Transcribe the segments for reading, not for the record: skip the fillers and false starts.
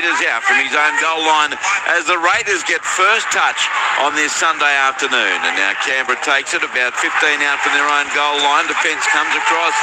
metres out from his own goal line as the Raiders get first touch on this Sunday afternoon. And now Canberra takes it about 15 out from their own goal line. Defence comes across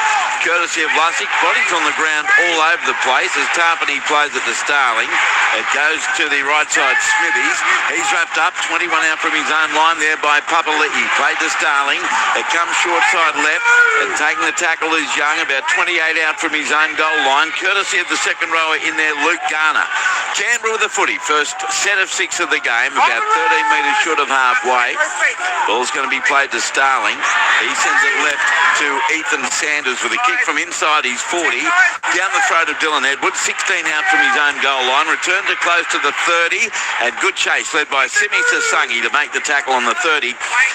courtesy of Lussick. Bodies on the ground all over the place as Tarpany plays it to Starling. It goes to the right side, Smithies. He's wrapped up, 21 out from his own line there by Papali'i. Played to Starling. It comes short side left, and taking the tackle is Young, about 28 out from his own goal line, courtesy of the second rower in there, Luke Garner. Canberra with the footy, first set of 6 of the game, about 13 metres short of halfway. Ball's going to be played to Starling. He sends it left to Ethan Sanders with a kick from inside his 40. Down the throat of Dylan Edwards, 16 out from his own goal line. Return to close to the 30, and good chase led by Simi Sasangi to make the tackle on the 30.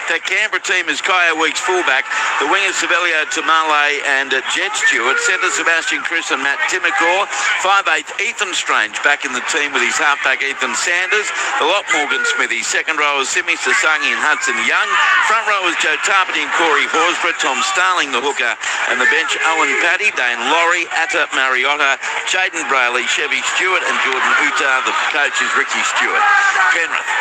The Canberra team is Kaya Weeks fullback. The wingers Savelio Tamale and Jed Stewart. Centre Sebastian Chris and Matt Timacor. 5'8" Ethan Strange back in the team with his halfback Ethan Sanders. The lock Morgan Smithy. Second row is Simi Sasangi and Hudson Young. Front row is Joe Tarpany and Corey Horsburgh. Tom Starling the hooker, and the bench Owen Paddy, Dane Laurie, Atta Mariotta, Jaden Brayley, Chevy Stewart and Jordan Uta. The coach is Ricky Stewart. Penrith,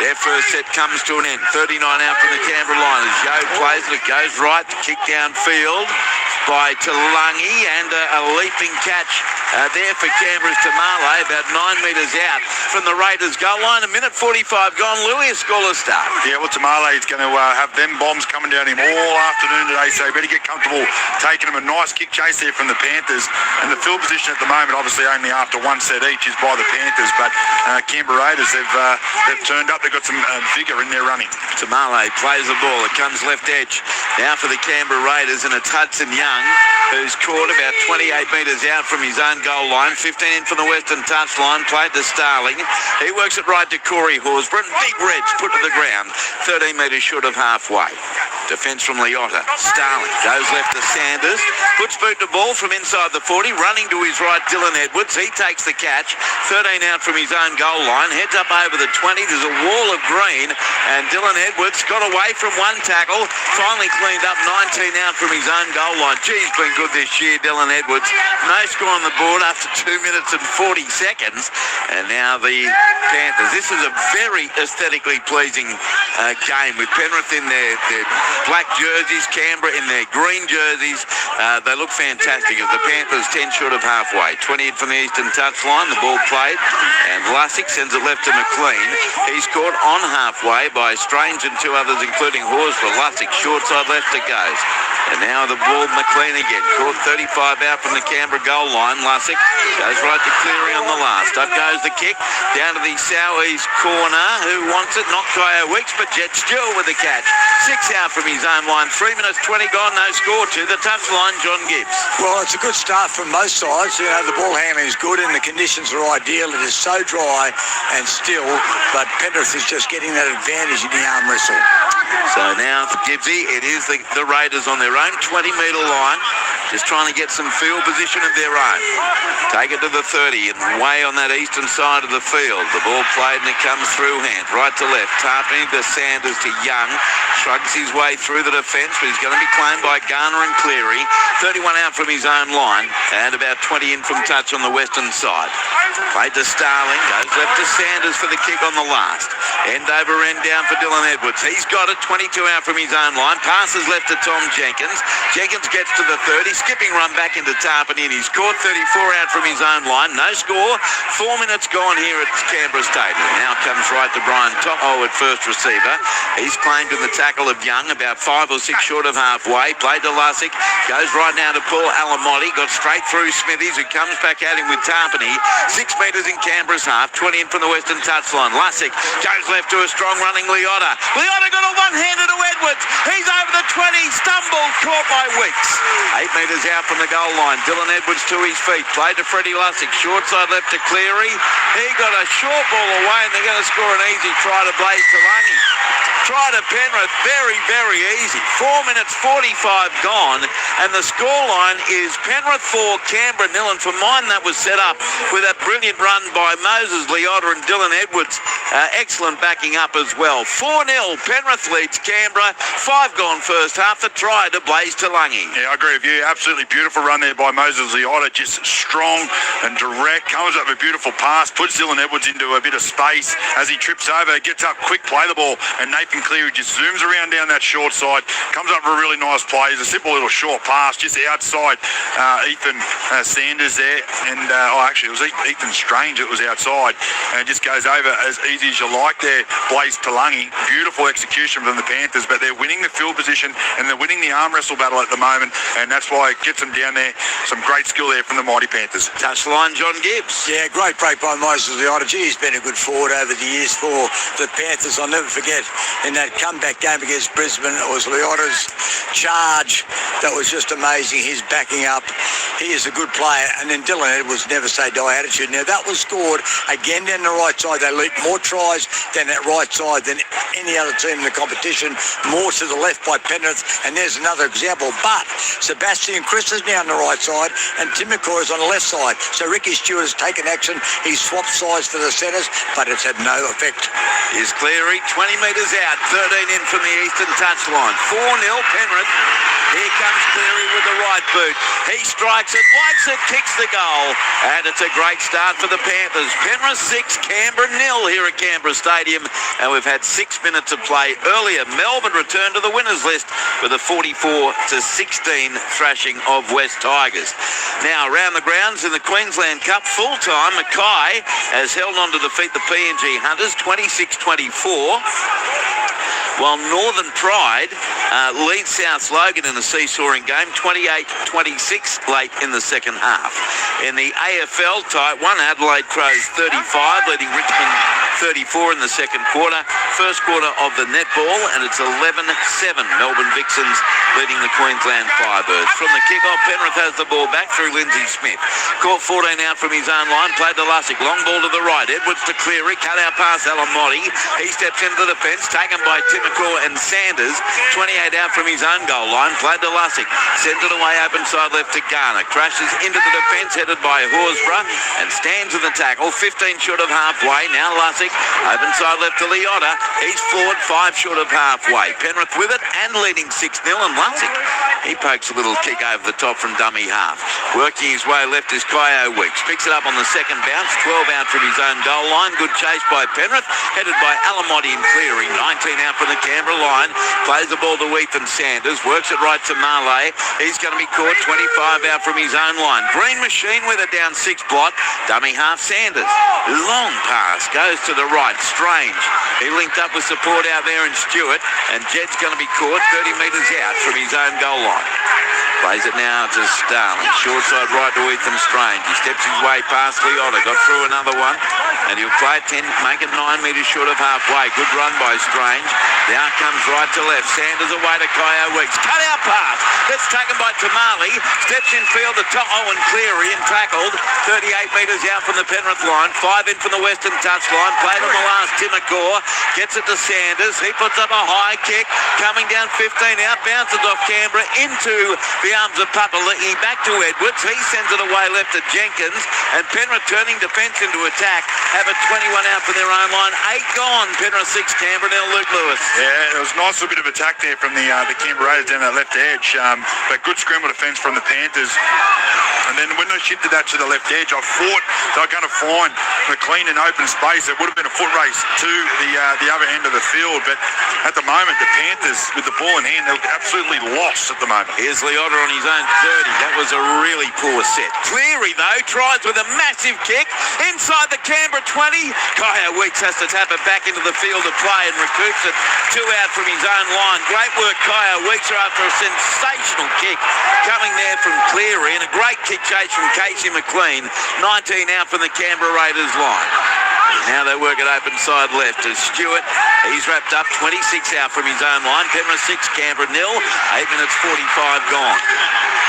their first set comes to an end. 39 out from the Canberra line as Yo plays it. It goes right, kick downfield by Talangi, and a leaping catch there for Canberra's Tamale, about 9 metres out from the Raiders goal line. A minute 45 gone. Louis, a scoreless start. Yeah, well, Tamale is going to have them bombs coming down him all afternoon today, so better get comfortable taking him. A nice kick chase there from the Panthers, and the field position at the moment, obviously only after one set each, is by the Panthers, but Canberra Raiders, they've turned up. They've got some vigour in their running. Tamale plays the ball. It comes left edge now for the Canberra Raiders, and it's Hudson Young who's caught about 28 metres out from his own goal line. 15 in from the western touchline. Played to Starling. He works it right to Corey Horsburgh. Big Reds put to the ground. 13 metres short of halfway. Defence from Liotta. Starling goes left to Sanders. Puts boot to ball from inside the 40. Running to his right, Dylan Edwards. He takes the catch. 13 out from his own goal line. Heads up over the 20. There's a wall of green. And Dylan Edwards got away from one tackle. Finally cleaned up. 19 out from his own goal line. Gee, he's been good this year, Dylan Edwards. No score on the board after 2 minutes and 40 seconds. And now the Panthers. This is a very aesthetically pleasing game with Penrith in their black jerseys, Canberra in their green jerseys. They look fantastic as the Panthers 10 short of halfway. 20 in from the eastern touchline. The ball played, and Lussick sends it left to McLean. He's caught on halfway by Strange and 2 others, including Horsburgh. Lussick short side left it goes. And now the ball, McLean again. Caught 35 out from the Canberra goal line. Lussick goes right to Cleary on the last. Up goes the kick down to the southeast corner. Who wants it? Not Kaya Weeks, but Jet Stewart with the catch. 6 out from his own line. 3 minutes 20 gone. No score to the touchline, John Gibbs. Well, it's a good start from both sides. You know, the ball handling is good and the conditions are ideal. It is so dry and still, but Penrith is just getting that advantage in the arm wrestle. So now for Gibbsy, it is the Raiders on their own 20-metre line, just trying to get some field position of their own. Take it to the 30 and way on that eastern side of the field. The ball played and it comes through hands, right to left. Tarpany to Sanders to Young. Shrugs his way through the defence, but he's going to be claimed by Garner and Cleary. 31 out from his own line and about 20 in from touch on the western side. Played to Starling, goes left to Sanders for the kick on the last. End over end down for Dylan Edwards. He's got it, 22 out from his own line. Passes left to Tom Jenkins. Jenkins gets to the 30, skipping run back into Tarpany, and he's caught 34 out from his own line. No score. 4 minutes gone here at Canberra Stadium. Now comes right to Brian Tomo at first receiver. He's claimed in the tackle of Young, about 5 or 6 short of halfway. Played to Lussick. Goes right now to Paul Alamotti. Got straight through Smithies, who comes back at him with Tarpany. 6 metres in Canberra's half. 20 in from the western touchline. Lussick goes left to a strong running Liotta. Liotta got a one-hander to Edwards. He's over the 20. Stumbled. Caught by Weeks. 8 metres out from the goal line. Dylan Edwards to his feet. Played to Freddie Lussick. Short side left to Cleary. He got a short ball away, and they're going to score an easy try to Blaze Talangi. Try to Penrith, very, very easy. 4 minutes 45 gone. And the scoreline is Penrith 4, Canberra 0. And for mine, that was set up with a brilliant run by Moses Leota and Dylan Edwards. Excellent backing up as well. 4-0, Penrith leads Canberra. 5 gone first half. The try to Blaze Talangi. Yeah, I agree with you. Absolutely beautiful run there by Moses Leota. Just strong and direct. Comes up with a beautiful pass. Puts Dylan Edwards into a bit of space. As he trips over, gets up quick, play the ball. And Nathan Cleary just zooms around down that short side. Comes up for a really nice play. It's a simple little short pass just outside Ethan Sanders there. And, actually, it was Ethan Strange that was outside. And just goes over as easy as you like there. Blaze Talangi. Beautiful execution from the Panthers. But they're winning the field position and they're winning the arm wrestle battle at the moment. And that's why it gets them down there. Some great skill there from the mighty Panthers. Touchline, John Gibbs. Yeah, great break by Moses Leota. He's been a good forward over the years for the Panthers. I'll never forget in that comeback game against Brisbane, it was Leota's charge that was just amazing. He's backing up. He is a good player. And then Dylan Edwards, never say die attitude. Now, that was scored again down the right side. They leaped more tries down that right side than any other team in the competition. More to the left by Penrith. And there's another example. But Sebastian Chris is now on the right side and Tim McCoy is on the left side. So Ricky Stewart has taken action. He's swapped sides for the centres, but it's had no effect. Is Cleary 20 metres out, 13 in from the eastern touchline. 4-0 Penrith. Here comes Cleary with the right boot. He strikes it, wipes it, kicks the goal. And it's a great start for the Panthers. Penrith 6, Canberra 0 here at Canberra Stadium. And we've had 6 minutes of play earlier. Melbourne returned to the winners list with a 44-16 thrashing of West Tigers. Now, around the grounds in the Queensland Cup, full-time, Mackay has held on to defeat the PNG Hunters 26-24. While Northern Pride leads South Logan in the seesawing game 28-26 late in the second half. In the AFL Type 1, Adelaide Crows 35, leading Richmond 34 in the second quarter. First quarter of the netball, and it's 11-7. Melbourne Vixens leading the Queensland Firebirds. From the kickoff, Penrith has the ball back through Lindsay Smith. Caught 14 out from his own line, played to Lussick. Long ball to the right. Edwards to Cleary, cut out past Alamotti. He steps into the defence, taken by Timacor and Sanders. 28 out from his own goal line, played to Lussick. Sends it away open side left to Garner. Crashes into the defence, headed by Horsburgh, and stands in the tackle. 15 short of halfway. Now Lussick, open side left to Leota. He's forward 5 short of halfway. Penrith with it and leading 6-0, and Lussick, he pokes a little kick over the top from dummy half. Working his way left is Kyo Weeks. Picks it up on the second bounce. 12 out from his own goal line. Good chase by Penrith, headed by Alamotti and Cleary. 19 out from the Canberra line. Plays the ball to Ethan Sanders. Works it right to Marley. He's going to be caught 25 out from his own line. Green Machine with it down 6 block. Dummy half Sanders. Long pass goes to the right. Strange. He linked up with support out there in Stewart, and Jed's going to be caught 30 metres out from his own goal line. Plays it now to Starling. Short side right to Ethan Strange. He steps his way past Leota. Got through another one. And he'll play it 10, make it 9 metres short of halfway. Good run by Strange. Now comes right to left. Sanders away to Kyo Weeks. Cut out pass. That's taken by Tamale. Steps in field to Owen Cleary and tackled 38 metres out from the Penrith line. 5 in from the western touchline. Played on the last Timacor. Gets it to Sanders. He puts up a high kick. Coming down 15 out. Bounces off Canberra into the arms of Papali'i. Back to Edwards. He sends it away left to Jenkins. And Penrith turning defence into attack. Have a 21 out from their own line. 8 gone. Penrith 6, Canberra 0. Luke Lewis. Yeah, it was a nice little bit of attack there from the Canberra Raiders down that left edge. But good scramble defence from the Panthers. And then when they shifted that to the left edge, I thought they were going to find McLean in open space. It would have been a foot race to the other end of the field. But at the moment, the Panthers, with the ball in hand, they're absolutely lost at the moment. Here's Leota on his own 30. That was a really poor set. Cleary, though, tries with a massive kick inside the Canberra 20. Kyo Weeks has to tap it back into the field of play and recoups it 2 out from his own line. Great work, Kyo Weeks, after a sensational kick coming there from Cleary, and a great kick chase from Casey McLean. 19 out from the Canberra Raiders line. Now they work it open side left to Stewart. He's wrapped up 26 out from his own line. Penrith 6, Canberra 0. 8 minutes 45 gone.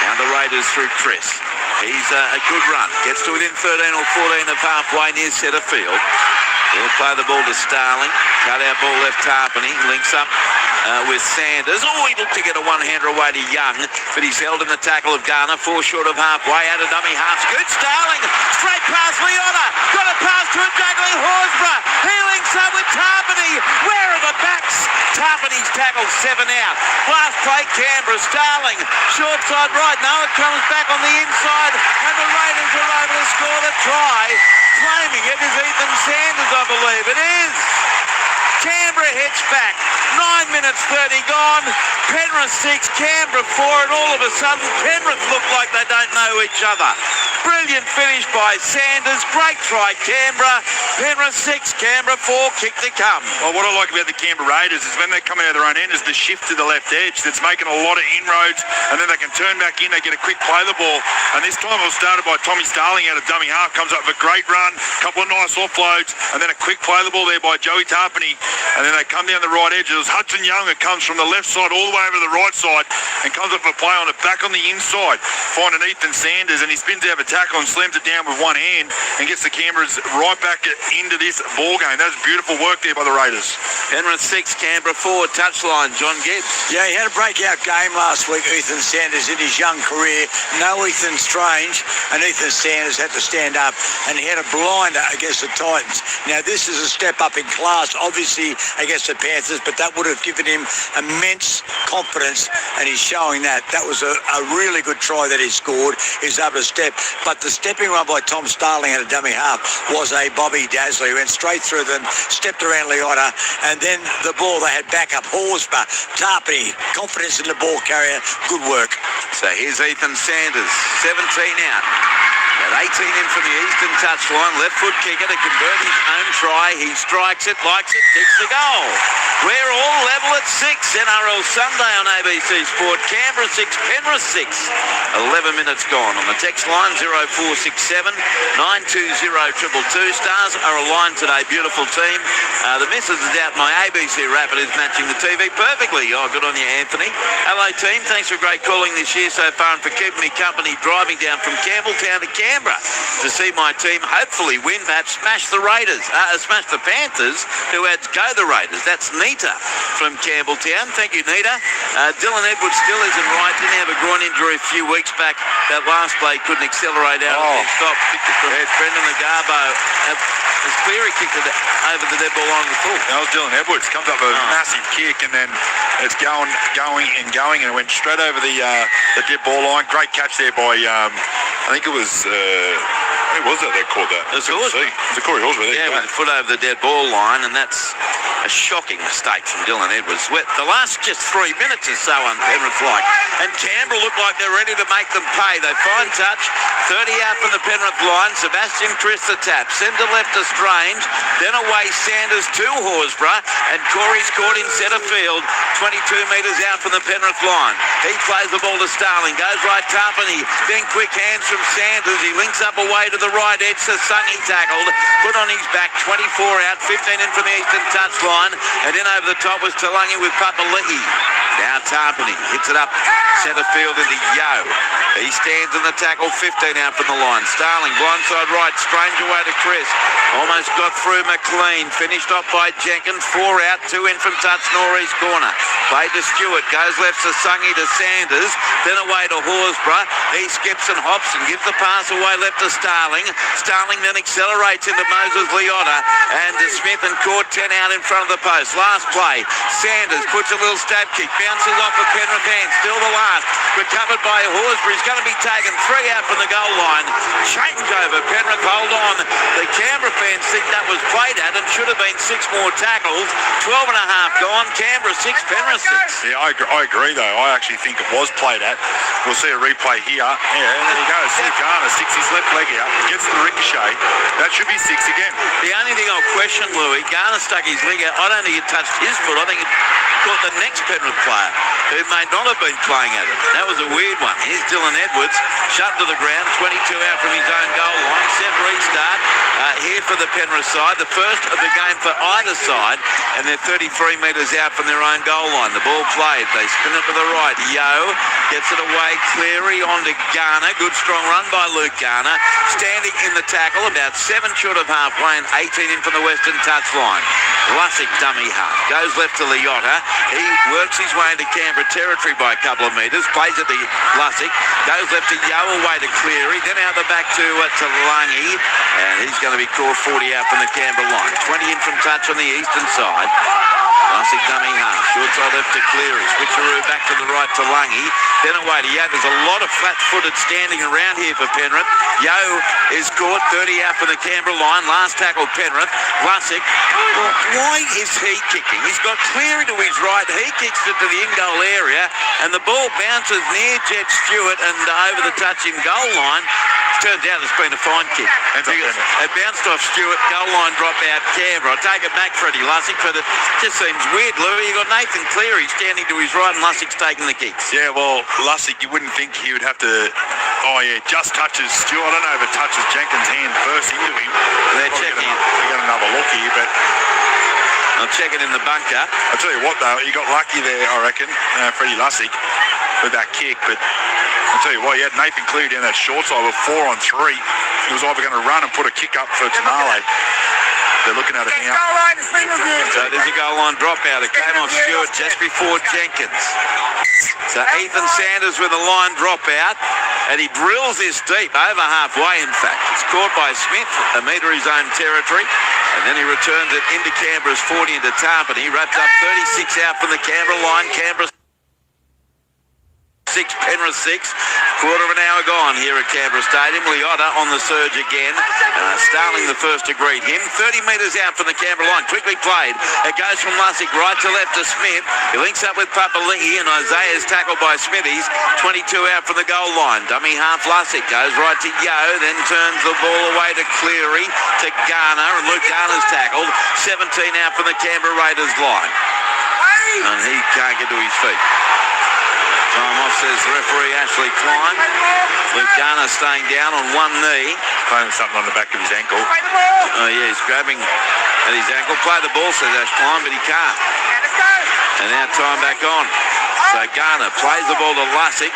Now the Raiders through Chris. He's a good run. Gets to within 13 or 14 of halfway near centre field. He'll play the ball to Starling. Cut out ball left Tarpany. Links up with Sanders. Oh, he looked to get a one-hander away to Young, but he's held in the tackle of Garner. 4 short of halfway. Out of dummy half. Scoot Starling. Straight past Leota. Got a pass to a juggling Horsburgh. He links up with Tarpany. Where are the backs? Tarpany's tackled 7 out. Last play, Canberra. Starling. Short side right. No, it comes back on the inside. And the Raiders are able to score the try. Claiming it is Ethan Sanders, I believe. It is. Canberra hits back. 9 minutes 30 gone. Penrith 6, Canberra 4, and all of a sudden Penrith look like they don't know each other. Brilliant finish by Sanders. Great try, Canberra. Penrith 6, Canberra 4, kick to come. Well, what I like about the Canberra Raiders is when they're coming out of their own end is the shift to the left edge that's making a lot of inroads, and then they can turn back in, they get a quick play the ball, and this time it was started by Tommy Starling out of dummy half, comes up with a great run, couple of nice offloads, and then a quick play the ball there by Joey Tarpany, and then they come down the right edge. It was Hudson Young that comes from the left side all the way over to the right side and comes up for a play on it back on the inside, finding Ethan Sanders, and he spins out of a tackle and slams it down with one hand and gets the Canberras right back into this ball game. That was beautiful work there by the Raiders. Penrith 6, Canberra 4, touchline, John Gibbs. Yeah, he had a breakout game last week, Ethan Sanders, in his young career. No Ethan Strange, and Ethan Sanders had to stand up, and he had a blinder against the Titans. Now, this is a step up in class, obviously, against the Panthers, but that would have given him immense confidence, and he's showing that. That was a really good try that he scored. He was able to step, but the stepping run by Tom Starling at a dummy half was a Bobby Dazzler. He went straight through them, stepped around Leota, and then the ball, they had backup Horsburgh, Tarpany, confidence in the ball carrier, good work. So here's Ethan Sanders, 17 out. At 18 in from the eastern touchline, left foot kicker to convert his own try. He strikes it, likes it, kicks the goal. We're all level at 6. NRL Sunday on ABC Sport. Canberra 6, Penrith 6. 11 minutes gone. On the text line 0467 920 222. Stars are aligned today. Beautiful team. The missus is out. My ABC Rapid is matching the TV perfectly. Oh, good on you, Anthony. Hello, team. Thanks for great calling this year so far and for keeping me company driving down from Campbelltown to Canberra to see my team hopefully win, perhaps smash the Raiders, smash the Panthers, who adds go the Raiders. That's Nita from Campbelltown. Thank you, Nita. Dylan Edwards still isn't right. Didn't have a groin injury a few weeks back. That last play couldn't accelerate out of the stop. Brendan Garbo has Cleary kicked it over the dead ball on the full. That was Dylan Edwards. Comes up with a massive kick, and then it's going, and it went straight over the dead ball line. Great catch there by, I think it was, who was that called that? It was Corey Horsburgh. Yeah, with the foot over the dead ball line, and that's a shocking mistake from Dylan Edwards. The last just 3 minutes or so on Penrith-like, and Canberra look like they're ready to make them pay. They find touch, 30 out from the Penrith line. Sebastian Chris the tap, centre left to Strange, then away Sanders to Horsburgh, and Corey's caught in centre field, 22 metres out from the Penrith line. He plays the ball to Starling, goes right Tarpany, then quick hands from Sanders. He links up away to the right edge. Sassungi tackled, put on his back, 24 out, 15 in from the eastern touchline, and in over the top was Talangi with Papali'i. Now Tarpany hits it up centre field into Yo. He stands in the tackle, 15 out from the line. Starling blindside right, Strange away to Chris. Almost got through McLean, finished off by Jenkins, 4 out, 2 in from Tuts Norrie's corner. Played to Stewart, goes left Sassungi to Sanders, then away to Horsburgh. He skips and hops and gives the pass away left to Starling. Starling then accelerates into Moses Leota and to Smith and caught 10 out in front of the post. Last play, Sanders puts a little stab kick, bounces off a Penrith hand, still the last, recovered by Horsburgh. He's going to be taken 3 out from the goal line. Change over, Penrith hold on. The Canberra fans think that was played at and should have been 6 more tackles. 12 and a half gone, Canberra 6, Penrith 6. Yeah, I agree though. I actually think it was played at. We'll see a replay here. Yeah, and there he goes. Garner sticks his left leg out, gets the ricochet. That should be 6 again. The only thing I'll question, Louis, Garner stuck his leg out. I don't think it touched his foot. I think it caught the next Penrith player who may not have been playing at it. That was a weird one. Here's Dylan Edwards, shut to the ground, 22 out from his own goal line. Set restart here for the Penrith side. The first of the game for either side, and they're 33 metres out from their own goal line. The ball played. They spin it to the right. Yo gets it away. Cleary on to Garner. Good strong run by Luke Garner. Standing in the tackle, about 7 short of halfway and 18 in from the western touchline. Lussick dummy half. Goes left to Leota. He works his way into Canberra territory by a couple of metres, plays it to Lussick, goes left to Yo, away to Cleary, then out the back to Lungy, and he's going to be caught 40 out from the Canberra line. 20 in from touch on the eastern side. Lussick dummy half, short side left to Cleary, switcheroo back to the right to Lungy, then away to Yo. There's a lot of flat-footed standing around here for Penrith. Yo is caught 30 out from the Canberra line, last tackle Penrith. Lussick, well, why is he kicking? He's got Cleary to his right, he kicks it to the in-goal area, and the ball bounces near Jet Stewart and over the touch in goal line. Turns out it's been a fine kick. It bounced off Stewart, goal line drop out Canberra. I'll take it back, Freddie Lussick, but it just seems weird, Louis. You've got Nathan Cleary standing to his right and Lussick's taking the kicks. Yeah, well, Lussick, you wouldn't think he would have to, just touches Stewart. I don't know if it touches Jenkins' hand first into him. They're checking it. We got another look here, but I'll check it in the bunker. I'll tell you what, though, he got lucky there, I reckon, Freddie Lussick, with that kick, but I'll tell you what, he had Nathan Cleary down that short side with 4 on 3. He was either going to run and put a kick up for Tamale. They're looking at it now. So there's a goal line dropout. It came off Stewart just before Jenkins. So Ethan Sanders with a line dropout, and he drills this deep, over halfway in fact. It's caught by Smith, a metre his own territory, and then he returns it into Canberra's 40 into Tarpany. He wraps up 36 out from the Canberra line. Canberra 6, Penrith 6. Quarter of an hour gone here at Canberra Stadium. Leota on the surge again. Starling the first to greet him. 30 metres out from the Canberra line. Quickly played. It goes from Lussick right to left to Smith. He links up with Papali'i, and Isaiah's tackled by Smithies. 22 out from the goal line. Dummy half Lussick goes right to Yo, then turns the ball away to Cleary, to Garner, and Luke Garner's tackled. 17 out from the Canberra Raiders line. And he can't get to his feet. Time off, says the referee Ashley Klein. Luke Garner staying down on one knee. Playing something on the back of his ankle. Oh yeah, he's grabbing at his ankle. Play the ball, says Ash Klein, but he can't. And now time back on. So Garner plays the ball to Lussick.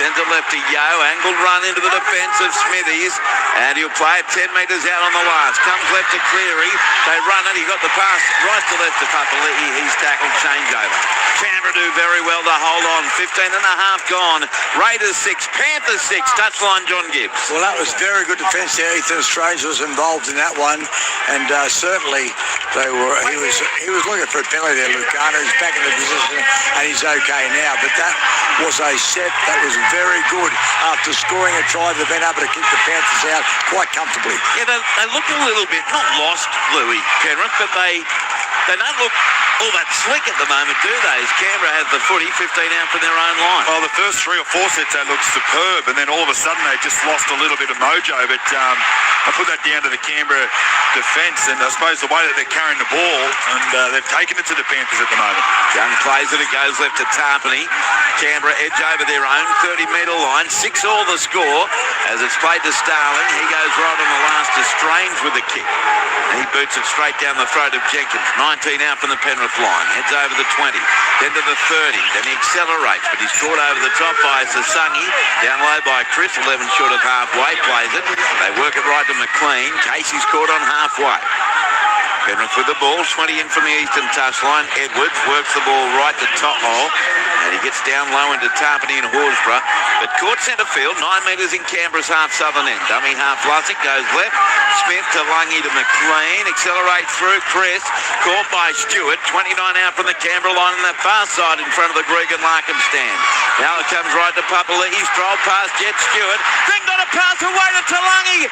Sends it left to Yo. Angled run into the defence of Smithies. And he'll play it 10 metres out on the last. Comes left to Cleary. They run it. He got the pass right to left to Papali'i. He's tackled, changeover. Canberra do very well to hold on. 15 and a half gone. Raiders 6, Panthers 6. Touchline John Gibbs. Well, that was very good defence there. Ethan Strange was involved in that one, and certainly he was looking for a penalty there. Luke Garner is back in the position, and he's okay now. But that was a set that was very good. After scoring a try, they've been able to kick the Panthers out quite comfortably. Yeah, they look a little bit, not lost, Louis, Penrith, but they don't look all that slick at the moment, do they? As Canberra has the footy 15 out from their own line. Well, the first 3 or 4 sets they looked superb, and then all of a sudden they just lost a little bit of mojo. But I put that down to the Canberra defence, and I suppose the way that they're carrying the ball, and they've taken it to the Panthers at the moment. Young plays it, it goes left to Tarpany. Canberra edge over their own 30-metre line. 6 all the score as it's played to Starling. He goes right on the last to Strange with the kick. And he boots it straight down the throat of Jenkins. 19 out from the Penrith line. Heads over the 20, then to the 30. Then he accelerates, but he's caught over the top by Sasangi. Down low by Chris, 11 short of halfway. Plays it. They work it right to McLean. Casey's caught on halfway. Penrith with the ball, 20 in from the eastern touchline. Edwards works the ball right to To'o, and he gets down low into Tarpany and Horsburgh, but caught centre field, 9 metres in Canberra's half southern end. Dummy half Lussick goes left, Smith to Lungy to McLean, accelerates through Chris, caught by Stewart, 29 out from the Canberra line on that far side in front of the Greg and Larkham stand. Now it comes right to Papali'i, stroll past Jet Stewart, then got a pass away to Talangi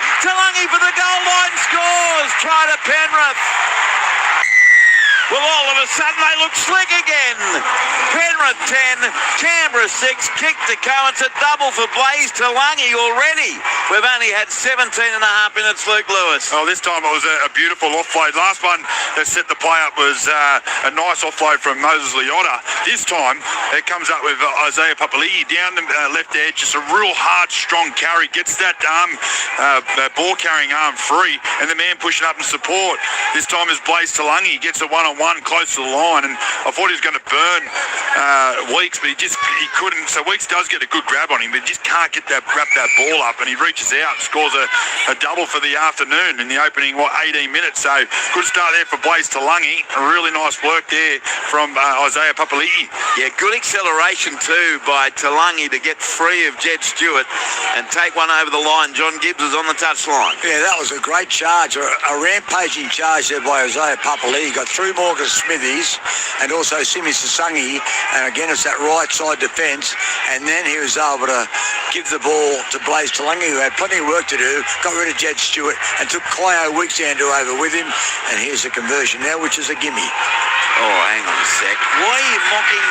for the goal line, scores, try to Penrith. Well, all of a sudden they look slick again. Penrith 10, Canberra 6, kick to go. It's a double for Blaze Talangi already. We've only had 17 and a half minutes, Luke Lewis. Oh, this time it was a beautiful offload. Last one that set the play up was a nice offload from Moses Leota. This time it comes up with Isaiah Papali'i down the left edge. Just a real hard, strong carry. Gets that ball carrying arm free, and the man pushing up in support. This time is Blaze Talangi. Gets a one-on-one one close to the line, and I thought he was going to burn Weeks, but he couldn't. So Weeks does get a good grab on him, but he just can't wrap that ball up, and he reaches out and scores a double for the afternoon in the opening 18 minutes. So good start there for Blaze Talangi. A really nice work there from Isaiah Papali'i. Yeah, good acceleration too by Talangi to get free of Jed Stewart and take one over the line. John Gibbs is on the touchline. Yeah, that was a great charge, a rampaging charge there by Isaiah Papali'i. He got through Morgan Smithies and also Simi Sasangi, and again it's that right side defence, and then he was able to give the ball to Blaze Talangi, who had plenty of work to do, got rid of Jed Stewart and took Kyo Weeksander over with him, and here's a conversion now, which is a gimme. Oh, hang on a sec. Why are you mocking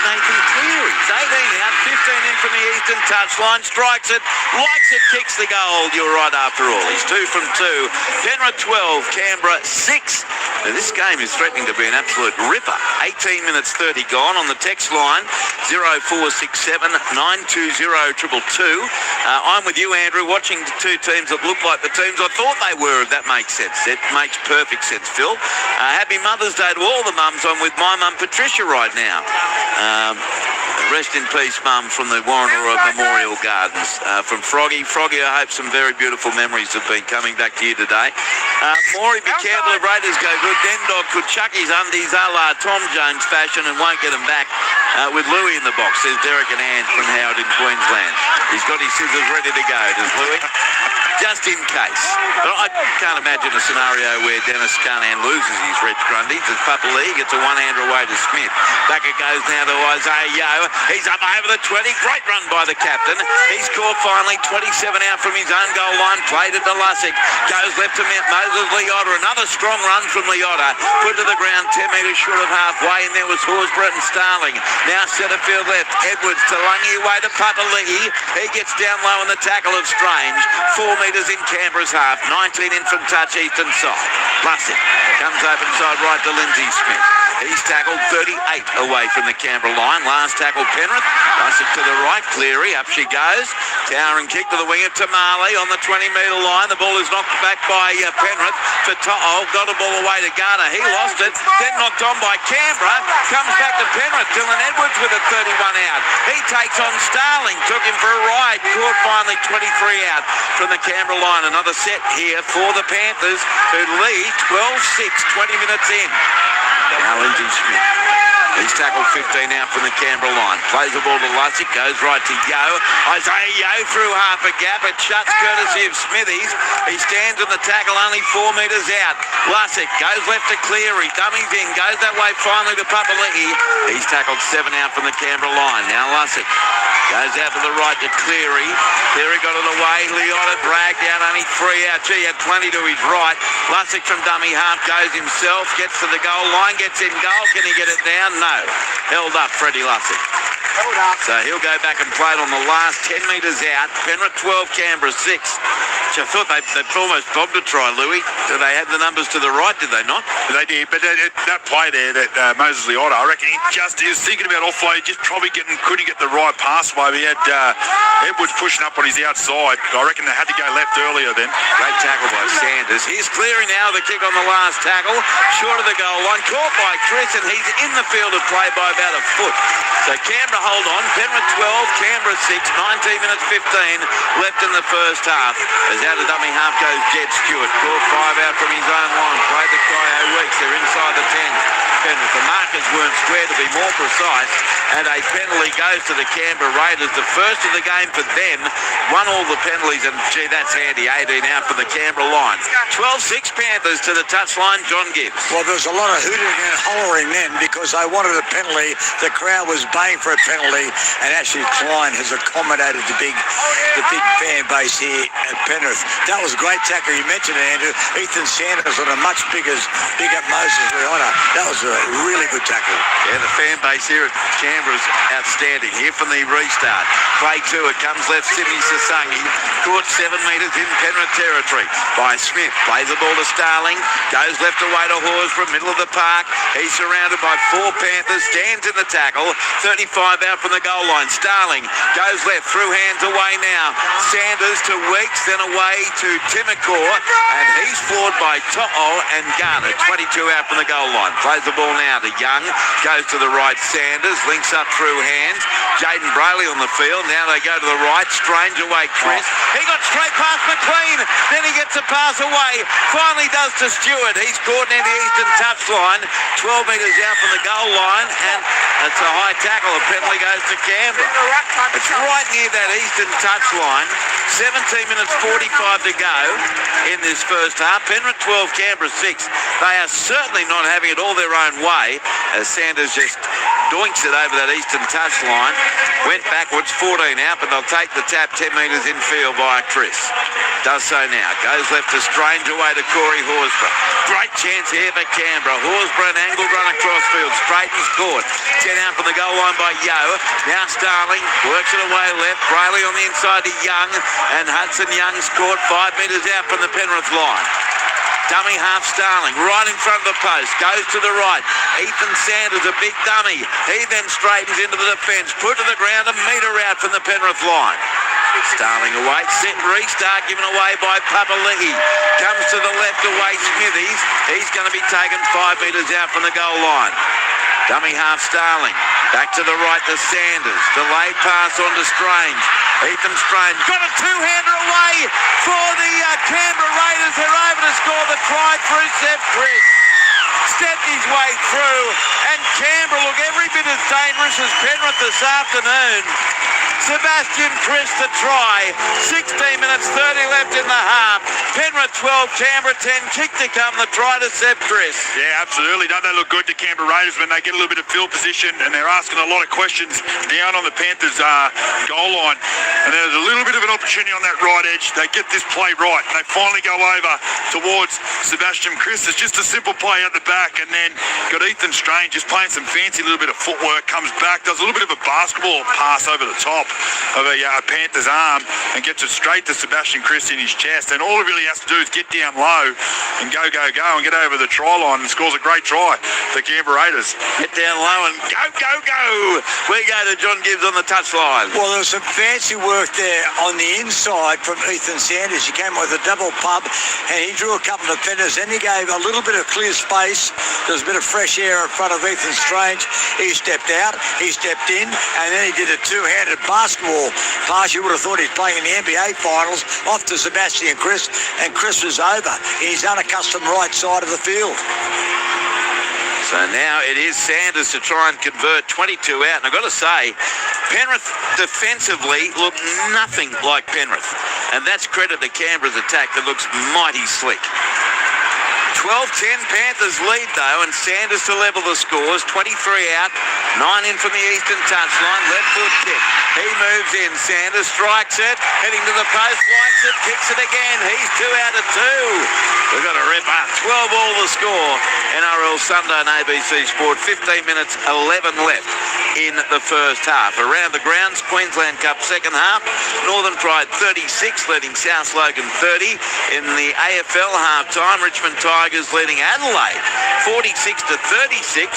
Nathan Cleary? He's 18 out, 15 in from the eastern touchline, strikes it, likes it, kicks the goal. You're right after all. He's 2 from 2. Penrith 12, Canberra 6. Now, this game is threatening to be an absolute ripper. 18 minutes 30 gone on the text line, 0467 920 222. I'm with you, Andrew, watching the two teams that look like the teams I thought they were, if that makes sense. It makes perfect sense, Phil. Happy Mother's Day to all the mums. I'm with my mum, Patricia, right now. Rest in peace, Mum, from the Warrenora Memorial Gardens. From Froggy. Froggy, I hope some very beautiful memories have been coming back to you today. Maury, be careful if Raiders go good. Dendog could chuck his undies a la Tom Jones fashion and won't get them back with Louis in the box, says Derek and Ann from Howard in Queensland. He's got his scissors ready to go, does Louis? Just in case. But I can't imagine a scenario where Dennis Carnan loses his red grundies as Papali'i gets a one-hander away to Smith. Back it goes now to Isaiah Yeo. He's up over the 20. Great run by the captain. He's scored finally 27 out from his own goal line. Played it to Lussick. Goes left to Moses Leota. Another strong run from Leota. Put to the ground 10 metres short of halfway. And there was Horsburgh and Starling. Now centre field left. Edwards to Lungy away to Papali'i. He gets down low on the tackle of Strange. 4 metres in Canberra's half. 19 in from touch eastern side. Lussick comes open side right to Lindsay Smith. He's tackled 38 away from the Canberra line. Last tackle Penrith. Lussick to the right. Cleary. Up she goes. Towering kick to the wing of Tamale on the 20-metre line. The ball is knocked back by Penrith. For To'o. Got a ball away to Garner. He lost it. Then knocked on by Canberra. Comes back to Penrith. Dylan Edwards with a 31 out. He takes on Starling. Took him for a ride. Caught finally 23 out from the Canberra line. Another set here for the Panthers, who lead 12-6, 20 minutes in. Now Lindsay Smith. He's tackled 15 out from the Canberra line. Plays the ball to Lussick. Goes right to Yeo. Isaiah Yeo through half a gap. It shuts courtesy of Smithies. He stands in the tackle only 4 metres out. Lussick goes left to Cleary. Dummies in. Goes that way finally to Papali'i. He's tackled 7 out from the Canberra line. Now Lussick goes out to the right to Cleary. Cleary got it away. Leota dragged out only 3 out. Gee, had plenty to his right. Lussick from dummy half goes himself. Gets to the goal line. Gets in goal. Can he get it down? No. Held up, Freddie Lussick. So he'll go back and play it on the last 10 metres out. Penrith 12, Canberra 6. Which I thought they'd almost bobbed a try, Louis. Do they have the numbers to the right, did they not? They did, but that play there, that Moses Leota, I reckon he was thinking about offload, just probably couldn't get the right pass away. He had Edwards pushing up on his outside. I reckon they had to go left earlier then. Great tackle by Sanders. Here's Cleary now, the kick on the last tackle. Short of the goal line, caught by Chris, and he's in the field of play by about a foot. So Canberra hold on. Penrith 12, Canberra 6, 19 minutes 15 left in the first half. As out of dummy half goes Jed Stewart. Caught 5 out from his own line. Played the Kyo Weeks. They're inside the 10. Penrith. The markers weren't square, to be more precise, and a penalty goes to the Canberra Raiders. The first of the game for them. Won all the penalties, and gee, that's handy. 18 out for the Canberra line. 12-6 Panthers to the touchline. John Gibbs. Well, there was a lot of hooting and hollering then because they wanted a penalty. The crowd was baying for a penalty, and actually Klein has accommodated the big fan base here at Penrith. That was a great tackle. You mentioned it, Andrew. Ethan Sanders on a much bigger Moses Leota. That was a really good tackle. tackle. Yeah, the fan base here at Canberra is outstanding. Here from the restart. Play to it. Comes left, Sydney Sasangi. Caught 7 metres in Penrith territory by Smith. Plays the ball to Starling. Goes left away to Horsburgh, middle of the park. He's surrounded by 4 Panthers. Stands in the tackle. 35 out from the goal line. Starling goes left, through hands away now. Sanders to Weeks, then away to Timacor. And he's floored by To'o and Garner. 22 out from the goal line. Plays the ball now to Young. Goes to the right, Sanders. Links up through hands. Jaden Brayley on the field. Now they go to the right. Strange away, Chris. He got straight past McLean. Then he gets a pass away. Finally does to Stewart. He's caught near the eastern touchline. 12 metres out from the goal line. And it's a high tackle. A penalty goes to Canberra. It's right near that eastern touchline. 17 minutes 45 to go in this first half. Penrith 12, Canberra 6. They are certainly not having it all their own way as Sanders just doinks it over that eastern touchline. Went backwards, 14 out, but they'll take the tap 10 metres infield via Chris. Does so now. Goes left to Strange away to Corey Horsburgh. Great chance here for Canberra. Horsburgh, an angled run across field. Straightens court. 10 out from the goal line by Yo. Now Starling works it away left. Brayley on the inside to Young. And Hudson Young's caught 5 metres out from the Penrith line. Dummy half Starling, right in front of the post, goes to the right. Ethan Sanders, a big dummy. He then straightens into the defence, put to the ground, a metre out from the Penrith line. Starling away, set restart given away by Papali'i. Comes to the left away, Smithies. He's going to be taken 5 metres out from the goal line. Dummy half Starling, back to the right to Sanders. Delayed pass on to Strange. Ethan Strange got a two-hander away for the Canberra Raiders. They're over to score the try through Seth Chris. Stepped his way through, and Canberra look every bit as dangerous as Penrith this afternoon. Sebastian Chris the try. 16 minutes 30 left in the half. Penrith 12, Canberra 10. Kick to come, the try to Seth Chris. Yeah, absolutely. Don't they look good to Canberra Raiders when they get a little bit of field position and they're asking a lot of questions down on the Panthers goal line. And there's a little bit of an opportunity on that right edge. They get this play right and they finally go over towards Sebastian Chris. It's just a simple play at the back, and then got Ethan Strange just playing some fancy little bit of footwork, comes back, does a little bit of a basketball pass over the top of a Panthers arm and gets it straight to Sebastian Chris in his chest. And all he really has to do is get down low and go and get over the try line, and scores a great try for Canberra Raiders. Get down low and go. We go to John Gibbs on the touchline. Well, there was some fancy work there on the inside from Ethan Sanders. He came with a double pump and he drew a couple of defenders. Then he gave a little bit of clear space. There was a bit of fresh air in front of Ethan Strange. He stepped out, he stepped in, and then he did a two-handed basketball pass. You would have thought he's playing in the NBA Finals, off to Sebastian Chris, and Chris was over in his unaccustomed right side of the field. So now it is Sanders to try and convert 22 out. And I've got to say, Penrith defensively look nothing like Penrith. And that's credit to Canberra's attack that looks mighty slick. 12-10 Panthers lead though, and Sanders to level the scores. 23 out, 9 in from the eastern touchline. Left foot kick. He moves in. Sanders strikes it, heading to the post, likes it, kicks it again. He's 2 out of 2. We've got a rip up. 12 all the score. NRL Sunday on ABC Sport. 15 minutes 11 left in the first half. Around the grounds, Queensland Cup second half. Northern Pride 36, leading South Logan 30. In the AFL half-time, Richmond Tigers leading Adelaide 46-36.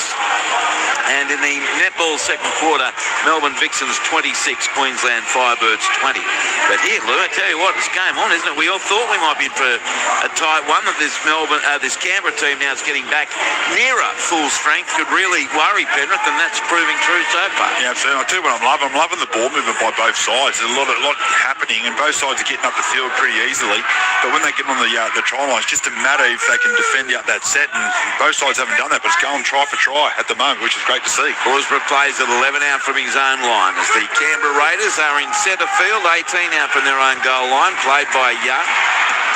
And in the netball second quarter, Melbourne Vixens 26, Queensland Firebirds 20. But here, Lou, I tell you what, it's game on, isn't it? We all thought we might be in for a tight one, that this Canberra team now is getting back nearer full strength could really worry Penrith, and that's proving true so far. Yeah, absolutely. I'll tell you what I'm loving the ball movement by both sides. There's a lot happening, and both sides are getting up the field pretty easily. But when they get on the try line, it's just a matter if they can defend out that set, and both sides haven't done that, but it's going try for try at the moment, which is great to see. Horsburgh plays at 11 out from his own line as the Canberra Raiders are in centre field, 18 out from their own goal line, played by Young.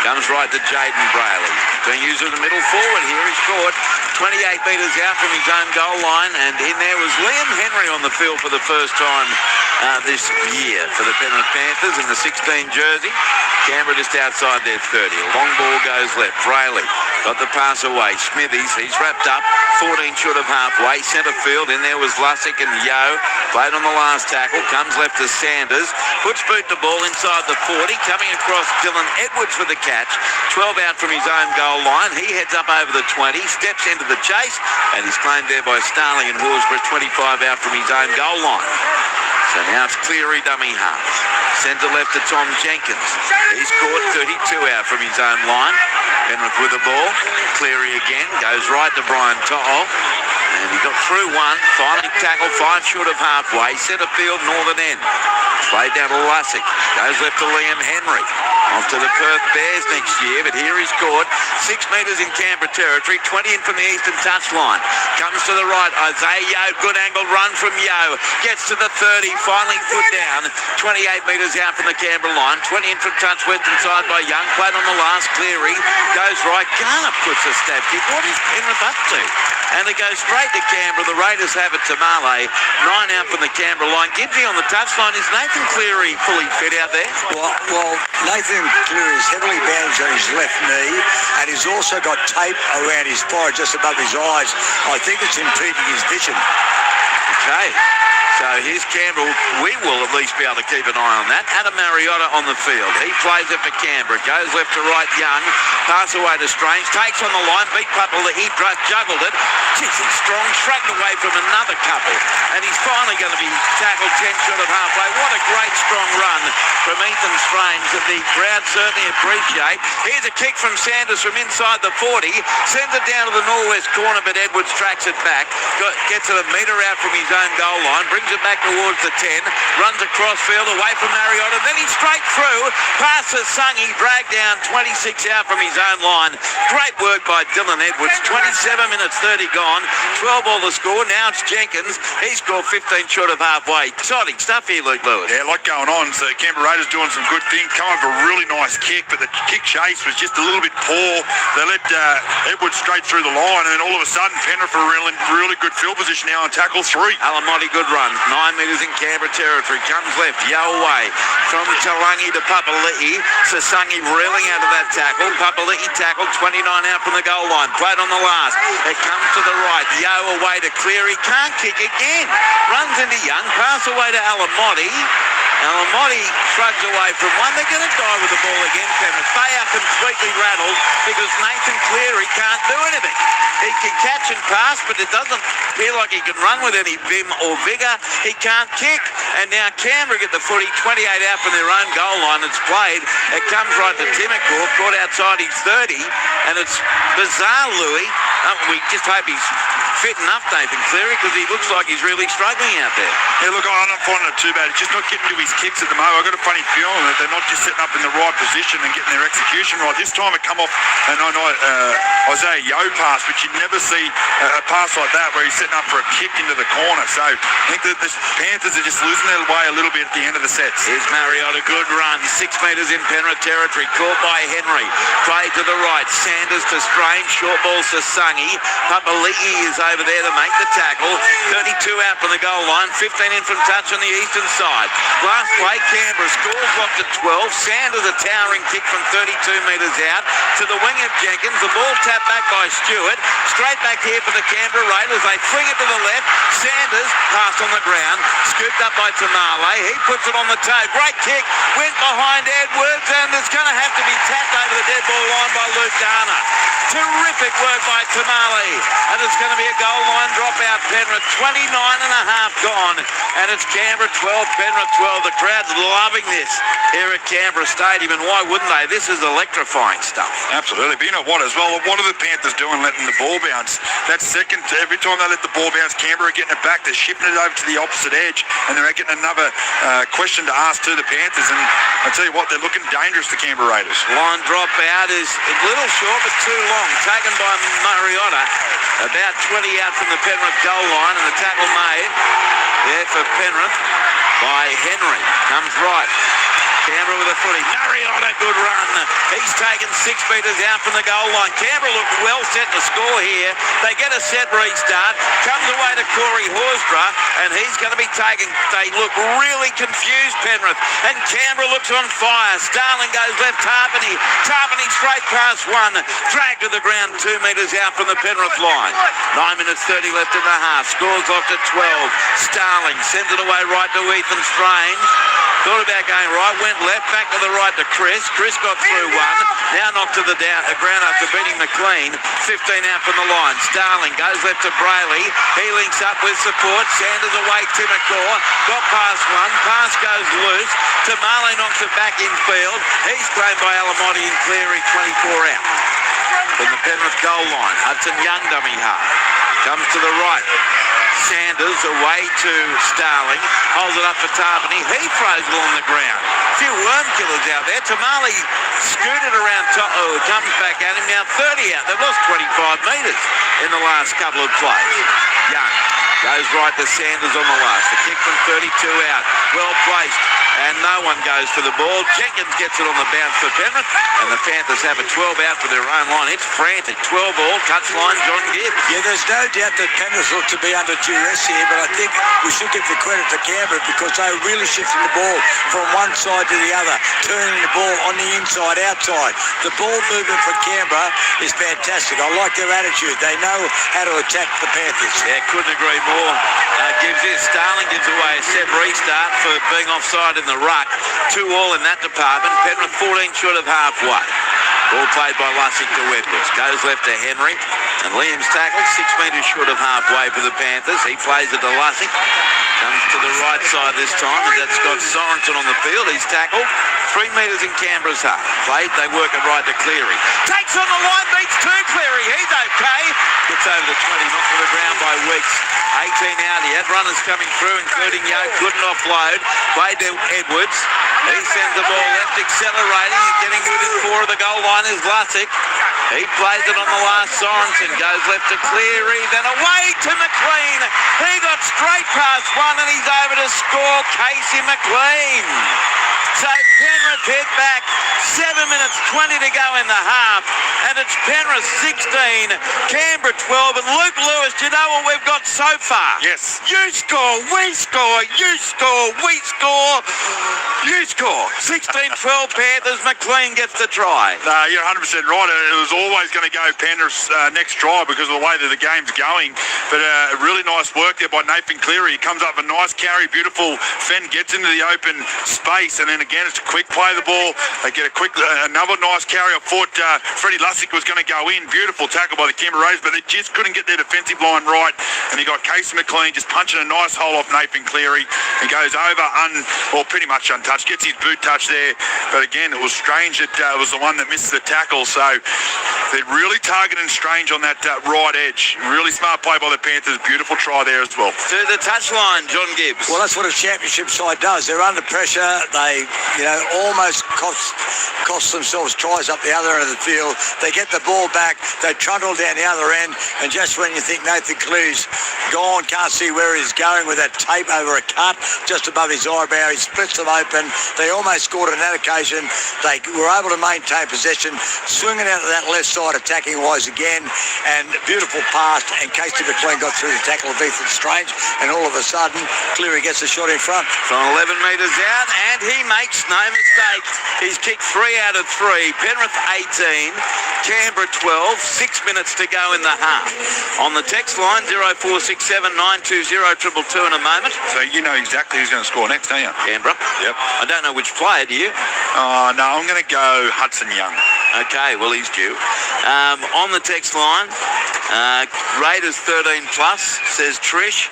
Comes right to Jaden Brayley. Being used as a middle forward here. He's scored 28 metres out from his own goal line, and in there was Liam Henry on the field for the first time this year for the Penrith Panthers in the 16 jersey. Canberra just outside their 30. A long ball goes left. Brayley got the pass away. Smithies, he's wrapped up. 14 short of halfway. Centre field. In there was Lussick and Yo. Played on the last tackle. Comes left to Sanders. Puts boot the ball inside the 40. Coming across Dylan Edwards for the catch. 12 out from his own goal line. He heads up over the 20. Steps into the chase. And he's claimed there by Starling and Horsburgh. 25 out from his own goal line. So now it's Cleary dummy half. Centre left to Tom Jenkins. He's caught 32 out from his own line. Penrith with the ball. Cleary again. Goes right to Brian To'o. And he got through one. Finally tackled 5 short of halfway. Centre field, northern end. Played down to Lussick. Goes left to Liam Henry. Off to the Perth Bears next year, but here he's caught 6 metres in Canberra territory, 20 in from the eastern touchline. Comes to the right, Isaiah Yo, good angled run from Yo. Gets to the 30, finally put down, 28 metres out from the Canberra line, 20 in from touch western side by Young. Played on the last, Cleary goes right, Garner puts a stab kick. What is Penrith up to? And it goes straight to Canberra. The Raiders have it to Marley. 9 out from the Canberra line. Gibbsy on the touchline. Is Nathan Cleary fully fit out there? Well, Nathan Cleary is heavily bandaged on his left knee, and he's also got tape around his forehead just above his eyes. I think it's impeding his vision. Okay. So here's Canberra. We will at least be able to keep an eye on that. Adam Mariota on the field. He plays it for Canberra. Goes left to right, Young. Pass away to Strange. Takes on the line. Beat Pupple. He juggled it. Jeez, he's strong. Shrugged away from another couple. And he's finally going to be tackled 10 short of halfway. What a great strong run from Ethan Strange that the crowd certainly appreciate. Here's a kick from Sanders from inside the 40. Sends it down to the northwest corner, but Edwards tracks it back. Gets it a metre out from his own goal line. Brings it back towards the 10, runs across field away from Mariota, then he's straight through, passes Sungy, dragged down 26 out from his own line. Great work by Dylan Edwards, 27 minutes 30 gone, 12 all the score. Now it's Jenkins, he scored 15 short of halfway. Exciting stuff here, Luke Lewis. Yeah, a lot going on. So Canberra Raiders doing some good things, come up with a really nice kick, but the kick chase was just a little bit poor. They let Edwards straight through the line, and then all of a sudden Penrith are really good field position now on tackle 3. Alamotti, good run. 9 metres in Canberra territory. Comes left. Yo away. From Tarangi to Papali'i. Sasangi reeling out of that tackle. Papali'i tackled. 29 out from the goal line. Played on the last. It comes to the right. Yo away to Cleary. Can't kick again. Runs into Young. Pass away to Alamotti. Alamotti shrugs away from one. They're going to die with the ball again, Penrith. They are completely rattled because Nathan Cleary can't do anything. He can catch and pass, but it doesn't feel like he can run with any vim or vigour. He can't kick. And now Canberra get the footy, 28 out from their own goal line. It's played. It comes right to Timmercourt, caught outside his 30. And it's bizarre, Louis. We just hope he's fit enough, Nathan Cleary, because he looks like he's really struggling out there. Yeah, look, I'm not finding it too bad. It's just not getting to his kicks at the moment. I've got a funny feeling that they're not just setting up in the right position and getting their execution right. This time it come off an Isaiah Yo pass, which you'd never see a pass like that where he's setting up for a kick into the corner. So I think that the Panthers are just losing their way a little bit at the end of the sets. Here's Mariota, good run. 6 metres in Penrith territory. Caught by Henry. Played to the right. Sanders to Strange. Short ball to Sungy. Papali'i is over there to make the tackle. 32 out from the goal line. 15 in from touch on the eastern side. Last play, Canberra scores locked at 12. Sanders a towering kick from 32 metres out to the wing of Jenkins. The ball tapped back by Stewart. Straight back here for the Canberra Raiders. They fling it to the left. Sanders passed on the ground. Scooped up by Tamale. He puts it on the toe. Great kick. Went behind Edwards, and it's going to have to be tapped over the dead ball line by Luke Garner. Terrific work by Tamale. And it's going to be a goal line dropout. Penrith 29 and a half gone. And it's Canberra 12, Penrith 12. The crowd's loving this here at Canberra Stadium. And why wouldn't they? This is electrifying stuff. Absolutely. But you know what as well? What are the Panthers doing letting the ball bounce? That second, every time they let the ball bounce, Canberra are getting it back. They're shifting it over to the opposite edge. And they're getting another question to ask to the Panthers. And I tell you what, they're looking dangerous, the Canberra Raiders. Line drop out is a little short but too long. Taken by Mariota. About 20 out from the Penrith goal line. And the tackle made there for Penrith by Henry. Comes right. Canberra with a footy. Murray on a good run. He's taken 6 metres out from the goal line. Canberra look well set to score here. They get a set restart. Comes away to Corey Horsburgh, and he's going to be taken. They look really confused, Penrith. And Canberra looks on fire. Starling goes left, Tarpany. Tarpany straight past one. Dragged to the ground 2 metres out from the Penrith line. 9 minutes 30 left in the half. Scores locked at 12. Starling sends it away right to Ethan Strange. Thought about going right, went left, back to the right to Chris. Chris got through one. Now knocked to the ground after beating McLean. 15 out from the line. Starling goes left to Brayley. He links up with support. Sanders away, Timacor. Got past one. Pass goes loose. Tamale knocks it back in field. He's claimed by Alamotti and Cleary, 24 out. From the Penrith goal line. Hudson Young dummy half. Comes to the right. Sanders away to Starling. Holds it up for Tarpany. He throws it on the ground. A few worm killers out there. Tamale scooted around top. Oh, comes back at him. Now 30 out. They've lost 25 metres in the last couple of plays. Young goes right to Sanders on the last. The kick from 32 out. Well placed. And no one goes for the ball. Jenkins gets it on the bounce for Penrith. And the Panthers have a 12 out for their own line. It's frantic. 12 all. Cuts line, John Gibbs. Yeah, there's no doubt that Penrith look to be under duress here, but I think we should give the credit to Canberra because they're really shifting the ball from one side to the other, turning the ball on the inside, outside. The ball movement for Canberra is fantastic. I like their attitude. They know how to attack the Panthers. Yeah, couldn't agree more. Starling gives away a set restart for being offside in the ruck. 2 all in that department. Penrith 14 short of halfway. Ball played by Lussick to Edwards. Goes left to Henry. And Liam's tackle 6 metres short of halfway for the Panthers. He plays it to Lussick. Comes to the right side this time. That's got Sorensen on the field. He's tackled 3 metres in Canberra's half. Played, they work it right to Cleary. Takes on the line, beats 2 Cleary. He's okay. Gets over the 20, knocked to the ground by Weeks. 18 out. He had runners coming through, including Yoke. Couldn't offload. Played to Edwards. He sends the ball left, accelerating. Getting within 4 of the goal line is Lussick. He plays it on the last. Sorensen goes left to Cleary, then away to McLean. He got straight past one and he's over to score. Casey McLean. So Penrith head back. 7 minutes 20 to go in the half. And it's Penrith 16, Canberra 12. And Luke Lewis, do you know what we've got so far? Yes. You score, we score, you score, we score, you score. 16-12 Panthers. McLean gets the try. No, you're 100% right. It was always going to go Penrith's next try because of the way that the game's going. But really nice work there by Nathan Cleary. He comes up with a nice carry, beautiful. Fenn gets into the open space, and then again it's a quick play of the ball. They get a quick, another nice carry. I thought Freddie Lussick was going to go in. Beautiful tackle by the Canberra Raiders, but they just couldn't get their defensive line right. And you got Casey McLean just punching a nice hole off Nathan Cleary. He goes over, pretty much untouched. Gets his boot touch there. But again, it was Strange that was the one that missed the tackle. So they're really targeting Strange on that right edge. Really smart play by the Panthers. Beautiful try there as well. To the touchline, John Gibbs. Well, that's what a championship side does. They're under pressure. They, almost cost themselves tries up the other end of the field. They get the ball back. They trundle down the other end. And just when you think Nathan Cleary's gone, can't see where he's going with that tape over a cut just above his eyebrow, he splits them open. They almost scored on that occasion. They were able to maintain possession, swinging out to that left side, attacking-wise again. And beautiful pass. And Casey McLean got through the tackle of Ethan Strange. And all of a sudden, Cleary gets a shot in front. From 11 metres out, and he makes no mistake. He's kicked 3 out of 3. Penrith 18, Canberra 12, 6 minutes to go in the half. On the text line, 0467 920 222 in a moment. So you know exactly who's going to score next, don't you? Canberra. Yep. I don't know which player, do you? No, I'm going to go Hudson Young. Okay, well, he's due. On the text line, Raiders 13 plus, says Trish.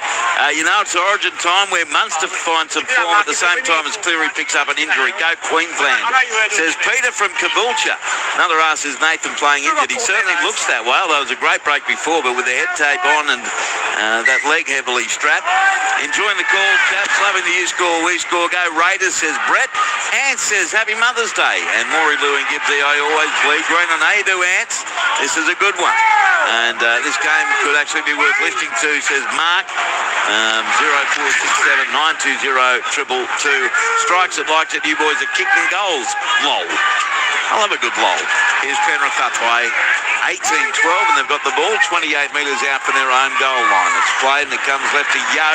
It's origin time where Munster finds some form at the same time as Cleary picks up an injury. Go Queensland, says Peter from Caboolture. Another ask is Nathan playing injured. He certainly looks that way, although it was a great break before, but with the head tape on and that leg heavily strapped. Enjoying the call, chaps. Loving the you score, we score. Go Raiders, says Brett. Ant says Happy Mother's Day. And Maury Lou and Gibbsy, I always bleed green. And they do, Ants. This is a good one. And this game could actually be worth listening to, says Mark. 0467 920 222. Strikes it, likes it. You boys are kicking goals. Lol. I love a good lol. Here's Penrith up by 18-12, and they've got the ball 28 metres out from their own goal line. It's played, and it comes left to Yo.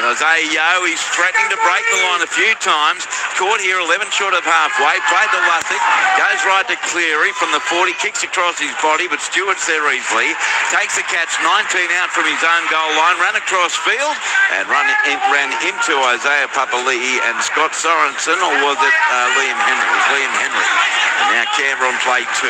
And Isaiah Yo, he's threatening to break the line a few times. Caught here, 11 short of halfway. Played to Lussick. Goes right to Cleary from the 40. Kicks across his body, but Stewart's there easily. Takes the catch 19 out from his own goal line. Ran across field and ran into Isaiah Papali'i and Scott Sorensen, or was it Liam Henry? It was Liam Henry. And now Canberra on play 2.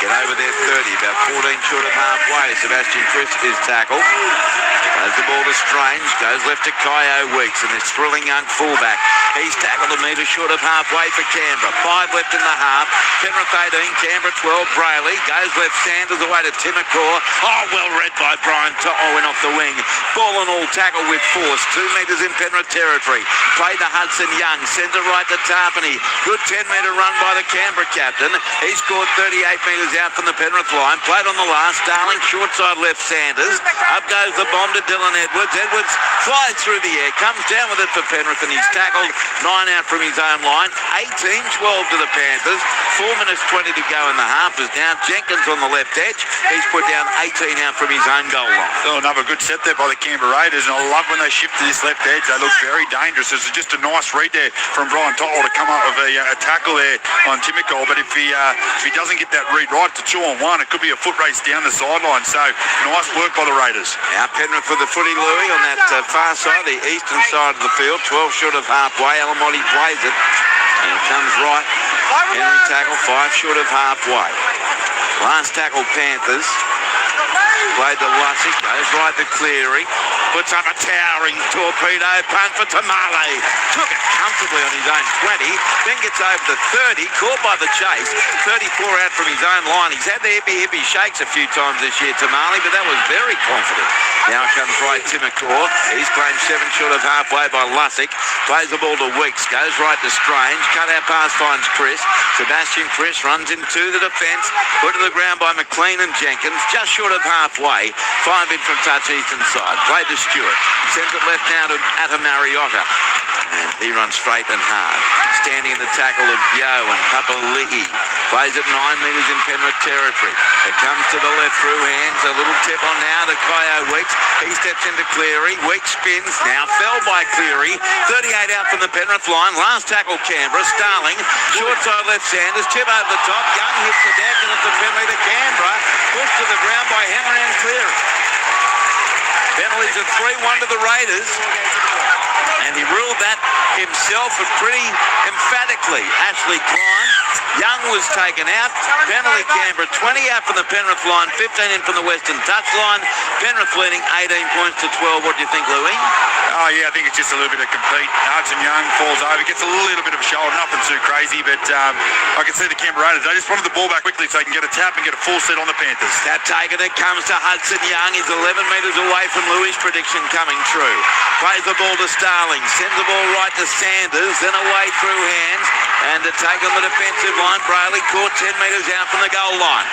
Get over there 30, about 14 short of halfway. Sebastian Crisp is tackled. Throws the ball to Strange, goes left to Kyo Weeks, and this thrilling young fullback. He's tackled a metre short of halfway for Canberra. 5 left in the half. Penrith 18, Canberra 12. Brayley goes left, Sanders away to Timacor. Oh, well read by Brian To'o off the wing. Ball and all tackle with force. 2 metres in Penrith territory. Played to Hudson Young, sends it right to Tarpany. Good 10-metre run by the Canberra captain. He scored 38 metres out from the Penrith line. Played on the last. Starling short side left Sanders. Up goes the bomb to Dylan Edwards. Edwards flies through the air, comes down with it for Penrith, and he's tackled 9 out from his own line. 18-12 to the Panthers. 4 minutes 20 to go in the half. Is now Jenkins on the left edge. He's put down 18 out from his own goal line. Oh, another good set there by the Canberra Raiders, and I love when they shift to this left edge. They look very dangerous. It's just a nice read there from Brian To'o to come up with a tackle there on Timacor, but if he doesn't get that read right to 2-on-1, it could be a foot race down the sideline. So nice work by the Raiders. Now Penrith with the footy, Louis, on that far side, the eastern side of the field. 12 short of halfway. Alamotti plays it, and it comes right. Henry tackle 5 short of halfway. Last tackle Panthers. Played to Lussick, goes right to Cleary. Puts up a towering torpedo punt for Tamale. Took it comfortably on his own 20, then gets over to 30, caught by the chase. 34 out from his own line. He's had the hippie shakes a few times this year, Tamale, but that was very confident. Now comes right Timacor. He's claimed 7 short of halfway by Lussick. Plays the ball to Weeks, goes right to Strange. Cut out pass finds Chris. Sebastian Chris runs into the defence. Put to the ground by McLean and Jenkins. Just short of halfway. 5 in from touch eastern side. Played to Stewart. Sends it left now to Atta Mariotta. And he runs straight and hard. Standing in the tackle of Yo and Papali'i. Plays at 9 metres in Penrith territory. It comes to the left through hands. A little tip on now to Kyo Weeks. He steps into Cleary. Weeks spins. Now fell by Cleary. 38 out from the Penrith line. Last tackle Canberra. Starling. Short side left Sanders. Tip over the top. Young hits the deck, and it's a penalty to Canberra. Pushed to the ground by Henry and Cleary. Penalties at 3-1 to the Raiders. And he ruled that himself pretty emphatically. Ashley Klein. Young was taken out. Penalty Canberra. 20 out from the Penrith line. 15 in from the Western touch line. Penrith leading 18 points to 12. What do you think, Louis? Oh, yeah, I think it's just a little bit of compete. Hudson Young falls over. Gets a little bit of a shoulder. Nothing too crazy, but I can see the Canberra Raiders. They just wanted the ball back quickly so they can get a tap and get a full set on the Panthers. That taken. It comes to Hudson Young. He's 11 metres away from Louis' prediction coming true. Plays the ball to Starling. Sends the ball right to Sanders. Then away through hands. And to take on the defensive line, Brayley caught 10 metres out from the goal line.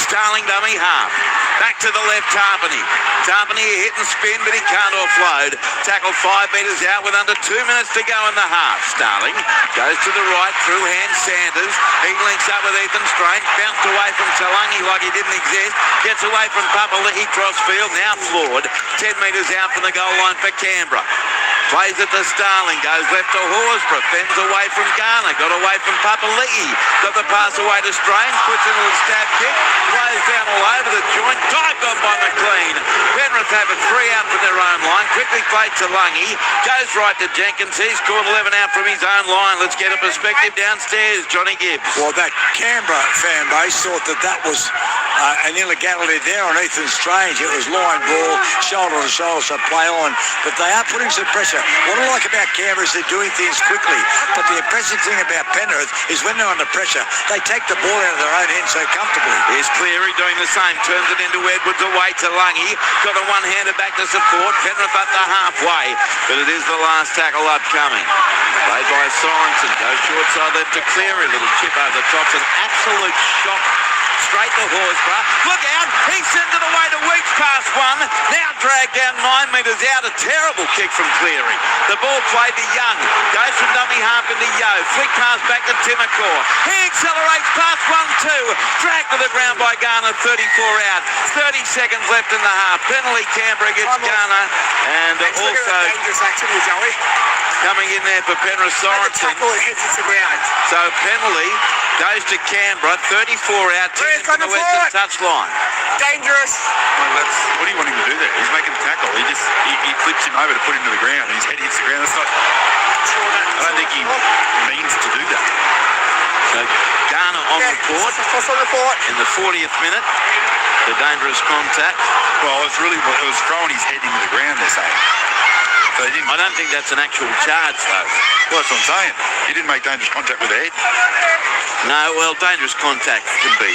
Starling dummy half. Back to the left, Tarpany. Tarpany hit and spin, but he can't offload. Tackle 5 metres out with under 2 minutes to go in the half. Starling goes to the right, through hand Sanders. He links up with Ethan Strange. Bounced away from Talangi like he didn't exist. Gets away from Papali'i cross field. Now floored. 10 metres out from the goal line for Canberra. Plays it to Starling, goes left to Horsburgh, fends away from Garner, got away from Papali'i, got the pass away to Strange, puts in a little stab kick, plays down all over the joint, dived on by McLean. Penrith have it 3 out from their own line, quickly played to Lungy, goes right to Jenkins, he's caught 11 out from his own line. Let's get a perspective downstairs, Johnny Gibbs. Well, that Canberra fan base thought that was an illegality there on Ethan Strange. It was line ball, shoulder to shoulder, so play on, but they are putting some pressure. What I like about Canberra is they're doing things quickly. But the impressive thing about Penrith is when they're under pressure, they take the ball out of their own end so comfortably. Here's Cleary doing the same. Turns it into Edwards away to Lungy. Got a one-hander back to support. Penrith up the halfway. But it is the last tackle upcoming. Played by Sorensen. Goes short side left to Cleary. Little chip over the top. An absolute shock. Straight to Horsburgh. Look out. He sends it away to one. Now dragged down 9 metres out. A terrible kick from Cleary. The ball played to Young. Goes from dummy half into Yo. Flick pass back to Timacor. He accelerates past 1-2. Dragged to the ground by Garner. 34 out. 30 seconds left in the half. Penalty Canberra against Garner. And also dangerous activity, Joey. coming in there for Penrith Sorensen. Tackle and heads into the ground. So penalty goes to Canberra. 34 out. 10 from the western touchline. Dangerous. What do you want him to do there? He's making a tackle. He flips him over to put him to the ground. His head hits the ground. That's not, I don't think he means to do that. So Garner on report in the 40th minute. The dangerous contact. Well, it was throwing his head into the ground, they're saying. So I don't think that's an actual charge, though. Well, that's what I'm saying. He didn't make dangerous contact with the head. No, well, dangerous contact can be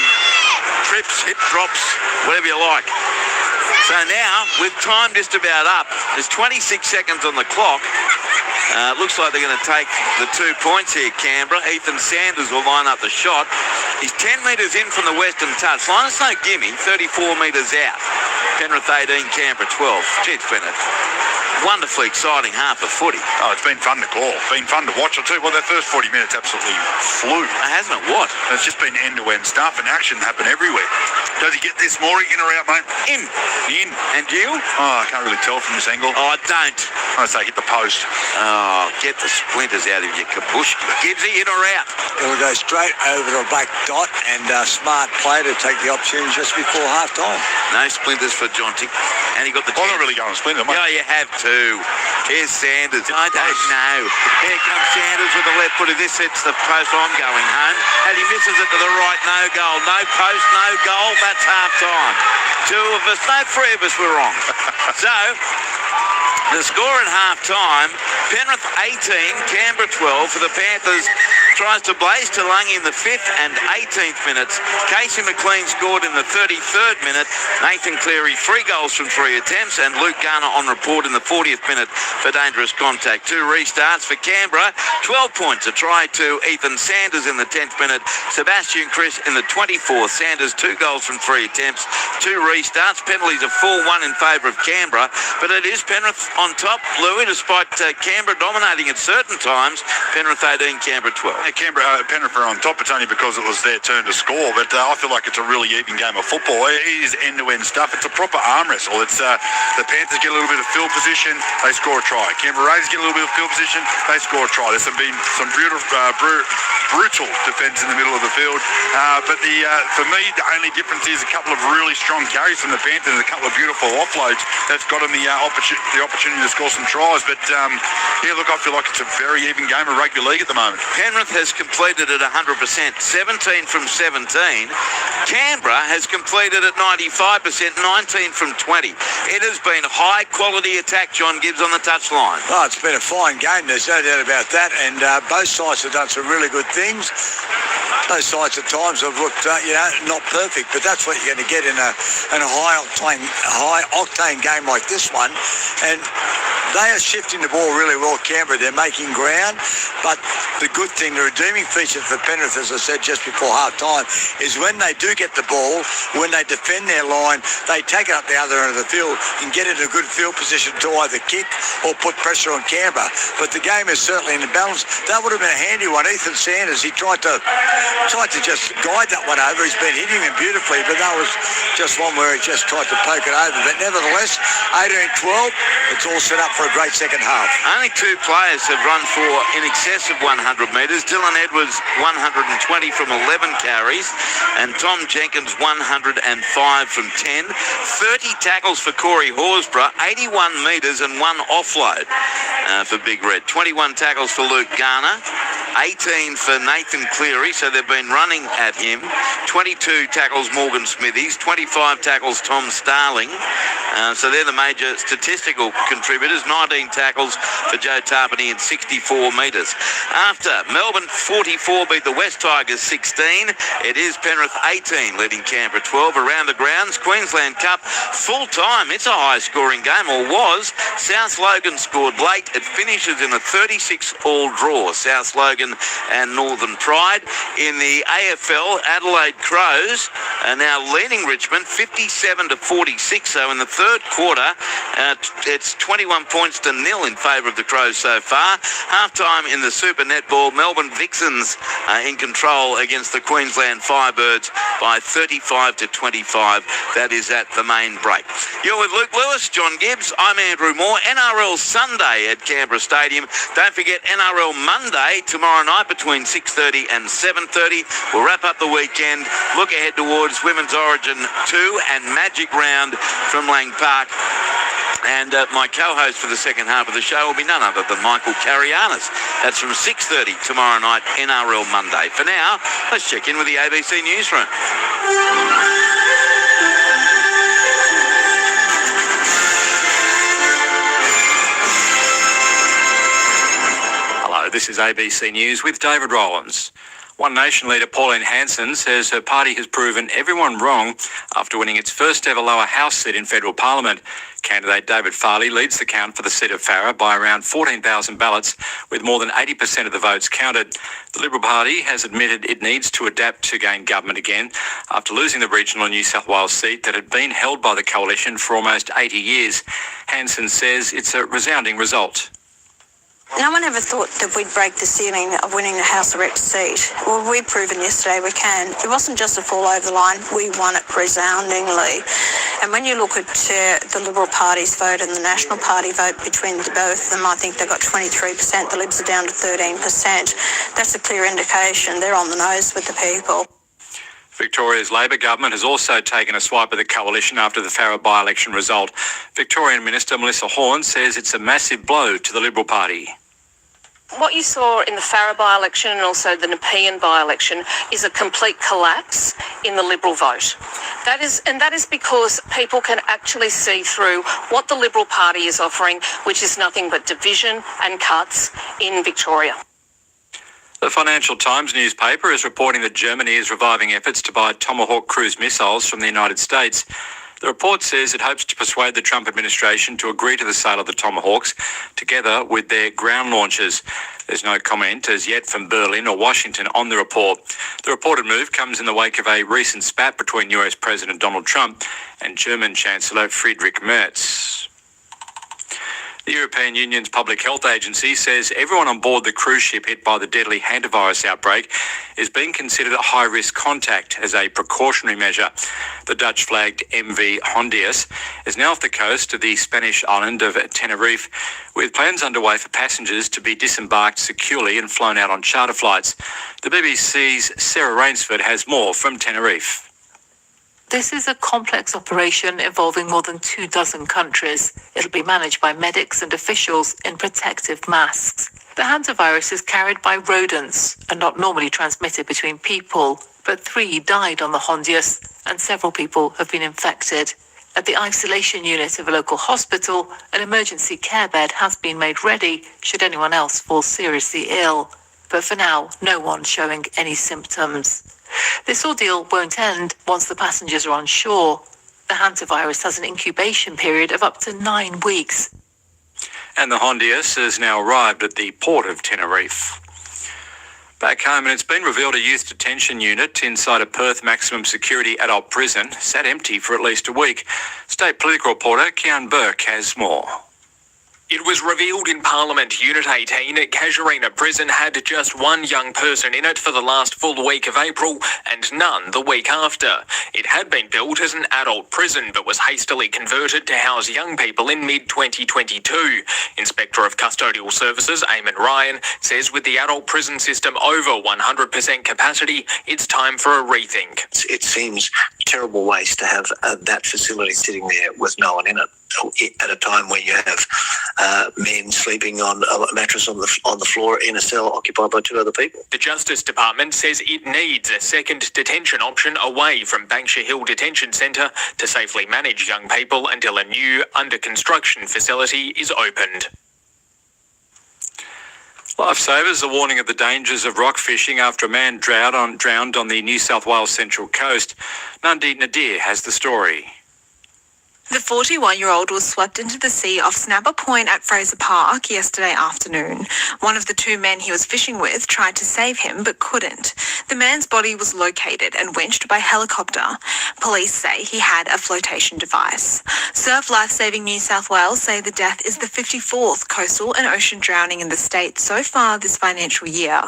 trips, hip drops, whatever you like. So now, with time just about up, there's 26 seconds on the clock. Looks like they're going to take the 2 points here, Canberra. Ethan Sanders will line up the shot. He's 10 metres in from the western touchline. It's no gimme, 34 metres out. Penrith 18, Canberra 12. Gee, it's been a wonderfully exciting half of footy. Oh, it's been fun to call. Been fun to watch. I'll tell you what, that first 40 minutes absolutely flew. Hasn't it? What? It's just been end-to-end stuff, and action happened everywhere. Does he get this more in or out, mate? In. In. And you? Oh, I can't really tell from this angle. Oh, don't. I say hit the post. Oh, get the splinters out of your kabushki. Gibbsy, in or out? It will go straight over the black dot, and smart play to take the opportunity just before half-time. No splinters for Jonty. And he got the I'm chance. not really going to splinter, mate. Yeah, you have to. Here's Sanders. I don't know. Here comes Sanders with the left footer. This hits the post. I'm going home. And he misses it to the right. No goal. No post. No goal. That's half time. 2 of us. No, 3 of us were wrong. So, the score at half time, Penrith 18, Canberra 12 for the Panthers. Tries to blaze Talangi in the 5th and 18th minutes. Casey McLean scored in the 33rd minute. Nathan Cleary 3 goals from 3 attempts, and Luke Garner on report in the 40th minute for dangerous contact. 2 restarts for Canberra. 12 points, a try to Ethan Sanders in the 10th minute. Sebastian Chris in the 24th. Sanders 2 goals from 3 attempts. 2 restarts. Penalties of 4-1 in favour of Canberra, but it is Penrith on top, Louis, despite Canberra dominating at certain times. Penrith 18, Canberra 12. Penrith are on top. It's only because it was their turn to score, but I feel like it's a really even game of football. It is end-to-end stuff. It's a proper arm wrestle. It's the Panthers get a little bit of field position, they score a try. Canberra Raiders get a little bit of field position, they score a try. There's been some brutal defence in the middle of the field, but for me, the only difference is a couple of really strong carries from the Panthers and a couple of beautiful offloads that's got them the opportunity to score some tries. But yeah, look, I feel like it's a very even game of rugby league at the moment. Penrith has completed at 100%, 17 from 17. Canberra has completed at 95%, 19 from 20. It has been high quality attack, John Gibbs, on the touchline. Oh, it's been a fine game, there's no doubt about that, and both sides have done some really good things. Both sides at times have looked, not perfect, but that's what you're going to get in a high-octane game like this one. And they are shifting the ball really well, Canberra. They're making ground, but the good thing, the redeeming feature for Penrith, as I said just before half-time, is when they do get the ball, when they defend their line, they take it up the other end of the field and get into a good field position to either kick or put pressure on Canberra. But the game is certainly in the balance. That would have been a handy one. Ethan Sanders, he tried to just guide that one over. He's been hitting him beautifully, but that was just one where he just tried to poke it over. But nevertheless, 18-12, it's all set up for a great second half. Only 2 players have run for in excess of 100 metres. Dylan Edwards, 120 from 11 carries, and Tom Jenkins, 105 from 10. 30 tackles for Corey Horsburgh, 81 metres and 1 offload for Big Red. 21 tackles for Luke Garner, 18 for Nathan Cleary, so they've been running at him. 22 tackles Morgan Smithies, 25 tackles Tom Starling. So they're the major statistical contributors. 19 tackles for Joe Tarpany and 64 metres. After Melbourne 44 beat the West Tigers 16, it is Penrith 18 leading Canberra 12. Around the grounds, Queensland Cup full time. It's a high scoring game, or was. South Logan scored late. It finishes in a 36-all draw. South Logan Logan and Northern Pride. In the AFL, Adelaide Crows are now leading Richmond 57-46. So in the third quarter, it's 21 points to 0 in favour of the Crows so far. Half-time in the Super Netball, Melbourne Vixens in control against the Queensland Firebirds by 35-25. That is at the main break. You're with Luke Lewis, John Gibbs. I'm Andrew Moore. NRL Sunday at Canberra Stadium. Don't forget NRL Monday tomorrow night between 6:30 and 7:30. We'll wrap up the weekend. Look ahead towards Women's Origin 2 and Magic Round from Lang Park. And my co-host for the second half of the show will be none other than Michael Carianis. That's from 6:30 tomorrow night, NRL Monday. For now, let's check in with the ABC Newsroom. Hello, this is ABC News with David Rowlands. One Nation leader Pauline Hanson says her party has proven everyone wrong after winning its first ever lower house seat in federal parliament. Candidate David Farley leads the count for the seat of Farrer by around 14,000 ballots, with more than 80% of the votes counted. The Liberal Party has admitted it needs to adapt to gain government again after losing the regional New South Wales seat that had been held by the coalition for almost 80 years. Hanson says it's a resounding result. No one ever thought that we'd break the ceiling of winning the House of Reps seat. Well, we've proven yesterday we can. It wasn't just a fall over the line, we won it resoundingly. And when you look at the Liberal Party's vote and the National Party vote between both of them, I think they got 23%, the Libs are down to 13%. That's a clear indication they're on the nose with the people. Victoria's Labor government has also taken a swipe at the coalition after the Farrer by-election result. Victorian Minister Melissa Horne says it's a massive blow to the Liberal Party. What you saw in the Farrer by-election and also the Nepean by-election is a complete collapse in the Liberal vote. That is because people can actually see through what the Liberal Party is offering, which is nothing but division and cuts in Victoria. The Financial Times newspaper is reporting that Germany is reviving efforts to buy Tomahawk cruise missiles from the United States. The report says it hopes to persuade the Trump administration to agree to the sale of the Tomahawks, together with their ground launchers. There's no comment as yet from Berlin or Washington on the report. The reported move comes in the wake of a recent spat between US President Donald Trump and German Chancellor Friedrich Merz. The European Union's Public Health Agency says everyone on board the cruise ship hit by the deadly hantavirus outbreak is being considered a high-risk contact as a precautionary measure. The Dutch-flagged MV Hondius is now off the coast of the Spanish island of Tenerife, with plans underway for passengers to be disembarked securely and flown out on charter flights. The BBC's Sarah Rainsford has more from Tenerife. This is a complex operation involving more than 24 countries. It'll be managed by medics and officials in protective masks. The hantavirus is carried by rodents and not normally transmitted between people, but 3 died on the Hondius and several people have been infected. At the isolation unit of a local hospital, an emergency care bed has been made ready should anyone else fall seriously ill. But for now, no one's showing any symptoms. This ordeal won't end once the passengers are on shore. The hantavirus has an incubation period of up to 9 weeks. And the Hondius has now arrived at the port of Tenerife. Back home, and it's been revealed a youth detention unit inside a Perth maximum security adult prison sat empty for at least a week. State political reporter Kian Burke has more. It was revealed in Parliament Unit 18 at Casuarina Prison had just one young person in it for the last full week of April and none the week after. It had been built as an adult prison but was hastily converted to house young people in mid-2022. Inspector of Custodial Services Eamon Ryan says with the adult prison system over 100% capacity, it's time for a rethink. It seems terrible waste to have that facility sitting there with no one in it at a time when you have men sleeping on a mattress on the floor in a cell occupied by 2 other people. The Justice Department says it needs a second detention option away from Banksia Hill Detention Centre to safely manage young people until a new under-construction facility is opened. Lifesavers are warning of the dangers of rock fishing after a man drowned on the New South Wales Central Coast. Nandi Nadir has the story. The 41-year-old was swept into the sea off Snapper Point at Fraser Park yesterday afternoon. One of the two men he was fishing with tried to save him but couldn't. The man's body was located and winched by helicopter. Police say he had a flotation device. Surf Lifesaving New South Wales say the death is the 54th coastal and ocean drowning in the state so far this financial year.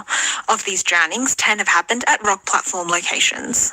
Of these drownings, 10 have happened at rock platform locations.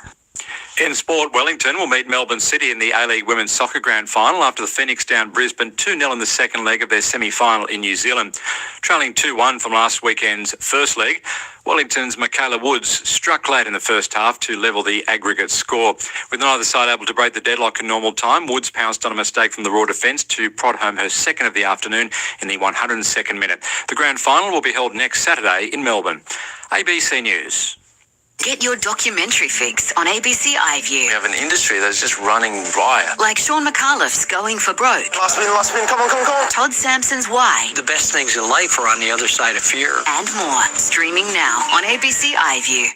In sport, Wellington will meet Melbourne City in the A-League Women's Soccer Grand Final after the Phoenix downed Brisbane 2-0 in the second leg of their semi-final in New Zealand. Trailing 2-1 from last weekend's first leg, Wellington's Michaela Woods struck late in the first half to level the aggregate score. With neither side able to break the deadlock in normal time, Woods pounced on a mistake from the Raw defence to prod home her second of the afternoon in the 102nd minute. The Grand Final will be held next Saturday in Melbourne. ABC News. Get your documentary fix on ABC iView. We have an industry that's just running riot. Like Sean McAuliffe's Going for Broke. Last spin, come on. Todd Sampson's Why. The best things in life are on the other side of fear. And more. Streaming now on ABC iView.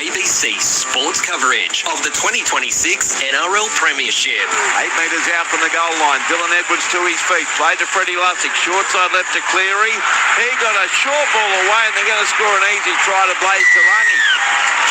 ABC sports coverage of the 2026 NRL Premiership. 8 metres out from the goal line. Dylan Edwards to his feet. Played to Freddie Lussick. Short side left to Cleary. He got a short ball away and they're going to score an easy try to Blaze Talangi.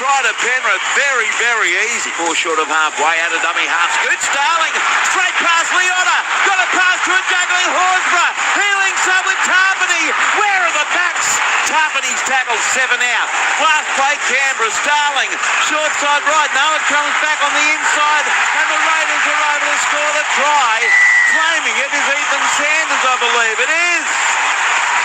Try to Penrith. Very, very easy. 4 short of halfway. Out of dummy half. Scoot Starling. Straight past Leota. Got a pass to a juggling Horsburgh. He links up with Tarpany. Where are the backs? Tarpany's tackled 7 out. Last play Canberra. Starling. Short side right. No, it comes back on the inside. And the Raiders are able to score the try. Claiming it is Ethan Sanders, I believe. It is.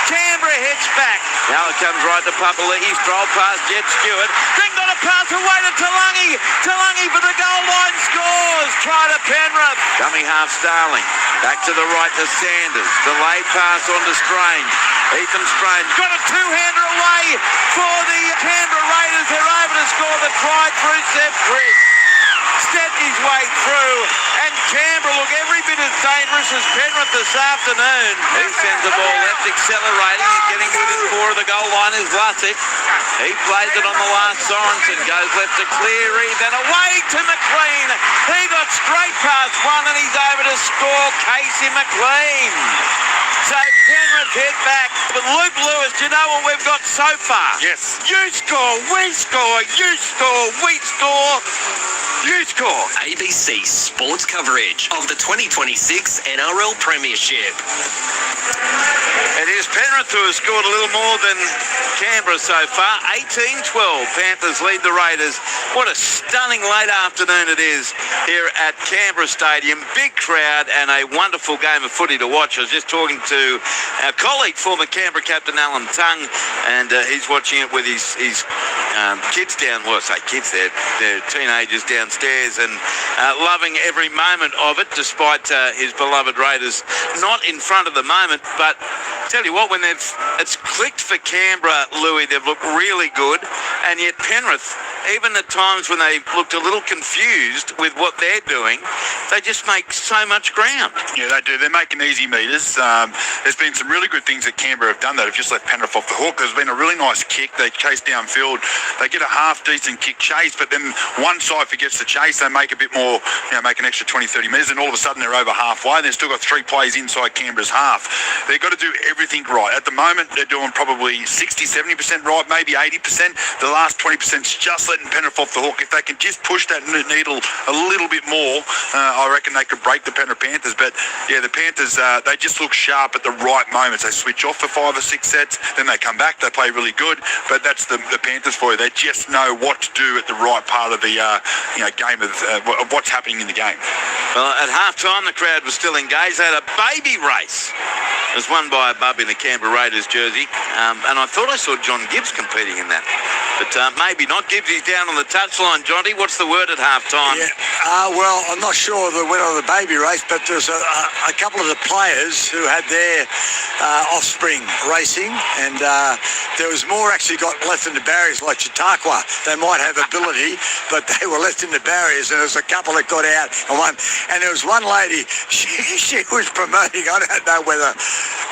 Canberra hits back. Now it comes right to Papali'i. Stroll past Jet Stewart. Then got a pass away to Talangi. Talangi for the goal line scores. Try to Penrith. Dummy half Starling. Back to the right to Sanders. Delayed pass on to Strange. Ethan Strange got a two-hander away for the Canberra Raiders. They're able to score the try through Seth Chris. Stepped his way through, and Canberra look every bit as dangerous as Penrith this afternoon. He sends the ball left, accelerating and getting within 4 of the goal line is Lussick. He plays it on the last Sorensen, goes left to Cleary, then away to McLean. He got straight past one and he's over to score Casey McLean. So Penrith hit back. But Luke Lewis, do you know what we've got so far? Yes. You score, we score, you score, we score. You score. ABC sports coverage of the 2026 NRL Premiership. It is Penrith who has scored a little more than Canberra so far. 18-12. Panthers lead the Raiders. What a stunning late afternoon it is here at Canberra Stadium. Big crowd and a wonderful game of footy to watch. I was just talking to our colleague, former Canberra captain Alan Tung, and he's watching it with his kids down. Well, I say kids, they're teenagers downstairs, and loving every moment of it, despite his beloved Raiders not in front of the moment. But tell you what, when it's clicked for Canberra, Louis, they've looked really good, and yet Penrith, even at times when they looked a little confused with what they're doing, they just make so much ground. Yeah, they do. They're making easy meters. There's been some really good things that Canberra have done that have just left Penrith off the hook. There's been a really nice kick. They chase downfield. They get a half-decent kick chase, but then one side forgets to chase. They make a bit more, make an extra 20, 30 metres, and all of a sudden they're over halfway. They've still got 3 plays inside Canberra's half. They've got to do everything right. At the moment, they're doing probably 60, 70% right, maybe 80%. The last 20%'s just letting Penrith off the hook. If they can just push that needle a little bit more, I reckon they could break the Penrith Panthers. But yeah, the Panthers, they just look sharp at the right moments. They switch off for 5 or 6 sets, then they come back, they play really good. But that's the Panthers for you. They just know what to do at the right part of the game of what's happening in the game. Well, at half-time, the crowd was still engaged. They had a baby race. It was won by a bub in the Canberra Raiders jersey, and I thought I saw John Gibbs competing in that. But maybe not. Gibbs is down on the touchline. Johnny, what's the word at half-time? Yeah, well, I'm not sure of the winner of the baby race, but there's a couple of the players who had their offspring racing, and there was more actually got left in the barriers, like Chautauqua. They might have ability, but they were left in the barriers, and there was a couple that got out and won. And there was one lady, she was promoting, I don't know whether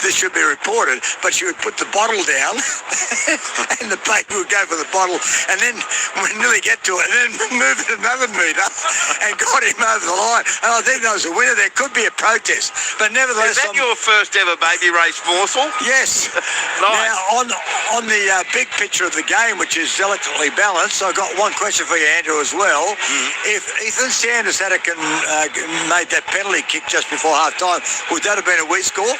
this should be reported, but she would put the bottle down and the baby would go for the bottle and then we'd nearly get to it and then move it another metre and got him over the line. And I think that was a winner. There could be a protest, but nevertheless... Is that your first ever baby race morsel? Yes. Nice. Now, on the big picture of the game, which is delicately balanced, I've got one question for you, Andrew, as well. If Ethan Sanders had made that penalty kick just before half-time, would that have been a wee score?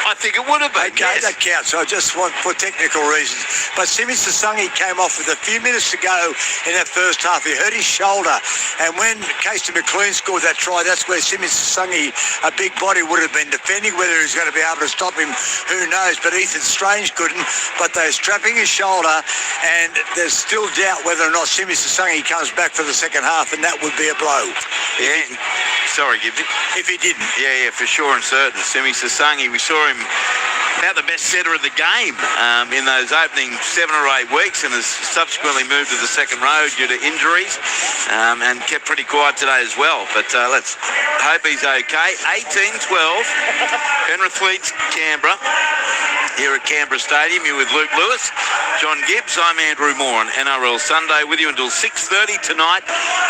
I think it would have been, Okay, yes. that counts. I just want for technical reasons. But Simi Sasangi came off with a few minutes to go in that first half. He hurt his shoulder. And when Casey McLean scored that try, that's where Simi Sasangi, a big body, would have been defending. Whether he's going to be able to stop him, who knows. But Ethan Strange couldn't. But they're strapping his shoulder, and there's still doubt whether or not Simi Sasangi comes back for the second half, and that would be a blow. Yeah. Sorry, Gibbsy. If he didn't. Yeah, for sure and certain. Simi Sasangi, we saw him about the best setter of the game in those opening 7 or 8 weeks, and has subsequently moved to the second row due to injuries and kept pretty quiet today as well. But let's hope he's okay. 18-12, Penrith leads Canberra here at Canberra Stadium. You're with Luke Lewis, John Gibbs. I'm Andrew Moore on NRL Sunday with you until 6:30 tonight.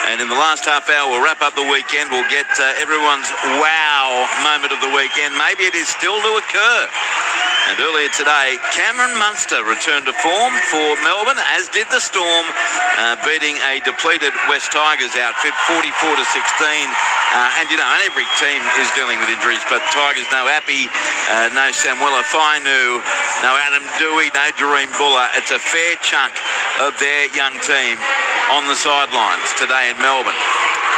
And in the last half hour, we'll wrap up the weekend. We'll get everyone's wow moment of the weekend. Maybe it is still to occur. And earlier today, Cameron Munster returned to form for Melbourne, as did the Storm, beating a depleted West Tigers outfit 44-16. And, you know, every team is dealing with injuries, but Tigers, no Appy, no Samuela Fainu, no Adam Dewey, no Doreen Buller. It's a fair chunk of their young team on the sidelines today in Melbourne.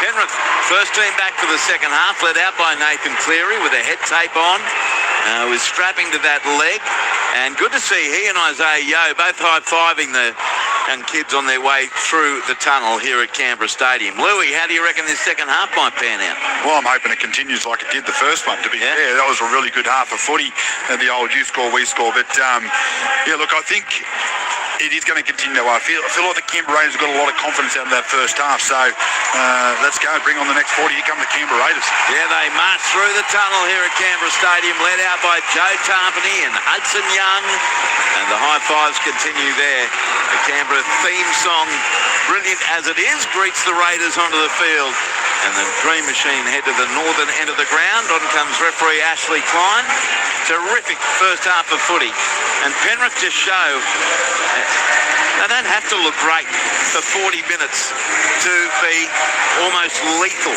Penrith, first team back for the second half, led out by Nathan Cleary with a head tape on. Was strapping to that leg, and good to see he and Isaiah Yeo both high-fiving the young kids on their way through the tunnel here at Canberra Stadium. Louis, how do you reckon this second half might pan out? Well, I'm hoping it continues like it did the first one, to be fair. That was a really good half of footy, the old you score, we score. But, yeah, look, I think it is going to continue. I feel like the Canberra Raiders have got a lot of confidence out of that first half. So let's go. Bring on the next 40. Here come the Canberra Raiders. Yeah, they march through the tunnel here at Canberra Stadium, led out by Joe Tarpany and Hudson Young. And the high fives continue there. The Canberra theme song, brilliant as it is, greets the Raiders onto the field. And the Dream Machine head to the northern end of the ground. On comes referee Ashley Klein. Terrific first half of footy. And Penrith just show they don't have to look great for 40 minutes to be almost lethal.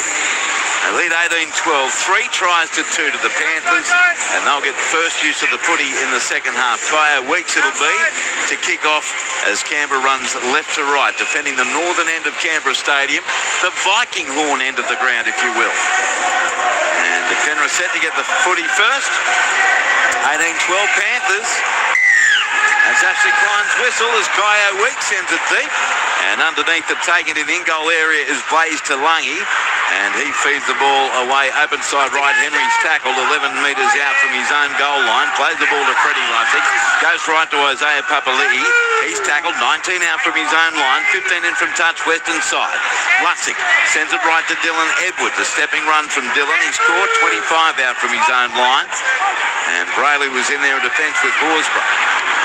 They lead 18-12, 3 tries to 2 to the Panthers, and they'll get first use of the footy in the second half. Kaya Weeks it'll be to kick off as Canberra runs left to right, defending the northern end of Canberra Stadium, the Viking horn end of the ground, if you will. And the Penrith set to get the footy first. 18-12 Panthers. That's Ashley Klein's whistle as Kaya Weeks sends it deep. And underneath the take it in the in-goal area is Blaze Talangi. And he feeds the ball away, open side right. Henry's tackled 11 metres out from his own goal line. Plays the ball to Freddie Lussick. Goes right to Isaiah Papali'i. He's tackled 19 out from his own line. 15 in from touch, western side. Lussick sends it right to Dylan Edwards. A stepping run from Dylan. He scored 25 out from his own line. And Brayley was in there in defence with Horsburgh.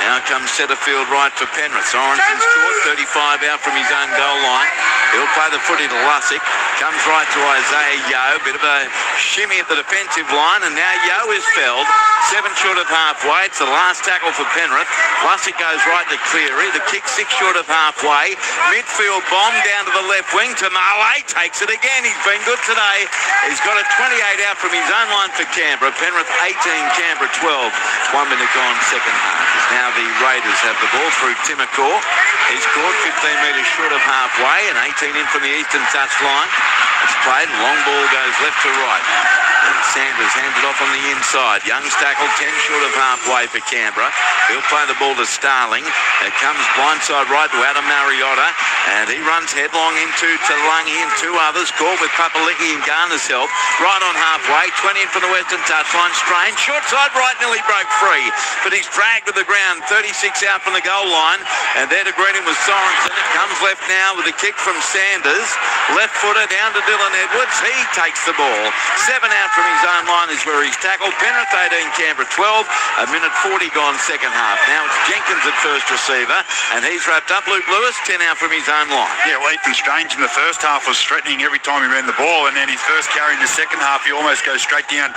Now comes Setterfield right for Penrith. Sorensen scored 35 out from his own goal line. He'll play the footy to Lussick. Comes right to Isaiah Yeo. Bit of a shimmy at the defensive line, and now Yeo is felled. 7 short of halfway. It's the last tackle for Penrith. Lussick goes right to Cleary. The kick 6 short of halfway. Midfield bomb down to the left wing. Tamale takes it again. He's been good today. He's got a 28 out from his own line for Canberra. Penrith 18, Canberra 12. 1 minute gone, second half. Now the Raiders have the ball through Timacor. He's scored 15 metres short of halfway and 18 in from the eastern touch line. It's played. Long ball goes left to right. And Sanders hands it off on the inside. Young's tackled 10 short of halfway for Canberra. He'll play the ball to Starling. It comes blindside right to Adam Mariotta. And he runs headlong into Talangi and 2 others. Caught with Papali'i and Garner's help. Right on halfway. 20 in from the western touchline. Strange. Short side right, nearly broke free. But he's dragged to the ground. 36 out from the goal line. And there to greet him was Sorensen. It comes left now with a kick from Sanders. Left footer down to Dylan Edwards. He takes the ball. 7 out from his own line is where he's tackled. Penrith 18, Canberra 12. A minute 40 gone second half. Now it's Jenkins at first receiver, and he's wrapped up. Luke Lewis 10 out from his own line. Yeah, well, Ethan Strange in the first half was threatening every time he ran the ball, and then his first carry in the second half, he almost goes straight down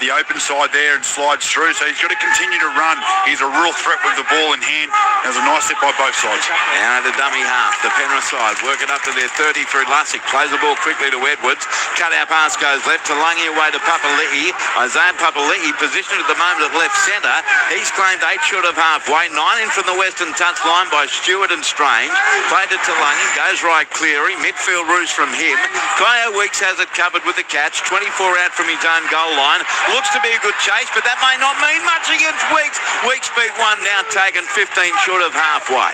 the open side there and slides through. So he's got to continue to run. He's a real threat with the ball in hand. That was a nice hit by both sides. Now the dummy half, the Penrith side, working up to their 30 through Lussick. Plays the ball quickly to Edwards. Cut out pass goes left to Lungy, away to Papali'i. Isaiah Papali'i positioned at the moment at left centre. He's claimed 8 short of halfway. 9 in from the western touchline by Stewart and Strange. Played it to Lungy. Goes right Cleary. Midfield roost from him. Kyo Weeks has it covered with the catch. 24 out from his own goal line. Looks to be a good chase, but that may not mean much against Weeks. Weeks beat one, now taken 15 short of halfway.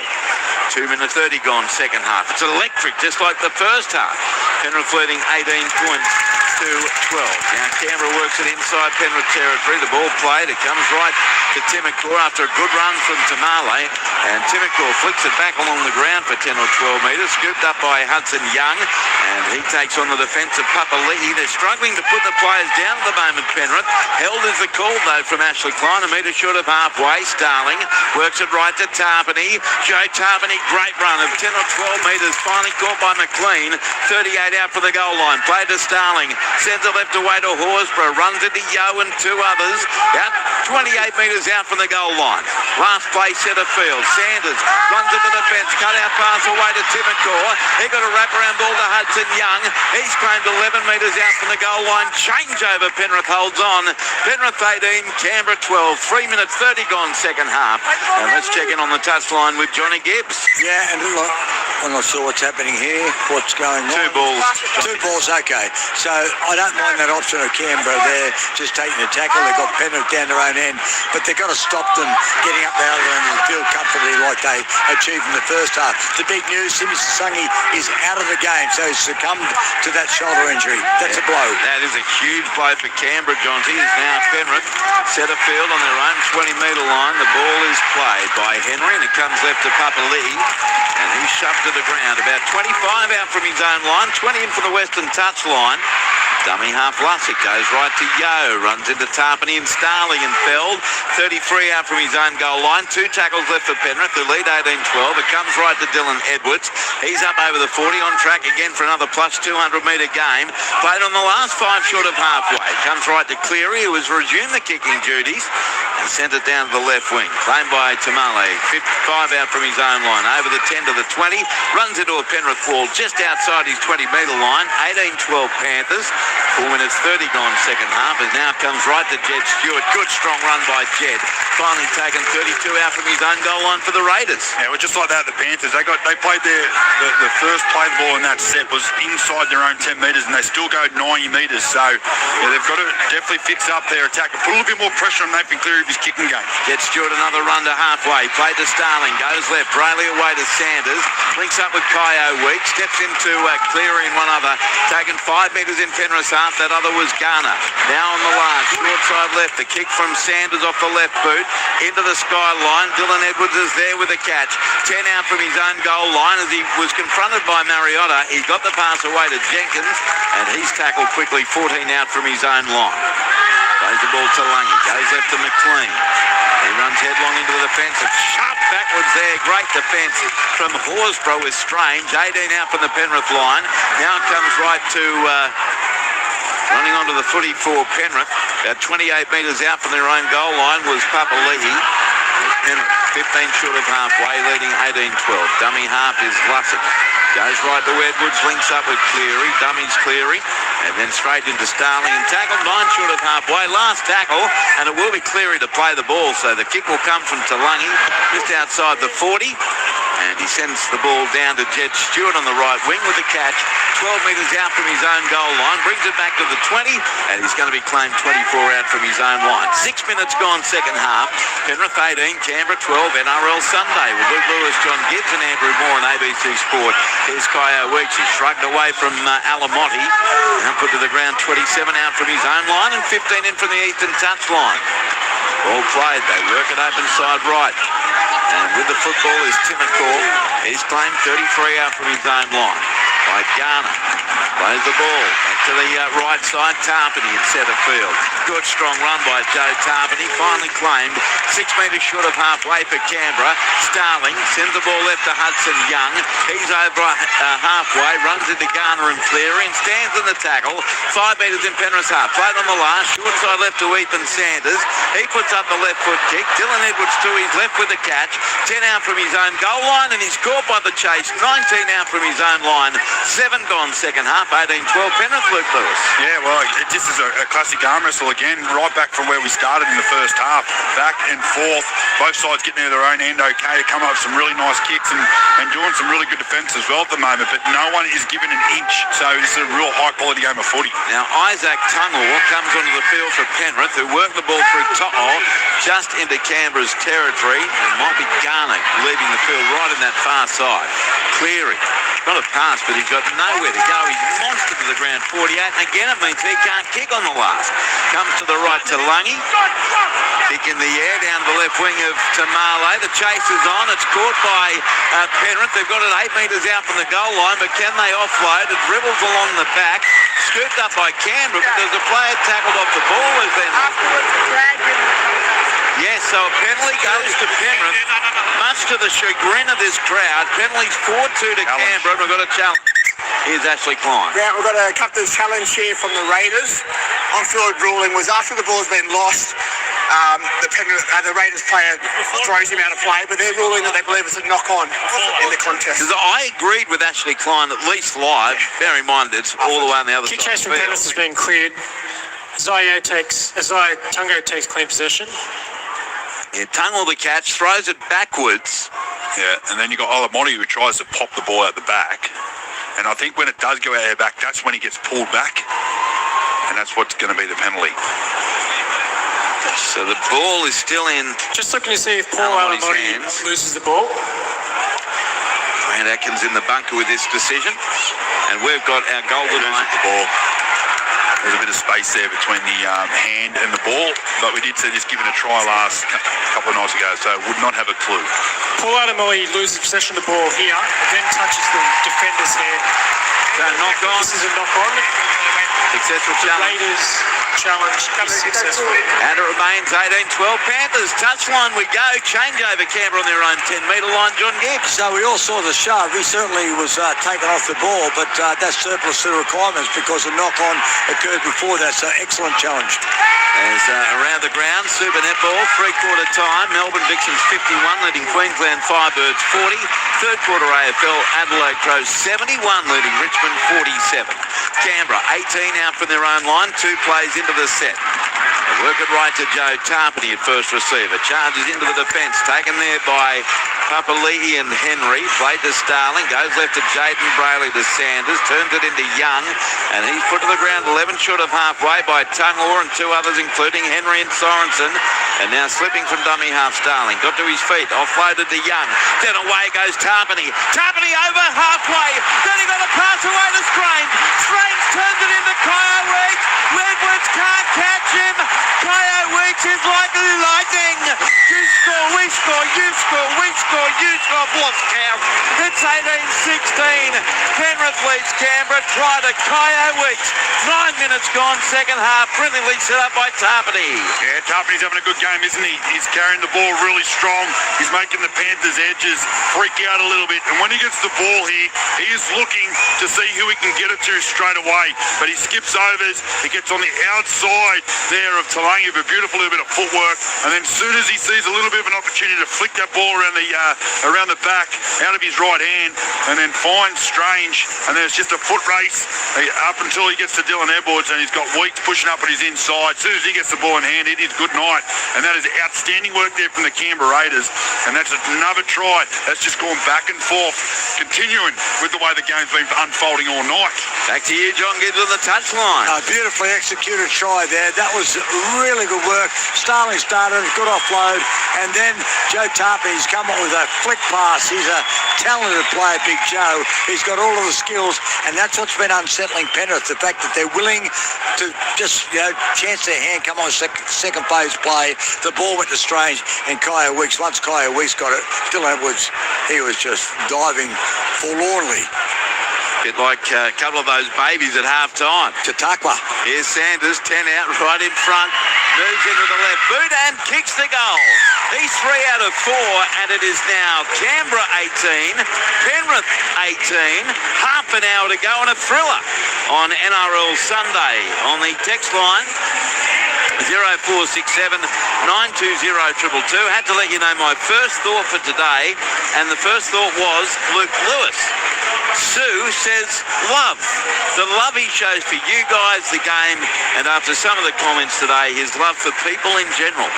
2 minutes 30 gone second half. It's electric, just like the first half. Penrith leading 18 points to 12. Now Canberra works it inside Penrith territory. The ball played. It comes right to Timokor after a good run from Tamale. And Timokor flicks it back along the ground for 10 or 12 metres. Scooped up by Hudson Young. And he takes on the defence of Papali'i. They're struggling to put the players down at the moment, Penrith. Held is the call, though, from Ashley Klein. A metre short of halfway. Starling works it right to Tarpany. Joe Tarpany, great run of 10 or 12 metres. Finally caught by McLean. 38 out for the goal line. Played to Starling. Sends it left away to Horsburgh. Runs into Yo and 2 others. Out 28 metres out from the goal line. Last play centre field. Sanders runs into the fence. Cut out pass away to Timokor. He got a wraparound ball to Hudson Young. He's claimed 11 metres out from the goal line. Changeover. Penrith holds on. Penrith 18, Canberra 12. 3 minutes 30 gone second half. And let's check in on the touchline with Johnny Gibbs. Yeah, and look, I'm not sure what's happening here, what's going on. 2 balls. 2 balls, okay. So I don't mind that option of Canberra there, just taking a tackle. They've got Penrith down their own end, but they've got to stop them getting up the other end of the field comfortably like they achieved in the first half. The big news, Simi Sasungi is out of the game, so he's succumbed to that shoulder injury. That's a blow. That is a huge blow for Canberra, Jonty. Is now Penrith centre field on their own 20-metre line. The ball is played by Henry, and it comes left to Papali'i, and he's shoved to the ground. About 25 out from his own line, 20 in from the western touch line. Dummy half Lussick goes right to Yo, runs into Tarpany and Starling and Feld. 33 out from his own goal line. 2 tackles left for Penrith, who lead 18-12. It comes right to Dylan Edwards. He's up over the 40, on track again for another plus 200-metre game. Played on the last 5 short of halfway. Comes right to Cleary, who has resumed the kicking duties, and sent it down to the left wing. Claimed by Tamale. 55 out from his own line. Over the 10 to the 20. Runs into a Penrith wall just outside his 20-metre line. 18-12 Panthers. 4 minutes 30 gone second half. It now comes right to Jed Stewart. Good strong run by Jed. Finally taken 32 out from his own goal line for the Raiders. Yeah, well, just like that, the Panthers, they played the first play ball in that set was inside their own 10 metres, and they still go 90 metres. So yeah, they've got to definitely fix up their attack and put a little bit more pressure on Nathan Cleary of his kicking game. Jed Stewart, another run to halfway. Played to Starling. Goes left. Brayley away to Sanders. Links up with Kyo Weeks. Steps into Cleary and one other. Taken 5 metres in Penrith's half. That other was Garner. Now on the line. Short side left. The kick from Sanders off the left boot. Into the skyline. Dylan Edwards is there with a catch. 10 out from his own goal line as he was confronted by Mariota. He got the pass away to Jenkins, and he's tackled quickly. 14 out from his own line. Plays the ball to Lungy. Goes left to McLean. He runs headlong into the defence. It's shoved backwards there. Great defence from Horsburgh with Strange. 18 out from the Penrith line. Now it comes right to running onto the footy for Penrith. About 28 metres out from their own goal line was Papali'i. Penrith 15 short of halfway, leading 18-12. Dummy half is Lussick. Goes right to Edwards, links up with Cleary. Dummy's Cleary. And then straight into Starling and tackled 9 short of halfway. Last tackle, and it will be Cleary to play the ball. So the kick will come from Talangi just outside the 40. And he sends the ball down to Jed Stewart on the right wing with a catch. 12 metres out from his own goal line. Brings it back to the 20. And he's going to be claimed 24 out from his own line. 6 minutes gone second half. Penrith 18, Canberra 12, NRL Sunday with Luke Lewis, John Gibbs and Andrew Moore on ABC Sport. Here's Kyo Weeks. He's shrugged away from Alamotti. Now put to the ground 27 out from his own line and 15 in from the eastern touch line. Ball played. They work it open side right. And with the football is Timokor. He's claimed 33 out from his own line. By Garner. Plays the ball. Back to to the right side. Tarpany in centre field. Good strong run by Joe Tarpany. Finally claimed 6 metres short of halfway for Canberra. Starling sends the ball left to Hudson Young. He's over halfway, runs into Garner and Cleary and stands in the tackle. 5 metres in Penrith half. Played on the last. Short side left to Ethan Sanders. He puts up the left foot kick. Dylan Edwards to his left with the catch. 10 out from his own goal line and he's caught by the chase. 19 out from his own line. 7 gone second half. 18-12 Penrith, Luke Lewis. Yeah, well, this is a classic arm wrestle again, right back from where we started in the first half. Back and forth. Both sides getting into their own end okay to come up with some really nice kicks and doing some really good defence as well at the moment, but no one is given an inch. So this is a real high-quality game of footy. Now, Isaac Tungall comes onto the field for Penrith, who worked the ball through To'o just into Canberra's territory. It might be Garner leaving the field right in that far side. Cleary. Got a pass, but he's got nowhere to go. He's monstered to the ground, 48. And again, it means he can't kick on the last. Comes to the right to Lungy. Kick in the air down the left wing of Tamale. The chase is on. It's caught by Penrith. They've got it 8 metres out from the goal line, but can they offload? It dribbles along the back. Scooped up by Canberra, but there's a player tackled off the ball. As then yes, so a penalty goes to Penrith, much to the chagrin of this crowd. Penalty's 4-2 to Canberra. We've got a challenge. Here's Ashley Klein. Yeah, we've got a captain's challenge here from the Raiders. On-field ruling was after the ball's been lost, the Raiders player throws him out of play, but they're ruling that they believe it's a knock-on in the contest. I agreed with Ashley Klein, at least live. Bear in mind, it's all the way on the other Kick side. chase from Penrith has been cleared. Zaya Tungo takes clean possession. Yeah, Tungall the catch, throws it backwards. Yeah, and then you got Olamoti who tries to pop the ball out the back. And I think when it does go out their back, that's when he gets pulled back. And that's what's going to be the penalty. So the ball is still in. Just looking to see if Paul Olamoti loses the ball. Grant Atkins in the bunker with this decision. And we've got our golden eye. The ball. There's a bit of space there between the hand and the ball, but we did see this given a try last couple of nights ago, so would not have a clue. Paul Olamoti loses possession of the ball here, then touches the defender's hand. So knock on. This is a knock on. Successful challenge. Raiders challenge is successful. And it remains 18-12 Panthers. Touchline we go. Change over Canberra on their own 10-metre line. John Gibbs. So we all saw the shove. He certainly was taken off the ball, but that's surplus to the requirements because a knock-on occurred before that. So excellent challenge. As around the ground, Super Netball, three-quarter time. Melbourne Vixens 51, leading Queensland Firebirds 40. Third quarter AFL, Adelaide Crows 71, leading Richmond 47. Canberra 18 out from their own line, 2 plays into the set. They work it right to Joe Tarpany at first receiver. Charges into the defence, taken there by Papali'i and Henry. Played to Starling, goes left to Jaden Brayley to Sanders, turns it into Young, and he's put to the ground 11 short of halfway by Tungall and 2 others including Henry and Sorensen. And now slipping from dummy half Starling. Got to his feet, offloaded to Young. Then away goes Tarpany. Tarpany over halfway. Then he got a pass away to Strange. Strange turns it into Kyle Weeks. Edwards can't catch him. Kyle Weeks is like lightning. You score, we score, you score, we score, you score. Block count. It's 18-16. Penrith leads Canberra. Try to Kyle Weeks. 9 minutes gone, second half. Brilliantly set up by Tarpany. Yeah, Tarpany's having a good game, isn't he? He's carrying the ball really strong. He's making the Panthers' edges freak out a little bit. And when he gets the ball here, he is looking to see who he can get it to straight away. But he skips overs. He gets on the outside there of Talangi with a beautiful little bit of footwork. And then as soon as he sees a little bit of an opportunity to flick that ball around the back out of his right hand and then finds Strange. And then it's just a foot race up until he gets to Dylan Edwards, and he's got Weeks pushing up on his inside. As soon as he gets the ball in hand, it is good night. And that is outstanding work there from the Canberra Raiders. And that's another try that's just gone back and forth, continuing with the way the game's been unfolding all night. Back to you, John Gibbs, on the touchline. Beautifully executed try there. That was really good work. Starling started, good offload, and then Joe Tarpany's come up with a flick pass. He's a talented player, Big Joe. He's got all of the skills, and that's what's been unsettling Penrith, the fact that they're willing to just, chance their hand, come on second phase play. The ball went to Strange, and Kaya Weeks, once Kaya Weeks got it, Dylan Edwards, he was just diving forlornly. Bit like a couple of those babies at half-time. Chautauqua. Here's Sanders, 10 out, right in front. Moves into the left boot and kicks the goal. He's 3 out of 4, and it is now Canberra 18, Penrith 18. Half an hour to go and a thriller on NRL Sunday. On the text line, 0467 920 222. Had to let you know my first thought for today, and the first thought was Luke Lewis. Sue says love. The love he shows for you guys, the game, and after some of the comments today, his love for people in general.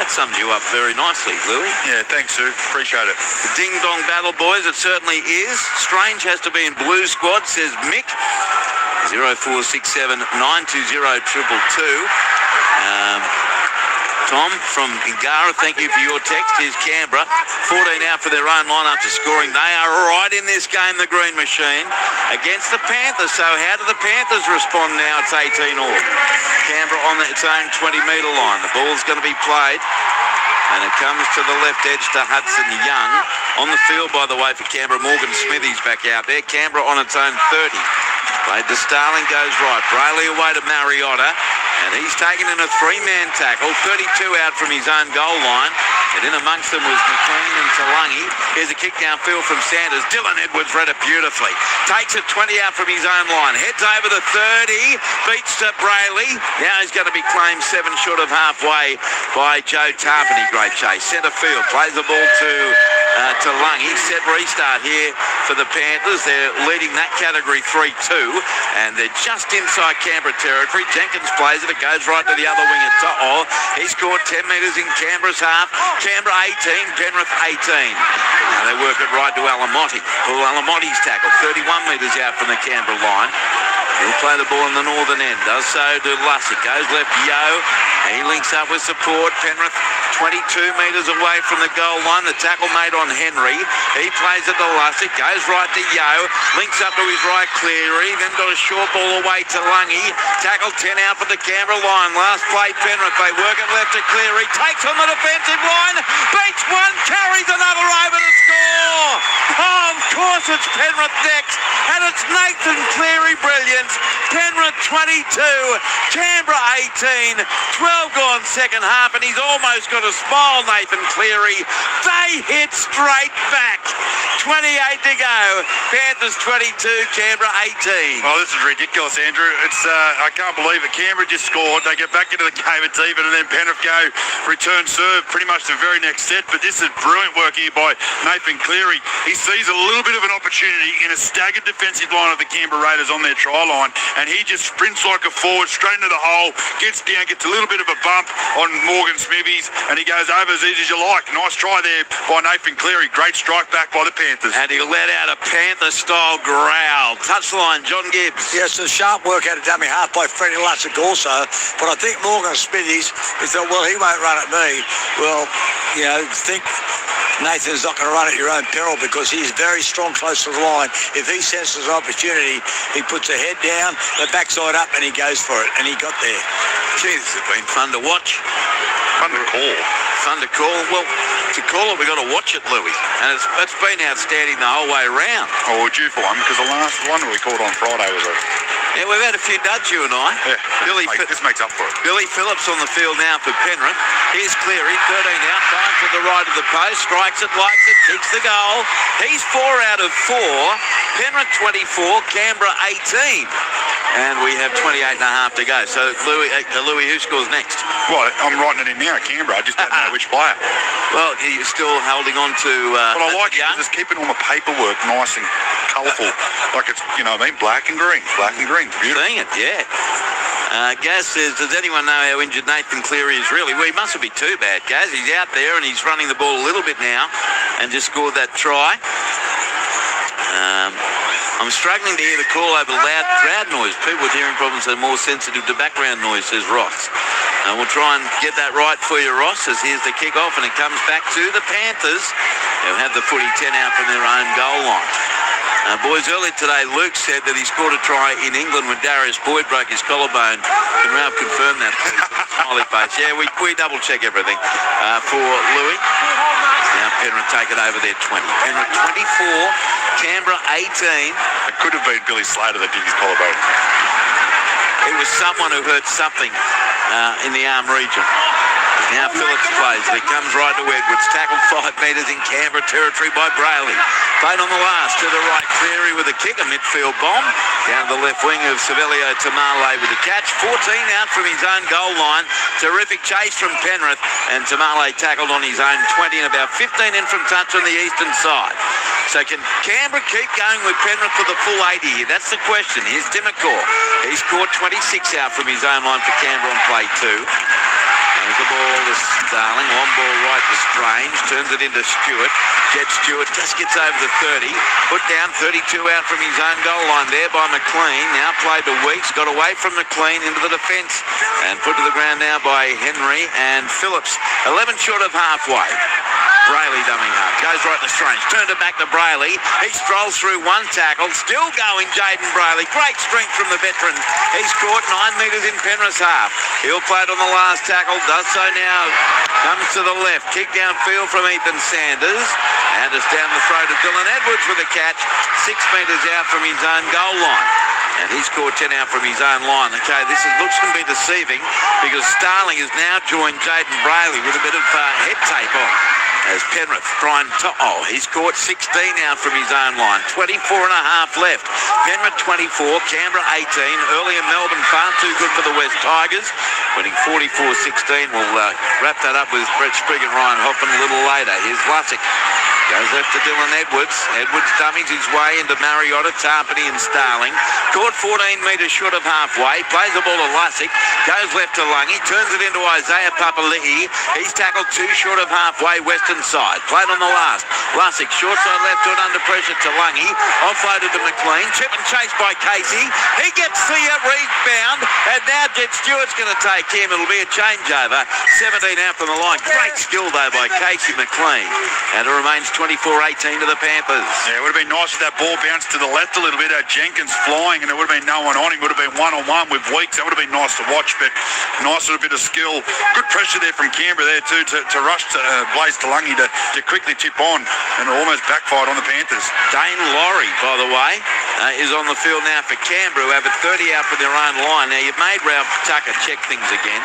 That sums you up very nicely, Louis. Yeah, thanks, Sue. Appreciate it. The ding-dong battle, boys, it certainly is. Strange has to be in blue squad, says Mick. 0467 920 222. Tom from Ingara, thank you for your text. Here's Canberra, 14 out for their own line after scoring. They are right in this game, the Green Machine, against the Panthers. So how do the Panthers respond now? It's 18 all. Canberra on its own 20-metre line. The ball's going to be played, and it comes to the left edge to Hudson Young. On the field, by the way, for Canberra, Morgan Smithy's back out there. Canberra on its own 30. Played to Starling, goes right. Brayley away to Mariotta. And he's taken in a 3-man tackle, 32 out from his own goal line. And in amongst them was McLean and Talangi. Here's a kick downfield from Sanders. Dylan Edwards read it beautifully. Takes it 20 out from his own line. Heads over the 30. Beats to Brayley. Now he's going to be claimed 7 short of halfway by Joe Tarpany. Great chase. Centre field. Plays the ball to Talangi. Set restart here for the Panthers. They're leading that category 3-2. And they're just inside Canberra territory. Jenkins plays it. It goes right to the other wing at To'o. He scored 10 metres in Canberra's half. Canberra 18, Penrith 18. Now they work it right to Alamotti. Paul Alamotti's tackle, 31 metres out from the Canberra line. He'll play the ball in the northern end. Does so to Lussick. Goes left, Yo. He links up with support. Penrith 22 metres away from the goal line. The tackle made on Henry. He plays it to Lussick. Goes right to Yo. Links up to his right, Cleary. Then got a short ball away to Lungy. Tackle 10 out for the Canberra line. Last play, Penrith. They work it left to Cleary. Takes on the defensive line. Beats one. Carries another over to score. Oh, of course it's Penrith next. And it's Nathan Cleary brilliance. Penrith 22. Canberra 18. 12 gone second half. And he's almost got a smile, Nathan Cleary. They hit straight back. 28 to go. Panthers 22, Canberra 18. Oh, this is ridiculous, Andrew. It's I can't believe it. Canberra just scored. They get back into the game, it's even, and then Penrith go return serve pretty much the very next set. But this is brilliant work here by Nathan Cleary. He sees a little bit of an opportunity in a staggered defensive line of the Canberra Raiders on their try line, and he just sprints like a forward straight into the hole, gets down, gets a little bit of a bump on Morgan Smithies, and he goes over as easy as you like. Nice try there by Nathan Cleary. Great strike back by the Panthers. And he let out a Panther-style growl. Touchline, John Gibbs. Yes, the sharp work out of dummy half by Freddie Lussick also. But I think Morgan Smithies, he thought, well, he won't run at me. Well, you know, think Nathan's not going to run at your own peril because he's very strong close to the line. If he senses an opportunity, he puts the head down, the backside up, and he goes for it. And he got there. Gee, this has been fun to watch. Fun to call. Fun to call. Well, to call it, we've got to watch it, Louis. And it's been outstanding the whole way around. Oh, we're due for one because the last one we called on Friday was a... Yeah, we've had a few duds, you and I. Yeah, this makes up for it. Billy Phillips on the field now for Penrith. Here's Cleary, 13 out, finds to the right of the post, strikes it, likes it, kicks the goal. He's 4 out of 4. Penrith 24, Canberra 18. And we have 28 and a half to go. So, Louis, who scores next? Well, I'm writing it in now, Canberra. I just don't know which player. Well, you're still holding on to... But I like it because it's keeping all the paperwork nice and colourful. Like it's, you know what I mean? Black and green. Black and green. Beautiful. Seeing it, yeah. Gaz says, does anyone know how injured Nathan Cleary is really? Well, he mustn't be too bad, Gaz. He's out there and he's running the ball a little bit now and just scored that try. I'm struggling to hear the call over loud crowd noise. People with hearing problems are more sensitive to background noise, says Ross. We'll try and get that right for you, Ross, as here's the kick-off, and it comes back to the Panthers, who have the footy 10 out from their own goal line. Boys, earlier today, Luke said that he scored a try in England when Darius Boyd broke his collarbone. Can Ralph confirm that? Smiley face. Yeah, we double check everything for Louis. Now Penrith take it over their 20. Penrith 24, Canberra 18. It could have been Billy Slater that did his collarbone. It was someone who hurt something in the arm region. Now Phillips plays. It comes right to Edwards. Tackled 5 metres in Canberra territory by Brayley. Played on the last to the right. Cleary with a kick. A midfield bomb. Down the left wing of Savelio Tamale with a catch. 14 out from his own goal line. Terrific chase from Penrith. And Tamale tackled on his own 20 and about 15 in from touch on the eastern side. So can Canberra keep going with Penrith for the full 80 here? That's the question. Here's Dimmacore. He scored 26 out from his own line for Canberra on play 2. There's the ball to Starling. One ball right to Strange. Turns it into Stewart. Jed Stewart just gets over the 30. Put down 32 out from his own goal line there by McLean. Now played to Weeks. Got away from McLean into the defence. And put to the ground now by Henry and Phillips. 11 short of halfway. Brayley dumbing up. Goes right to Strange. Turned it back to Brayley. He strolls through one tackle. Still going, Jaden Brayley. Great strength from the veteran. He's caught 9 metres in Penrith's half. He'll play it on the last tackle. Does so now. Comes to the left. Kick downfield from Ethan Sanders. And it's down the throat of Dylan Edwards with a catch. 6 metres out from his own goal line. And he scored 10 out from his own line. Okay, this looks to be deceiving because Starling has now joined Jaden Brayley with a bit of head tape on. As Penrith trying to... he's caught 16 out from his own line. 24 and a half left. Penrith 24, Canberra 18. Earlier Melbourne far too good for the West Tigers. Winning 44-16. We'll wrap that up with Brett Sprigg and Ryan Hoffman a little later. Here's Lussick. Goes left to Dylan Edwards. Edwards dummies his way into Mariotta, Tarpany and Starling. Caught 14 metres short of halfway. Plays the ball to Lussick. Goes left to Lungy. Turns it into Isaiah Papali'i. He's tackled 2 short of halfway western side. Played on the last. Lussick short side left foot under pressure to Lungy. Offloaded to McLean. Chip and chase by Casey. He gets the rebound. And now Jed Stewart's going to take him. It'll be a changeover. 17 out from the line. Great skill though by Casey McLean. And it remains 24-18 to the Panthers. Yeah, it would have been nice if that ball bounced to the left a little bit. Jenkins flying, and there would have been no one on him. Would have been one-on-one with Weeks. That would have been nice to watch, but nice little bit of skill. Good pressure there from Canberra there too to rush to Blaze Talungi to quickly tip on, and almost backfired on the Panthers. Dane Laurie, by the way, is on the field now for Canberra, who have a 30 out for their own line. Now, you've made Ralph Tucker check things again.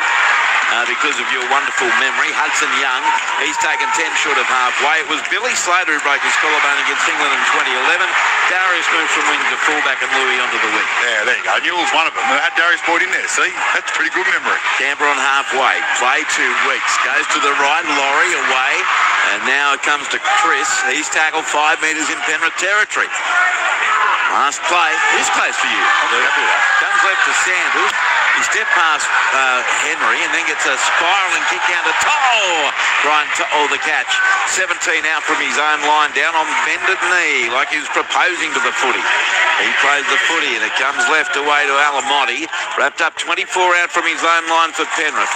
Because of your wonderful memory. Hudson Young, he's taken 10 short of halfway. It was Billy Slater who broke his collarbone against England in 2011. Darius moved from wing to fullback and Louis onto the wing. Yeah, there you go. Newell's one of them. They had Darius Boyd in there, see? That's pretty good memory. Canberra on halfway. Play 2 Weeks. Goes to the right. Laurie away. And now it comes to Chris. He's tackled 5 metres in Penrith territory. Last play. This close for you. Comes left to Sanders. He stepped past Henry and then gets a spiralling kick down to To'o. Brian To'o the catch. 17 out from his own line, down on bended knee like he was proposing to the footy. He plays the footy and it comes left away to Alamotti. Wrapped up 24 out from his own line for Penrith.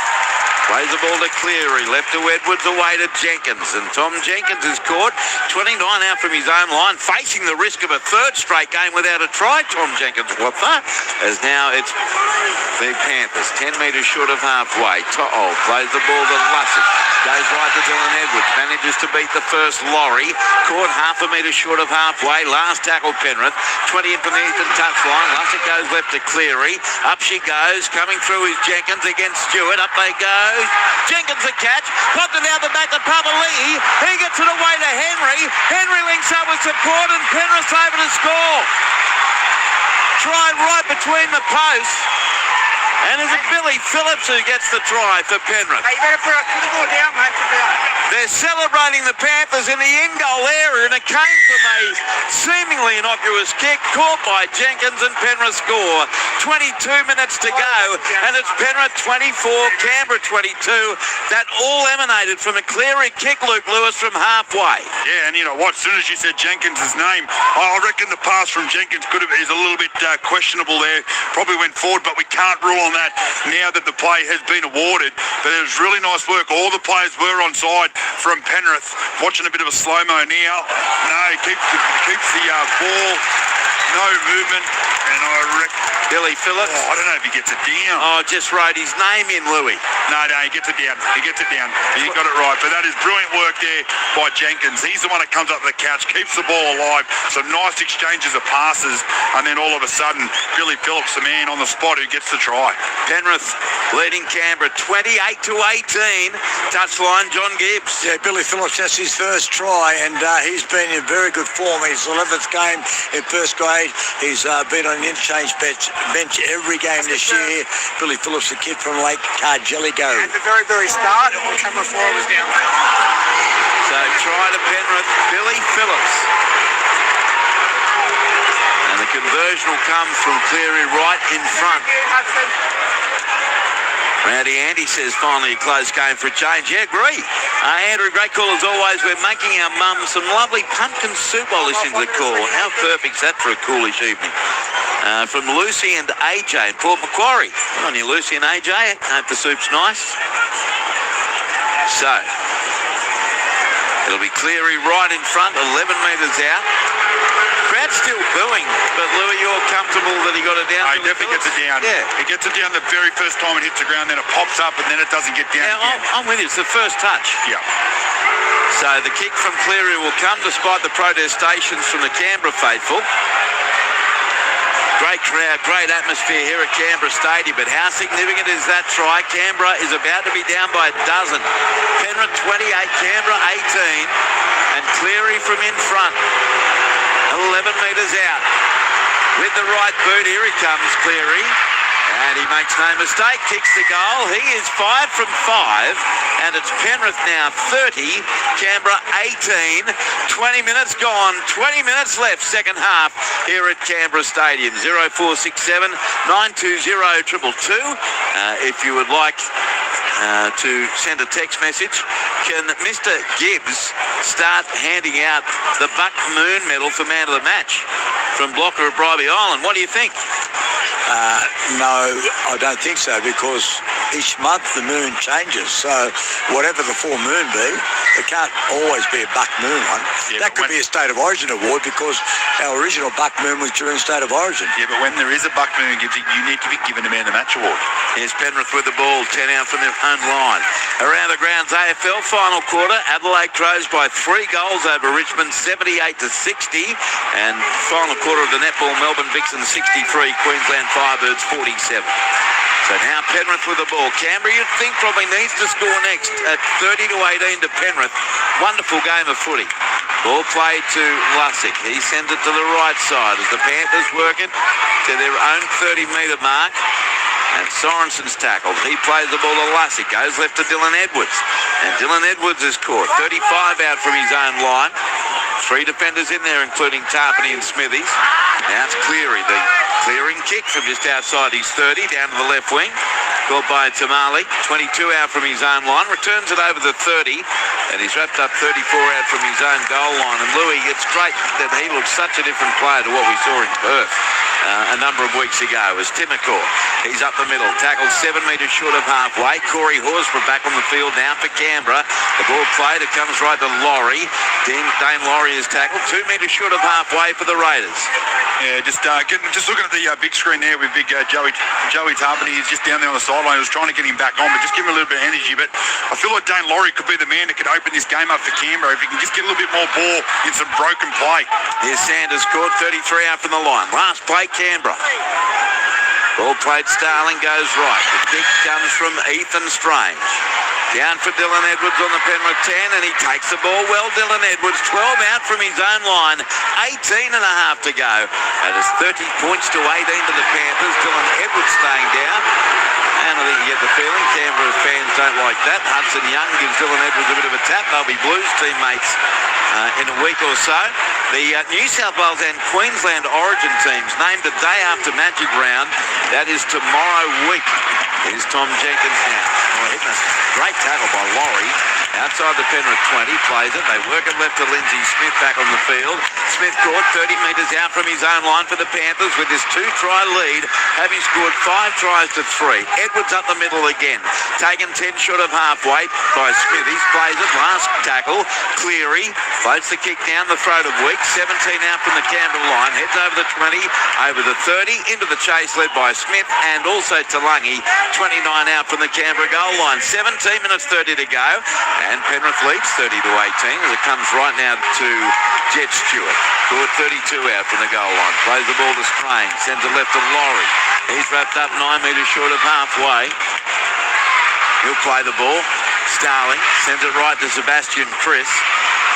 Plays the ball to Cleary, left to Edwards, away to Jenkins. And Tom Jenkins is caught 29 out from his own line, facing the risk of a 3rd straight game without a try. Tom Jenkins, what the? As now it's the Panthers, 10 metres short of halfway. To'o plays the ball to Lussick. Goes right to Dylan Edwards, manages to beat the first Laurie. Caught half a metre short of halfway. Last tackle Penrith, 20 in from the eastern touchline. Lussick goes left to Cleary. Up she goes, coming through is Jenkins against Stewart. Up they go. Jenkins a catch, popped it out the back to Papali'i. He gets it away to Henry. Henry links up with support and Penrith able to score. Tried right between the posts. And is it Billy Phillips who gets the try for Penrith? Hey, you better put the ball down, mate. They're celebrating the Panthers in the in-goal area, and it came from a seemingly innocuous kick caught by Jenkins, and Penrith score. 22 minutes to go, and it's Penrith 24, Canberra 22. That all emanated from a Cleary kick, Luke Lewis, from halfway. Yeah, and you know what? As soon as you said Jenkins' name, I reckon the pass from Jenkins is a little bit questionable there. Probably went forward, but we can't rule on that now that the play has been awarded. But it was really nice work. All the players were on side from Penrith. Watching a bit of a slow-mo now. No, keeps the ball. No movement. And I reckon Billy Phillips. I don't know if he gets it down. Oh, just wrote his name in, Louis. No, he gets it down. He gets it down. He got it right. But that is brilliant work there by Jenkins. He's the one that comes up to the couch, keeps the ball alive. Some nice exchanges of passes. And then all of a sudden, Billy Phillips, the man on the spot who gets the try. Penrith leading Canberra 28-18. Touchline, John Gibbs. Yeah, Billy Phillips, that's his first try, and he's been in very good form. His 11th game in first grade. He's been on the interchange bench every game this year. Billy Phillips, the kid from Lake Cargelligo. At the very, very start, camera 4 was down. So try to Penrith, Billy Phillips. And the conversion will come from Cleary right in front. Rowdy Andy says finally a close game for a change. Yeah, agree. Andrew, great call as always. We're making our mum some lovely pumpkin soup while listening to the call. How perfect's that for a coolish evening? From Lucy and AJ in Port Macquarie. Good on you, Lucy and AJ. Hope the soup's nice. So, it'll be Cleary right in front, 11 metres out. Crowd's still booing, but Louis, you're comfortable that he got it down? He definitely gets it down. Yeah. He gets it down the very first time it hits the ground, then it pops up, and then it doesn't get down again. I'm with you. It's the first touch. Yeah. So the kick from Cleary will come despite the protestations from the Canberra faithful. Great crowd, great atmosphere here at Canberra Stadium, but how significant is that try? Canberra is about to be down by a dozen. Penrith 28, Canberra 18, and Cleary from in front, 11 metres out. With the right boot, here he comes, Cleary. And he makes no mistake, kicks the goal. He is 5 from 5, and it's Penrith now 30, Canberra 18. 20 minutes gone, 20 minutes left, second half here at Canberra Stadium. 0467 920 222. If you would like to send a text message, can Mr. Gibbs start handing out the Buck Moon medal for man of the match from Blocker of Bribey Island? What do you think? No, I don't think so, because each month the moon changes. So whatever the full moon be, it can't always be a Buck Moon one. Yeah, that could be a State of Origin award, because our original Buck Moon was during State of Origin. Yeah, but when there is a Buck Moon, you need to be given a man of the match award. Here's Penrith with the ball, 10 out from their own line. Around the grounds, AFL final quarter. Adelaide Crows by 3 goals over Richmond, 78-60. And final quarter of the netball, Melbourne Vixens 63, Queensland Firebirds 47. So now Penrith with the ball. Canberra, you'd think, probably needs to score next at 30-18 to Penrith. Wonderful game of footy. Ball played to Lussick. He sends it to the right side as the Panthers work it to their own 30-metre mark. And Sorensen's tackled. He plays the ball to Lussick. Goes left to Dylan Edwards. And Dylan Edwards is caught. 35 out from his own line. 3 defenders in there, including Tarpany and Smithies. Now it's Cleary. The clearing kick from just outside his 30 down to the left wing. Caught by Tamale. 22 out from his own line. Returns it over the 30. And he's wrapped up 34 out from his own goal line. And Louis, it's great that he looks such a different player to what we saw in Perth a number of weeks ago. As Timacor, he's up the middle, tackled 7 metres short of halfway. Corey Horsburgh back on the field now for Canberra. The ball played, it comes right to Laurie. Dane Laurie is tackled 2 metres short of halfway for the Raiders. Yeah, just looking at the big screen there with big Joey Tarpany. He's just down there on the sideline. I was trying to get him back on, but just give him a little bit of energy. But I feel like Dane Laurie could be the man that could open this game up for Canberra if he can just get a little bit more ball in some broken play. Here's Sanders caught, 33 out from the line. Last play, Canberra. Ball played, Starling goes right. The kick comes from Ethan Strange. Down for Dylan Edwards on the Penrith 10, and he takes the ball well. Dylan Edwards, 12 out from his own line, 18 and a half to go. And it's 30 points to 18 to the Panthers. Dylan Edwards staying down. And I think you get the feeling Canberra fans don't like that. Hudson Young gives Dylan Edwards a bit of a tap. They'll be Blues teammates in a week or so. The New South Wales and Queensland Origin teams named a day after Magic Round. That is tomorrow week. Here's Tom Jenkins now. Great tackle by Laurie. Outside the Penrith 20, plays it. They work it left to Lindsay Smith back on the field. Smith caught 30 metres out from his own line for the Panthers with his 2-try lead, having scored 5 tries to 3. Edwards up the middle again, taken 10 short of halfway by Smith. He plays it, last tackle. Cleary floats the kick down the throat of Weeks, 17 out from the Canberra line, heads over the 20, over the 30, into the chase led by Smith and also Talangi, 29 out from the Canberra goal line. 17 minutes 30 to go, and Penrith leads 30 to 18 as it comes right now to Jet Stewart. Scored 32 out from the goal line. Plays the ball to Strain. Sends it left to Laurie. He's wrapped up 9 metres short of halfway. He'll play the ball. Starling sends it right to Sebastian Chris.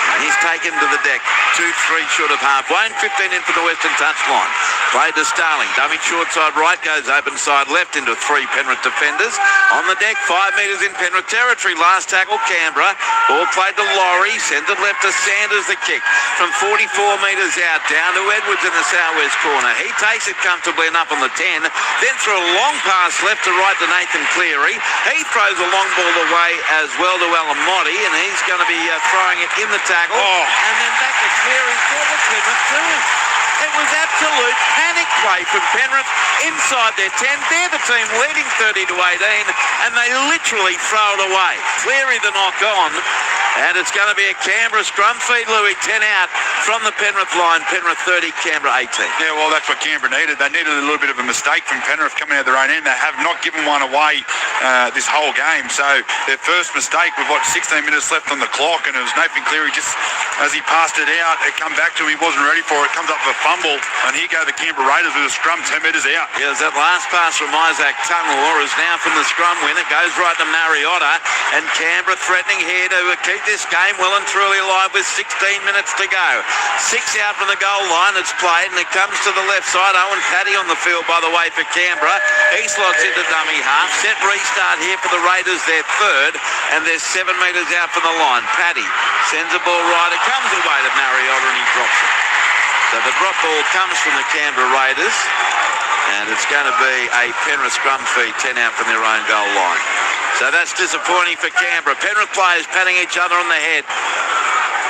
And he's taken to the deck. 2-3 short of halfway and 15 in for the Western touchline. Played to Starling. Dummy short side right, goes open side left into 3 Penrith defenders. On the deck, 5 metres in Penrith territory. Last tackle, Canberra. Ball played to Laurie. Sends it left to Sanders, the kick. From 44 metres out, down to Edwards in the southwest corner. He takes it comfortably enough on the 10. Then through a long pass left to right to Nathan Cleary. He throws a long ball away as well to Alamotti, and he's going to be throwing it in the tackle. And then back to Cleary for the Penrith too. It was absolute panic play from Penrith inside their 10. They're the team leading 30 to 18, and they literally throw it away. Cleary the knock on, and it's going to be a Canberra scrum feed, Louis, 10 out from the Penrith line. Penrith 30, Canberra 18. Yeah, well, that's what Canberra needed. They needed a little bit of a mistake from Penrith coming out their own end. They have not given one away this whole game. So their first mistake with, 16 minutes left on the clock, and it was Nathan Cleary just as he passed it out, it come back to him, he wasn't ready for it, comes up with a fumble, and here go the Canberra Raiders with a scrum 10 metres out. Yeah, that last pass from Isaac Tunmore is now from the scrum win. It goes right to Mariotta, and Canberra threatening here to keep this game well and truly alive with 16 minutes to go. 6 out from the goal line, it's played, and it comes to the left side. Owen Paddy on the field, by the way, for Canberra. He slots into dummy half. Set restart here for the Raiders, their third, and they're 7 metres out from the line. Paddy sends the ball right. It comes away to Mariotta, and he drops it. So the drop ball comes from the Canberra Raiders, and it's going to be a Penrith scrum feed, 10 out from their own goal line. So that's disappointing for Canberra. Penrith players patting each other on the head.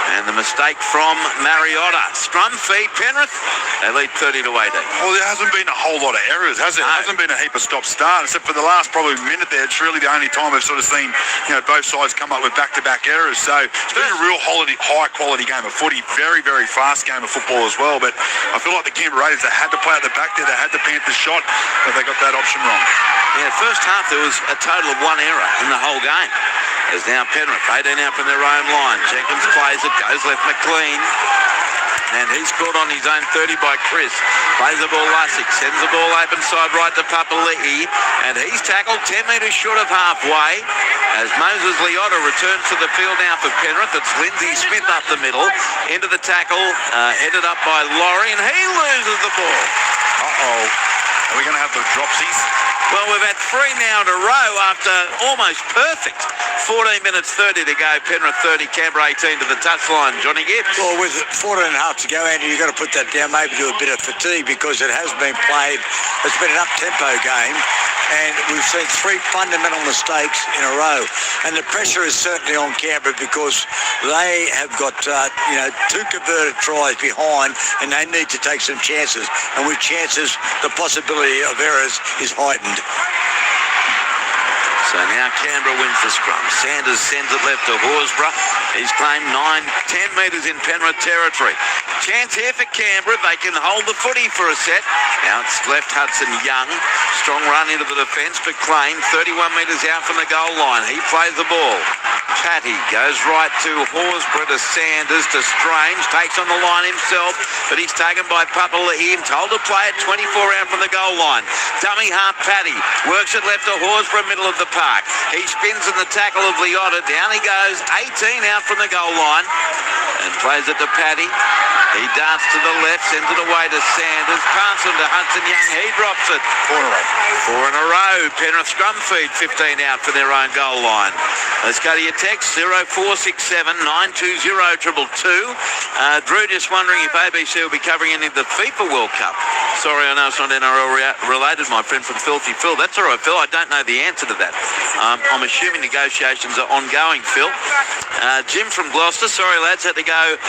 And the mistake from Mariotta. Scrum feed, Penrith. They lead 30 to 18. Well, there hasn't been a whole lot of errors, has it? No. There hasn't been a heap of stop-start, except for the last probably minute there. It's really the only time we've sort of seen, both sides come up with back-to-back errors. So it's been a real high-quality game of footy. Very, very fast game of football as well. But I feel like the Canberra Raiders, they had to play at the back there. They had the Panthers shot, but they got that option wrong. Yeah, first half there was a total of 1 error in the whole game. There's now Penrith, 18 out from their own line. Jenkins plays it, goes left McLean. And he's caught on his own 30 by Chris. Plays the ball Lussick, sends the ball open side right to Papali'i. And he's tackled 10 metres short of halfway. As Moses Leota returns to the field now for Penrith. It's Lindsay Smith up the middle. Into the tackle, headed up by Laurie. And he loses the ball. Uh-oh. Are we going to have the dropsies? Well, we've had 3 now in a row after almost perfect. 14 minutes 30 to go. Penrith 30, Canberra 18 to the touchline. Johnny Gibbs. Well, with 14 and a half to go, Andy, you've got to put that down maybe to a bit of fatigue because it has been played. It's been an up-tempo game. And we've seen 3 fundamental mistakes in a row. And the pressure is certainly on Canberra because they have got, 2 converted tries behind and they need to take some chances. And with chances, the possibility of errors is heightened. So now Canberra wins the scrum. Sanders sends it left to Horsburgh. He's claimed 9-10 metres in Penrith territory. Chance here for Canberra. They can hold the footy for a set. Now it's left Hudson Young. Strong run into the defence, but claimed 31 metres out from the goal line. He plays the ball. Patty goes right to Horsburgh to Sanders to Strange. Takes on the line himself, but he's taken by Papali'i and told to play it 24 out from the goal line. Dummy half Patty works it left to Horsburgh, middle of the park. He spins in the tackle of Leota. Down he goes, 18 out from the goal line, and plays it to Patty. He darts to the left, sends it away to Sanders. Pass him to Hudson Young. He drops it. 4 in a row. Penrith scrum feed, 15 out for their own goal line. Let's go to your text, 0467 920 222. Drew just wondering if ABC will be covering any of the FIFA World Cup. Sorry, I know it's not NRL related, my friend from Filthy Phil. That's all right, Phil. I don't know the answer to that. I'm assuming negotiations are ongoing, Phil. Jim from Gloucester. Sorry, lads, had to go go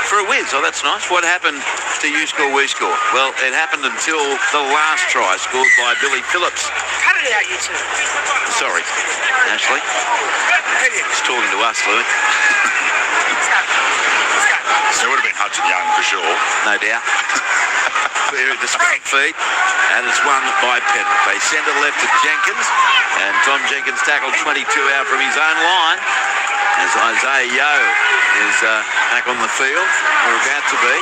for a whiz. Oh, that's nice. What happened to you score, we score? Well, it happened until the last try scored by Billy Phillips. Cut it out, you two. Sorry, Ashley. He's talking to us, Louis. It would have been Hudson Young for sure. No doubt. The scrum feed, and it's won by Penrith. They send it left to Jenkins, and Tom Jenkins tackled 22 out from his own line as Isaiah Yeo is back on the field, or about to be.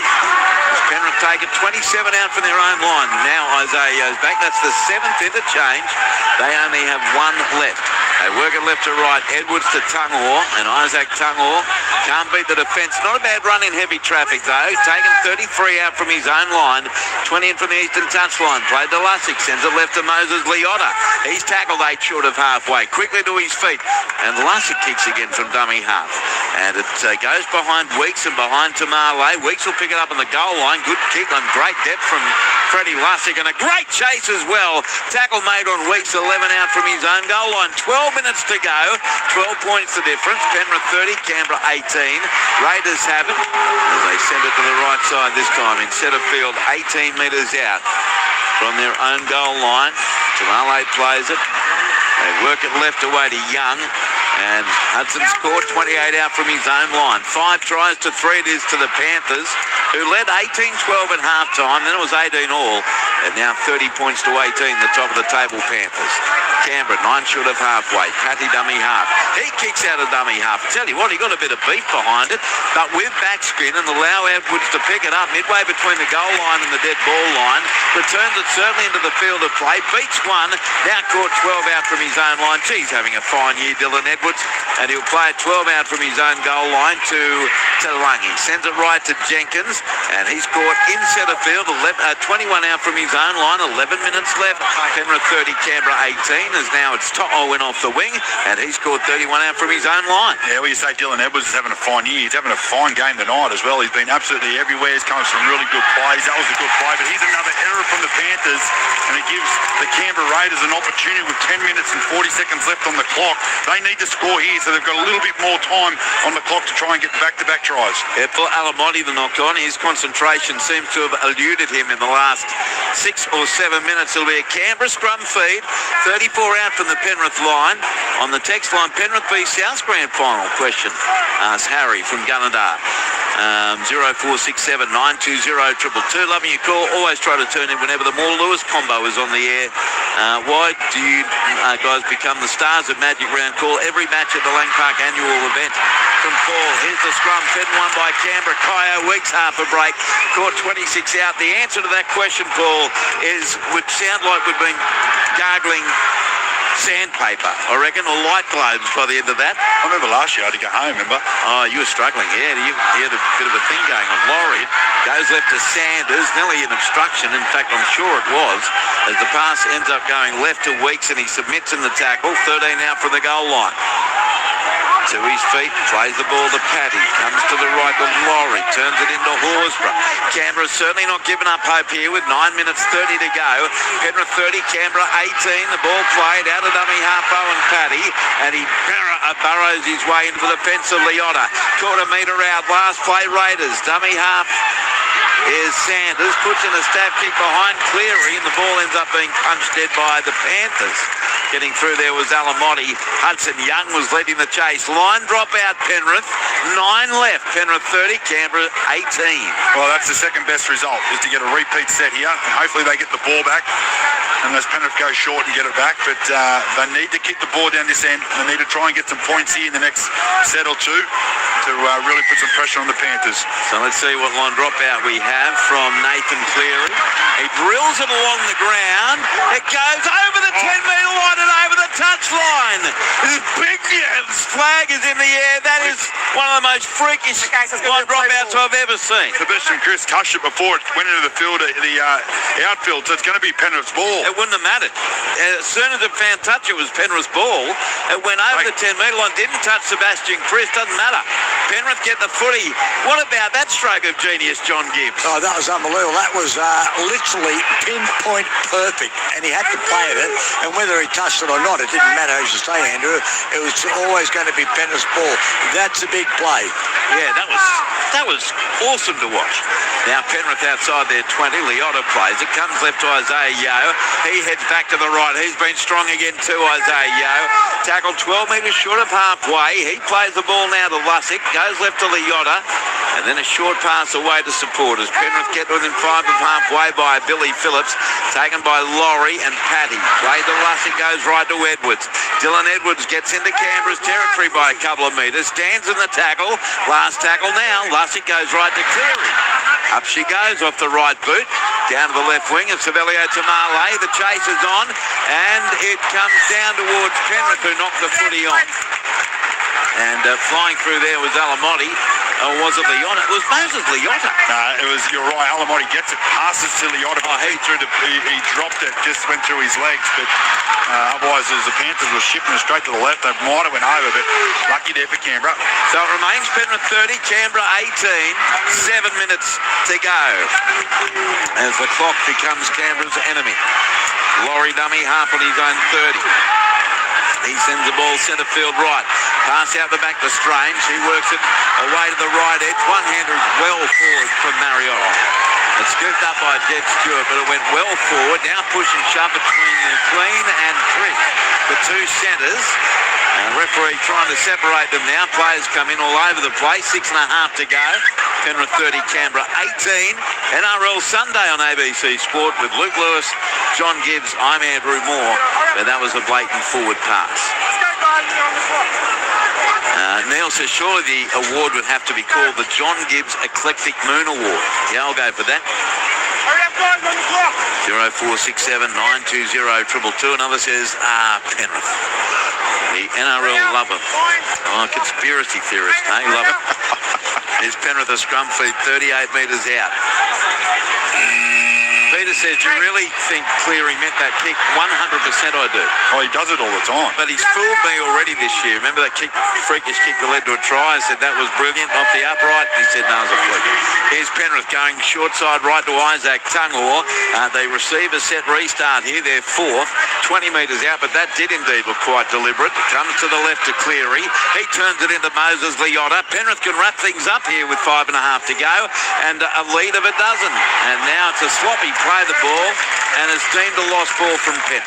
Penrith take it 27 out from their own line. Now Isaiah Yeo's back. That's the 7th interchange. They only have one left. They work it left to right. Edwards to Tungor, and Isaac Tungor can't beat the defence. Not a bad run in heavy traffic, though. He's taken 33 out from his own line. 20 in from the eastern touchline. Played to Lussick. Sends it left to Moses Liotta. He's tackled 8 short of halfway. Quickly to his feet. And Lussick kicks again from dummy half. And it goes behind Weeks and behind Tamale. Weeks will pick it up on the goal line. Good kick on great depth from Freddie Lussick. And a great chase as well. Tackle made on Weeks. 11 out from his own goal line. 12 minutes to go. 12 points the difference. Penrith 30, Canberra 18. Raiders have it as they send it to the right side this time in centre field, 18 metres out from their own goal line. Tamale plays it. They work it left away to Young, and Hudson scored 28 out from his own line. 5 tries to 3 it is to the Panthers, who led 18-12 at half-time. Then it was 18 all, and now 30 points to 18, the top of the table Panthers. Canberra 9 short of halfway. Patty dummy half. He kicks out of dummy half. I tell you what, he got a bit of beef behind it, but with backspin and allow Edwards to pick it up midway between the goal line and the dead ball line. Returns it certainly into the field of play. Beats one. Now caught 12 out from his own line. Geez, having a fine year, Dylan Edwards. And he'll play it 12 out from his own goal line to Talangi. Sends it right to Jenkins, and he's caught in centre field. 21 out from his own line. 11 minutes left. Penrith 30, Canberra 18. As now it's To'o went off the wing, and he scored 31 out from his own line. Yeah, well, you say Dylan Edwards is having a fine year. He's having a fine game tonight as well. He's been absolutely everywhere. He's come with some really good plays. That was a good play, but here's another error from the Panthers, and it gives the Canberra Raiders an opportunity with 10 minutes and 40 seconds left on the clock. They need to score here, so they've got a little bit more time on the clock to try and get back-to-back tries. Yeah, for Alamotti, the knock on, his concentration seems to have eluded him in the last 6 or 7 minutes. It'll be a Canberra scrum feed, 34 out from the Penrith line. On the text line, Penrith v South Grand Final question, asks Harry from Gunnedah. 0467 920 222. Loving your call. Always try to turn in whenever the Moore Lewis combo is on the air. Why do you guys become the stars of Magic Round Call every match at the Lang Park annual event? From Paul, here's the scrum, fed one by Canberra. Kyo Weeks half a break, caught 26 out. The answer to that question, Paul, would sound like we've been gargling sandpaper, I reckon, or light globes by the end of that. I remember last year I had to go home, remember? Oh, you were struggling, yeah. You had a bit of a thing going on. Laurie goes left to Sanders, nearly an obstruction. In fact, I'm sure it was, as the pass ends up going left to Weeks, and he submits in the tackle. 13 out from the goal line. To his feet, plays the ball to Paddy, comes to the right to Laurie, turns it into Horsburgh. Canberra certainly not giving up hope here with 9 minutes 30 to go. Penrith 30, Canberra 18. The ball played out of dummy half Owen Paddy, and he burrows his way into the defence of Liotta. Quarter metre out, last play Raiders, dummy half is Sanders, puts in a stab kick behind Cleary, and the ball ends up being punched dead by the Panthers. Getting through there was Alamotti. Hudson Young was leading the chase. Line drop out Penrith. 9 left. Penrith 30, Canberra 18. Well, that's the second best result, is to get a repeat set here. And hopefully they get the ball back, unless Penrith go short and get it back. But they need to kick the ball down this end. They need to try and get some points here in the next set or two to really put some pressure on the Panthers. So let's see what line drop out we have from Nathan Cleary. He drills it along the ground. It goes over the 10-metre line and over the touchline. This big flag is in the air. That is one of the most freakish line drop outs I've ever seen. Sebastian Chris touched it before it went into the field, the outfield, so it's going to be Penrith's ball. It wouldn't have mattered. As soon as it found touch, it was Penrith's ball. It went over the 10-metre line, didn't touch Sebastian Chris, doesn't matter. Penrith get the footy. What about that stroke of genius, John Gibbs? Oh, that was unbelievable. That was literally pinpoint perfect, and he had to play at it, and whether he touched it or not, it didn't matter, as you say, Andrew. It was always going to be Penrith's ball. That's a big play. Yeah, that was awesome to watch. Now Penrith outside their 20. Liotta plays it. Comes left to Isaiah Yeo. He heads back to the right. He's been strong again too, Isaiah Yeo. Tackled 12 metres short of halfway. He plays the ball now to Lussick. Goes left to Liotta. And then a short pass away to supporters. Penrith get within 5 of halfway by Billy Phillips. Taken by Laurie and Paddy. Played to Lussick. Goes right to Edwards. Dylan Edwards gets into Canberra's territory by a couple of metres. Stands in the tackle. Last tackle now. Lussick goes right to Cleary. Up she goes off the right boot. Down to the left wing of Savelio Tamale. The chase is on. And it comes down towards Penrith, who knocked the footy on. And flying through there was Alamotti. Or was it Liotta? It was Moses Liotta. It was, you're right, Alamotti gets it, passes to Liotta, but he dropped it, just went through his legs, but otherwise as the Panthers were shifting it straight to the left, they might have went over, but lucky there for Canberra. So it remains Penrith 30, Canberra 18, 7 minutes to go as the clock becomes Canberra's enemy. Laurie dummy, half on his own 30. He sends the ball centre field right. Pass out the back to Strange. He works it away to the right edge. One-hander is well forward from Mariota. It's scooped up by Jed Stewart, but it went well forward. Now push and shove between McLean and Trish, the two centres. And referee trying to separate them now. Players come in all over the place. 6.5 to go. Penrith 30, Canberra 18. NRL Sunday on ABC Sport with Luke Lewis, John Gibbs. I'm Andrew Moore. But that was a blatant forward pass. Neil says surely the award would have to be called the John Gibbs Eclectic Moon Award. Yeah, I'll go for that. 0467 920 222. Another says, Penrith. The NRL love it. Oh, conspiracy theorist, eh? Love it. Here's Penrith a scrum feed 38 metres out. Peter says, do you really think Cleary meant that kick? 100% I do. Oh, he does it all the time. But he's fooled me already this year. Remember that kick, freakish kick that led to a try? I said that was brilliant off the upright. He said no, it was a fluke. Here's Penrith going short side right to Isaac Tungor. They receive a set restart here. They're fourth, 20 metres out, but that did indeed look quite deliberate. Comes to the left to Cleary. He turns it into Moses Liotta. Penrith can wrap things up here with 5.5 to go, and a lead of a dozen. And now it's a sloppy play the ball, and it's deemed a lost ball from Penrith.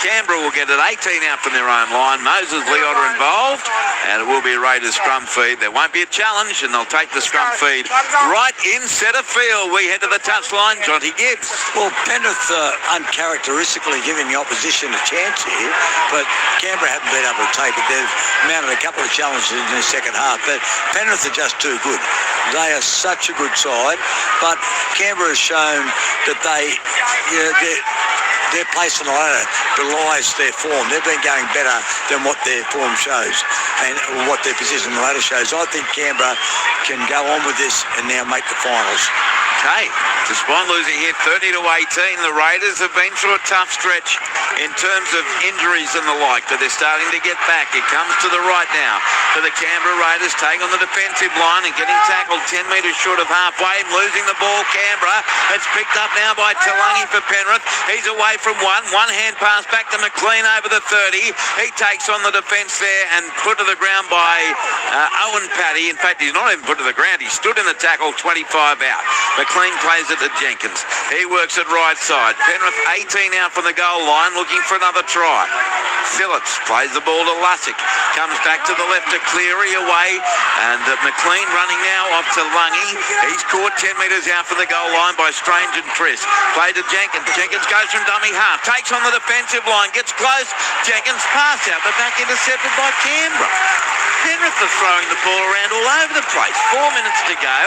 Canberra will get it 18 out from their own line. Moses Liotta involved, and it will be a Raiders scrum feed. There won't be a challenge, and they'll take the scrum feed right in centre field. We head to the touchline. Jonty Gibbs. Well, Penrith uncharacteristically giving the opposition a chance here, but Canberra haven't been able to take it. They've mounted a couple of challenges in the second half, but Penrith are just too good. They are such a good side, but Canberra has shown that their place on the ladder belies their form. They've been going better than what their form shows and what their position on the ladder shows. I think Canberra can go on with this and now make the finals. Okay, despite losing here 30 to 18, the Raiders have been through a tough stretch in terms of injuries and the like, but they're starting to get back. It comes to the right now for the Canberra Raiders, taking on the defensive line and getting tackled 10 metres short of halfway, losing the ball. Canberra, it's picked up now by Talangi for Penrith. He's away from one hand pass back to McLean over the 30. He takes on the defence there and put to the ground by Owen Paddy. In fact, he's not even put to the ground. He stood in the tackle, 25 out. McLean plays it to Jenkins. He works it right side. Penrith 18 out from the goal line, looking for another try. Phillips plays the ball to Lussick. Comes back to the left to Cleary away. And McLean running now off to Lungy. He's caught 10 metres out from the goal line by Strange and Triss. Played to Jenkins. Jenkins goes from dummy half. Takes on the defensive line. Gets close. Jenkins pass out. The back intercepted by Canberra. Penrith are throwing the ball around all over the place. 4 minutes to go.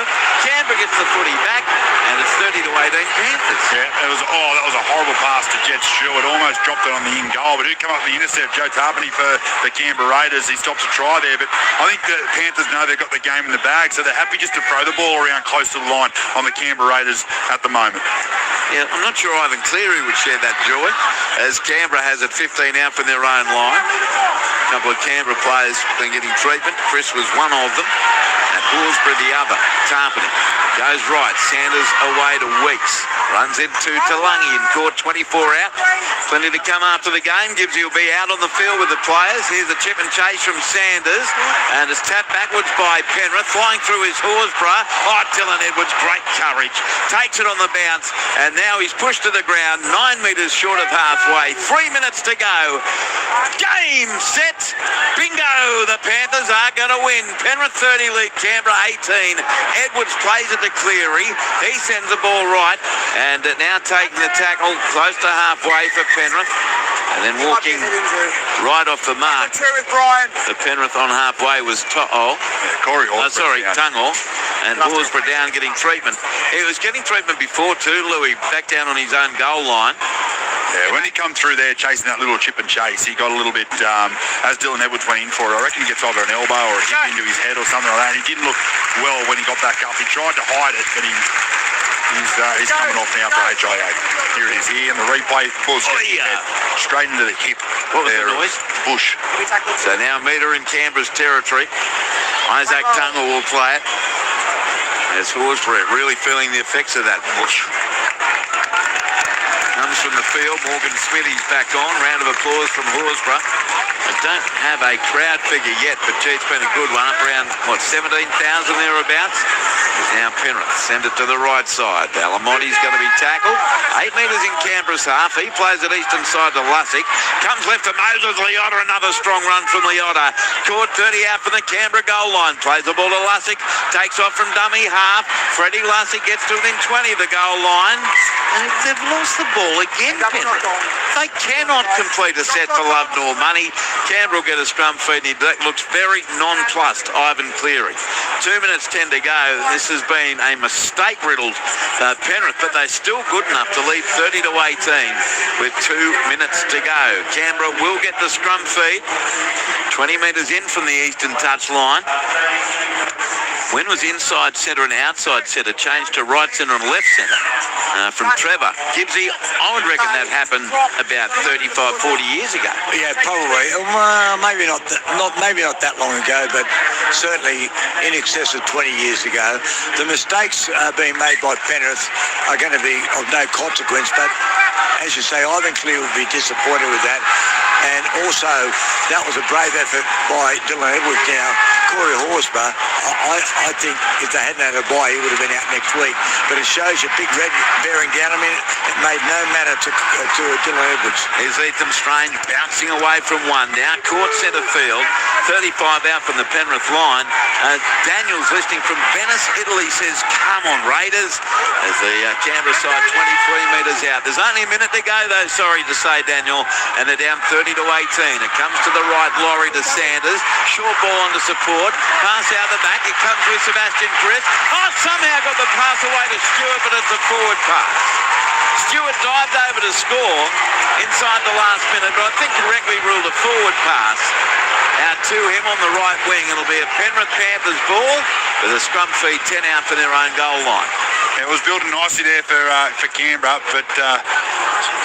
Canberra gets the footy back, and it's 30 to 18 Panthers. Yeah, that was a horrible pass to Jed Stewart. Almost dropped it on the in goal, but who come up with the intercept? Joe Tarpany for the Canberra Raiders. He stops a try there, but I think the Panthers know they've got the game in the bag, so they're happy just to throw the ball around close to the line on the Canberra Raiders at the moment. Yeah, I'm not sure Ivan Cleary would share that joy, as Canberra has it 15 out from their own line. A couple of Canberra players been getting treatment. Chris was one of them, and Horsburgh the other. Tarpany goes right. Sanders away to Weeks. Runs into Talangi and caught 24 out. Plenty to come after the game. Gibbsy will be out on the field with the players. Here's a chip and chase from Sanders. And it's tapped backwards by Penrith. Flying through his Horsburgh. Oh, Dylan Edwards, great courage. Takes it on the bounce. And now he's pushed to the ground. 9 metres short of halfway. 3 minutes to go. Game, set, bingo. The Panthers are going to win. Penrith 30 lead, Canberra 18. Edwards plays it to Cleary. He sends the ball right. And now taking the tackle close to halfway for Penrith. And then walking right off the mark. The Penrith on halfway was Corey Tungall. And Horsburgh down getting treatment. He was getting treatment before too, Louis, back down on his own goal line. Yeah, when he come through there chasing that little chip and chase, he got a little bit, as Dylan Edwards went in for it, I reckon he gets either an elbow or a hip into his head or something like that. He didn't look well when he got back up. He tried to hide it, but he's coming off now for HIA. Here it is, here in the replay. Straight into the hip. What was the noise? Bush. So now a metre in Canberra's territory. Isaac Tungall will play it. There's Horsburgh really feeling the effects of that bush. Comes from the field. Morgan Smithy's back on. Round of applause from Horsburgh. I don't have a crowd figure yet, but gee, it's been a good one. Up around, 17,000 thereabouts. Now Penrith send it to the right side. Alamonti's going to be tackled. 8 metres in Canberra's half. He plays it eastern side to Lussick. Comes left to Moses Leota. Another strong run from Leota. Caught 30 out from the Canberra goal line. Plays the ball to Lussick. Takes off from dummy half. Freddie Lussick gets to within 20 of the goal line. And they've lost the ball again, Penrith. They cannot complete a set for love nor money. Canberra will get a scrum feed. He looks very nonplussed, Ivan Cleary. 2 minutes 10 to go. This has been a mistake-riddled Penrith, but they're still good enough to lead 30 to 18 with 2 minutes to go. Canberra will get the scrum feed. 20 metres in from the eastern touch line. When was inside centre and outside centre changed to right centre and left centre from Trevor. Gibbsy, I would reckon that happened about 35, 40 years ago. Yeah, probably. Maybe not that long ago, but certainly in excess of 20 years ago. The mistakes being made by Penrith are going to be of no consequence, but as you say, Ivan Cleary would be disappointed with that. And also, that was a brave effort by Dylan Edwards. Now, Corey Horsburgh, I think if they hadn't had a bye, he would have been out next week. But it shows you big red bearing down. I mean, it made no matter to Dylan Edwards. Here's Ethan Strange bouncing away from one. Now caught centre field. 35 out from the Penrith line. Daniels listening from Venice, Italy, says, come on, Raiders. As the Canberra side 23 metres out. There's only a minute to go, though, sorry to say, Daniel. And they're down 30 to 18. It comes to the right, Laurie to Sanders. Short ball on to support. Pass out the back. It comes with Sebastian Chris. Oh, somehow got the pass away to Stewart, but it's a forward pass. Stewart dived over to score inside the last minute, but I think correctly ruled a forward pass out to him on the right wing. It'll be a Penrith Panthers ball with a scrum feed 10 out for their own goal line. It was building nicely there for Canberra, but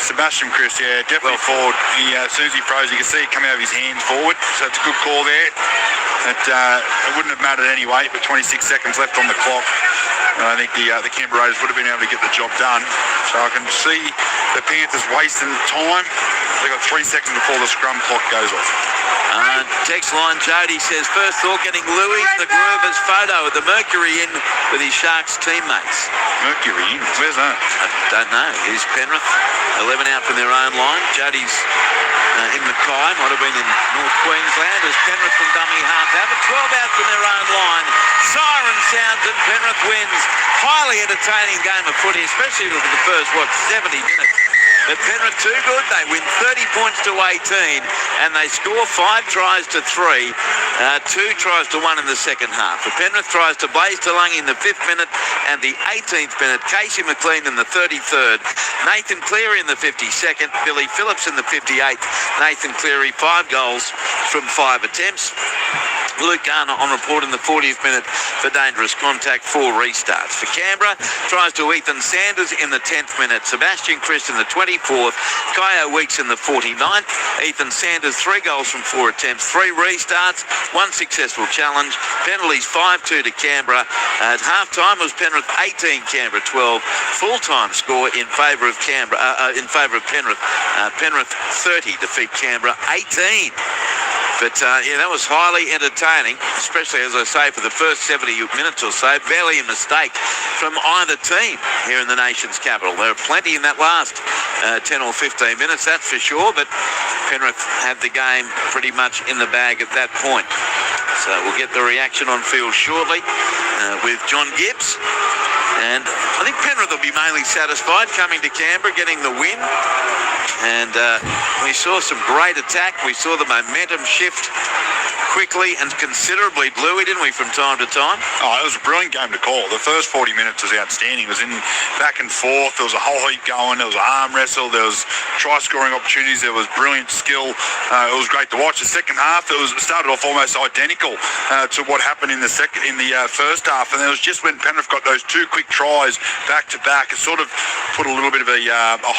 Sebastian Chris, yeah, definitely forward. As soon as he froze, you could see it coming out of his hands forward, so it's a good call there. It wouldn't have mattered anyway, but 26 seconds left on the clock. I think the Canberra Raiders would have been able to get the job done. So I can see the Panthers wasting time. They've got 3 seconds before the scrum clock goes off. Text line Jody says, first thought getting Louis the Grover's photo at the Mercury Inn with his Sharks teammates. Mercury Inn? Where's that? I don't know. Here's Penrith, 11 out from their own line. Jody's in Mackay, might have been in North Queensland, as Penrith from dummy half out, but 12 out from their own line. Siren sounds and Penrith wins. Highly entertaining game of footy, especially for the first, 70 minutes. But Penrith too good. They win 30 points to 18 and they score 5 tries to 3. 2 tries to 1 in the second half. The Penrith tries to Blaze Talangi in the 5th minute and the 18th minute. Casey McLean in the 33rd. Nathan Cleary in the 52nd. Billy Phillips in the 58th. Nathan Cleary 5 goals from 5 attempts. Luke Garner on report in the 40th minute for dangerous contact, 4 restarts. For Canberra, tries to Ethan Sanders in the 10th minute, Sebastian Christ in the 24th, Kyo Weeks in the 49th, Ethan Sanders 3 goals from 4 attempts, 3 restarts, 1 successful challenge, penalties 5-2 to Canberra. At half-time was Penrith 18, Canberra 12. Full-time score in favour of Canberra, in favour of Penrith. Penrith 30 defeat Canberra 18. But, that was highly entertaining, especially, as I say, for the first 70 minutes or so. Barely a mistake from either team here in the nation's capital. There are plenty in that last 10 or 15 minutes, that's for sure, but Penrith had the game pretty much in the bag at that point. So we'll get the reaction on field shortly with John Gibbs. And I think Penrith will be mainly satisfied coming to Canberra, getting the win. And we saw some great attack. We saw the momentum shift quickly and considerably, Bluey, didn't we, from time to time? Oh, it was a brilliant game to call. The first 40 minutes was outstanding. It was in back and forth. There was a whole heap going. There was an arm wrestle. There was try-scoring opportunities. There was brilliant skill. It was great to watch. The second half, it started off almost identical to what happened in the first half. And it was just when Penrith got those 2 quick tries back to back, it sort of put a little bit of a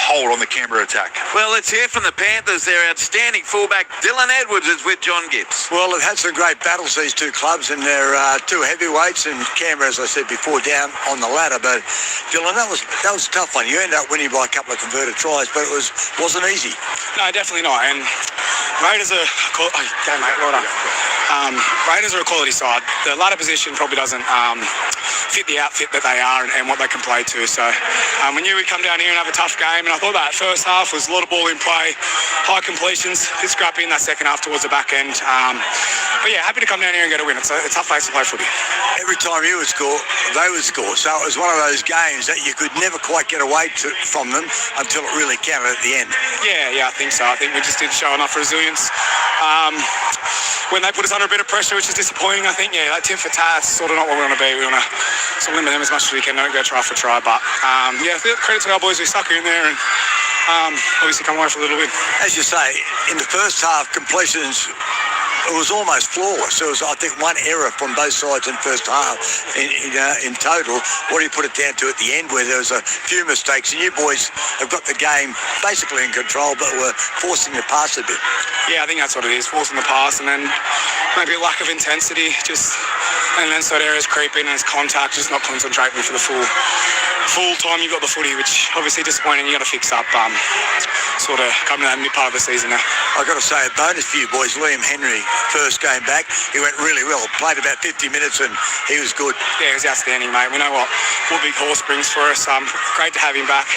hold on the Canberra attack. Well, let's hear from the Panthers. Their outstanding fullback, Dylan Edwards, is with John Gibbs. Well, they've had some great battles, these 2 clubs, and they're 2 heavyweights, and Canberra, as I said before, down on the ladder. But Dylan, that was a tough one. You ended up winning by a couple of converted tries, but it wasn't easy. No, definitely not. And Raiders are Raiders are a quality side. The ladder position probably doesn't fit the outfit that they are and what they can play to. So we knew we'd come down here and have a tough game, and I thought that first half was a lot of ball in play, high completions, a bit scrappy in that second half towards the back end. But yeah, happy to come down here and get a win. It's a tough place to play footy. Every time you would score, they would score. So it was one of those games that you could never quite get away from them until it really counted at the end. Yeah, I think so. I think we just didn't show enough resilience. When they put us under a bit of pressure, which is disappointing, I think, that tit for tat, that's sort of not what we want to be. We want to sort of limit them as much as we can, don't go try for try. But, credit to our boys, we stuck in there and obviously come away for a little bit. As you say, in the first half, completions, it was almost flawless. There was, I think, 1 error from both sides in first half in total. What do you put it down to at the end, where there was a few mistakes, and you boys have got the game basically in control, but were forcing the pass a bit? Yeah, I think that's what it is, forcing the pass, and then maybe a lack of intensity, and then sort of areas creep in and it's contact, just not concentrating for the full time you've got the footy, which obviously disappointing. You got to fix up sort of coming to that mid part of the season now. I've got to say, a bonus for you boys, Liam Henry, first game back, he went really well, played about 50 minutes and he was good. Yeah, he was outstanding, mate. We know what big horse brings for us. Great to have him back.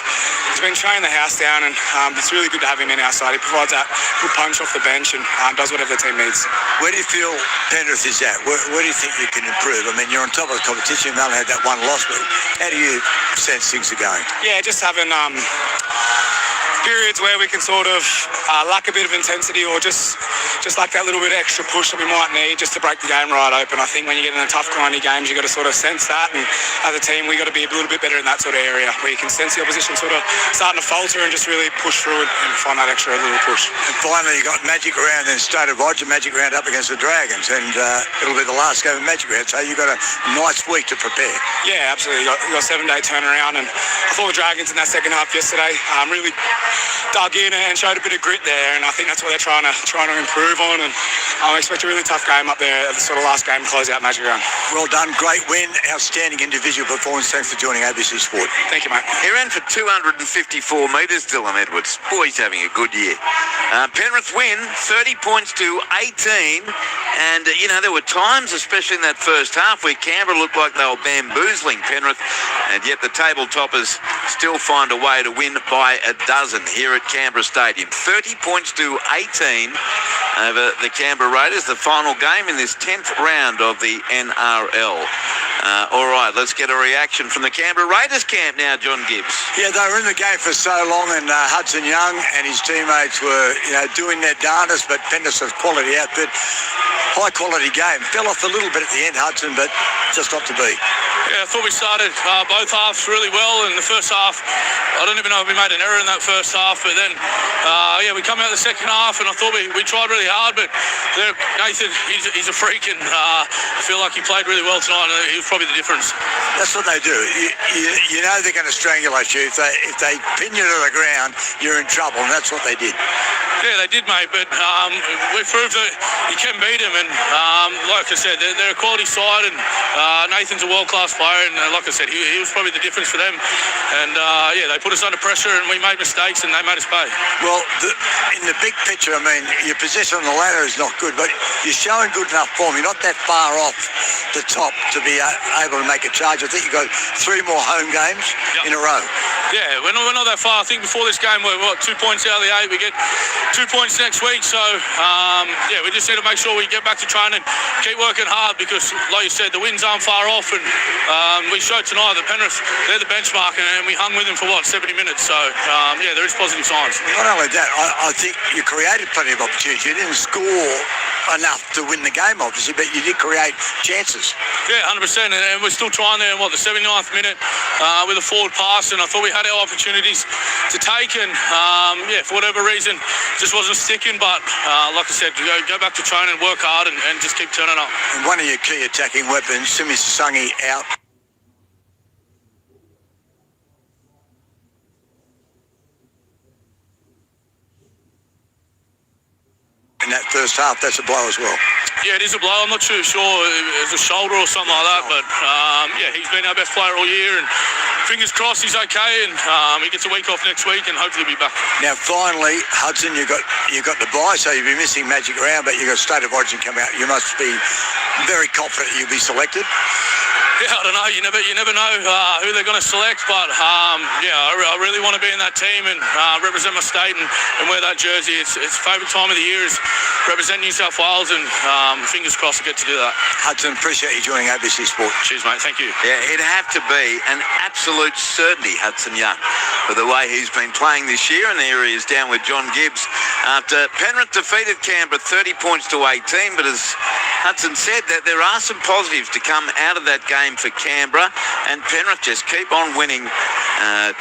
He's been training the house down, and it's really good to have him in our side. He provides that good punch off the bench and does whatever the team needs. Where do you feel Penrith is at? Where do you think you can improve? I mean, you're on top of the competition, you only had that 1 loss, but how do you sense things are going? Yeah, just having periods where we can sort of lack a bit of intensity, or just like that little bit of extra push that we might need just to break the game right open. I think when you get in the tough, grindy games, you got to sort of sense that, and as a team, we got to be a little bit better in that sort of area where you can sense the opposition sort of starting to falter and just really push through and find that extra little push. And finally, you got Magic Round in State of Roger, Magic Round up against the Dragons, and it'll be the last game of Magic Round, so you've got a nice week to prepare. Yeah, absolutely. You got a 7-day turnaround, and I thought the Dragons in that second half yesterday really dug in and showed a bit of grit there, and I think that's what they're trying to improve on, and I expect a really tough game up there at the sort of last game to close out Magic Round. Well done, great win, outstanding individual performance. Thanks for joining ABC Sport. Thank you, mate. He ran for 254 metres, Dylan Edwards. Boy, he's having a good year. Penrith win 30 points to 18, and there were times, especially in that first half, where Canberra looked like they were bamboozling Penrith, and yet the table toppers still find a way to win by a dozen here at Canberra Stadium. 30 points to 18 over the Canberra Raiders, the final game in this 10th round of the NRL. All right, let's get a reaction from the Canberra Raiders camp now, John Gibbs. Yeah, they were in the game for so long, and Hudson Young and his teammates were, doing their darndest, but Penrith was quality outfit. High quality game. Fell off a little bit at the end, Hudson, but just not to be. Yeah, I thought we started both halves really well. In the first half, I don't even know if we made an error in that first half, but then, we come out the second half, and I thought we tried really hard, but Nathan, he's a freak, and I feel like he played really well tonight, and he was probably the difference. That's what they do. You know they're going to strangulate you. If they pin you to the ground, you're in trouble, and that's what they did. Yeah, they did, mate, but we proved that you can beat them, and like I said, they're a quality side, and Nathan's a world-class player, and like I said, he was probably the difference for them, and they put us under pressure, and we made mistakes, and they made us pay. Well, in the big picture, I mean, your position on the ladder is not good, but you're showing good enough form. You're not that far off the top to be able to make a charge. I think you've got 3 more home games in a row. Yeah, we're not that far. I think before this game, we're 2 points out of the 8. We get 2 points next week, so we just need to make sure we get back to training, keep working hard, because like you said, the wins aren't far off, and we showed tonight that Penrith, they're the benchmark, and we hung with them for 70 minutes, so there is positive signs. Not only that, I think you created plenty of opportunities. You didn't score enough to win the game, obviously, but you did create chances. Yeah, 100%, and we're still trying there in the 79th minute with a forward pass, and I thought we had our opportunities to take, and for whatever reason, just wasn't sticking, but like I said, go back to training, work hard, and just keep turning up. And one of your key attacking weapons, Simi Sasangi, out. In that first half, that's a blow as well. Yeah, it is a blow. I'm not too sure it's a shoulder or something like that, but he's been our best player all year, and fingers crossed he's okay, and he gets a week off next week, and hopefully he'll be back. Now, finally, Hudson, you got the bye, so you'll be missing Magic Round, but you got State of Origin come out. You must be very confident you'll be selected. Yeah, I don't know. You never know who they're going to select, but I really want to be in that team and represent my state and wear that jersey. It's favourite time of the year is represent New South Wales, and fingers crossed I get to do that. Hudson, appreciate you joining ABC Sport. Cheers, mate. Thank you. Yeah, it'd have to be an absolute certainty, Hudson Young, for the way he's been playing this year, and there he is down with John Gibbs after Penrith defeated Canberra 30 points to 18, but as Hudson said, that there are some positives to come out of that game for Canberra, and Penrith just keep on winning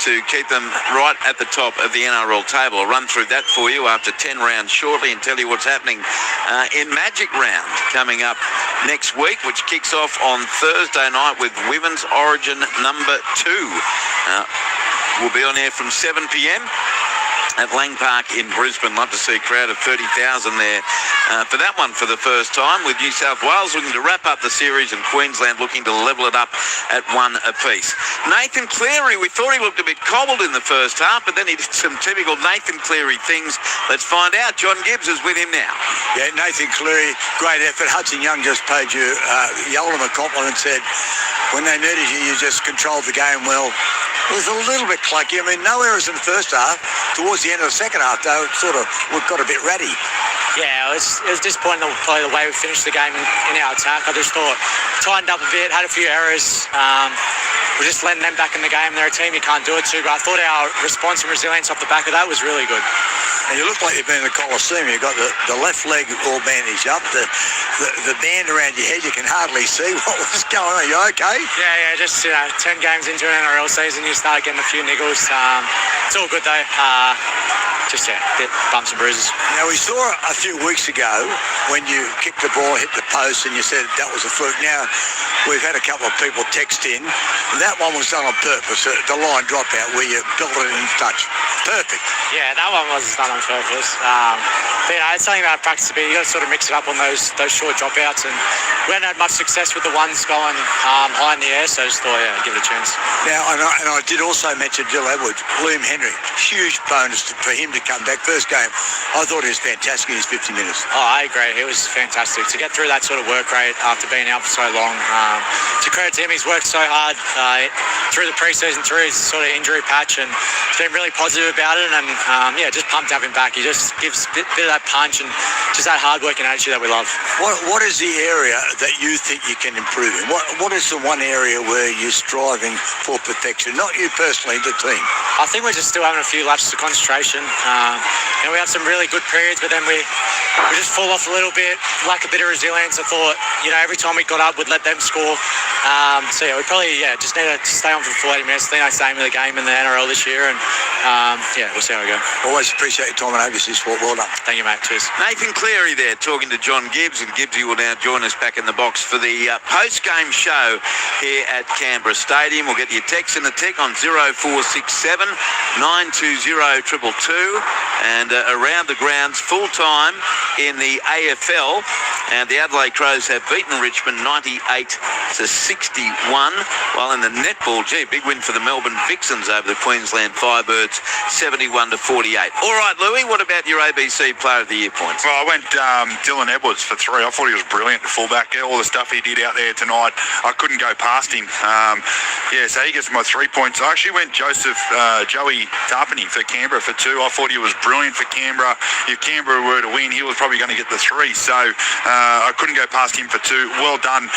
to keep them right at the top of the NRL table. I'll run through that for you after 10 rounds shortly and tell you what's happening in Magic Round coming up next week, which kicks off on Thursday night with Women's Origin number 2. We'll be on air from 7 p.m. at Lang Park in Brisbane. Love to see a crowd of 30,000 there for that one for the first time, with New South Wales looking to wrap up the series and Queensland looking to level it up at 1 apiece. Nathan Cleary, we thought he looked a bit cobbled in the first half, but then he did some typical Nathan Cleary things. Let's find out. John Gibbs is with him now. Yeah, Nathan Cleary, great effort. Hudson Young just paid you the ultimate compliment, said when they needed you, you just controlled the game well. It was a little bit clunky. I mean, no errors in the first half. Towards the end of the second half, though, we've got a bit ratty. Yeah, it was disappointing the way we finished the game in our attack. I just thought tightened up a bit, had a few errors. We're just letting them back in the game. They're a team you can't do it to, but I thought our response and resilience off the back of that was really good. And you look like you've been in the Coliseum. You've got the left leg all bandaged up, the band around your head. You can hardly see what was going on. Are you okay? Yeah, just 10 games into an NRL season, you start getting a few niggles. It's all good though. Just bit bumps and bruises. Now, we saw a few weeks ago when you kicked the ball, hit the post, and you said that was a fluke. Now, we've had a couple of people text in. That one was done on purpose, the line dropout where you belted it in touch. Perfect. Yeah, that one was done on purpose. But, it's something about practice a bit. You got to sort of mix it up on those short dropouts, and we haven't had much success with the ones going high in the air, so I just thought, give it a chance. Now, and I did also mention Dill Edwards, Liam Henry, huge bonus for him to come back. First game, I thought he was fantastic in his 50 minutes. Oh, I agree. He was fantastic. To get through that sort of work rate after being out for so long, to credit to him, he's worked so hard through the pre-season, through his sort of injury patch, and he's been really positive about it, and just pumped to have him back. He just gives a bit of that punch and just that hard working attitude that we love. What is the area that you think you can improve in? What is the one area where you're striving for perfection? Not you personally, the team. I think we're just still having a few lapses of concentration. We have some really good periods, but then we just fall off a little bit, lack a bit of resilience. I thought, every time we got up, we'd let them score. We probably just need to stay on for 40 minutes. I think that's the aim of the game in the NRL this year, and we'll see how we go. Always appreciate your time on ABC Sport. Well done. Thank you, mate. Cheers. Nathan Cleary there talking to John Gibbs, and Gibbsy will now join us back in the box for the post-game show here at Canberra Stadium. We'll get your text in the tick on 0467 920 222, and around the grounds full-time in the AFL, and the Adelaide Crows have beaten Richmond 98-61, while in the netball, big win for the Melbourne Vixens over the Queensland Firebirds 71-48. All right, Louis, what about your ABC Player of the Year points? Well, I went Dylan Edwards for 3. I thought he was brilliant at fullback. All the stuff he did out there tonight, I couldn't go past him. So he gets my 3 points. I actually went Joey Tarpany for Canberra for 2. I thought he was brilliant for Canberra. If Canberra were to win, he was probably going to get the 3. So I couldn't go past him for 2. Well done.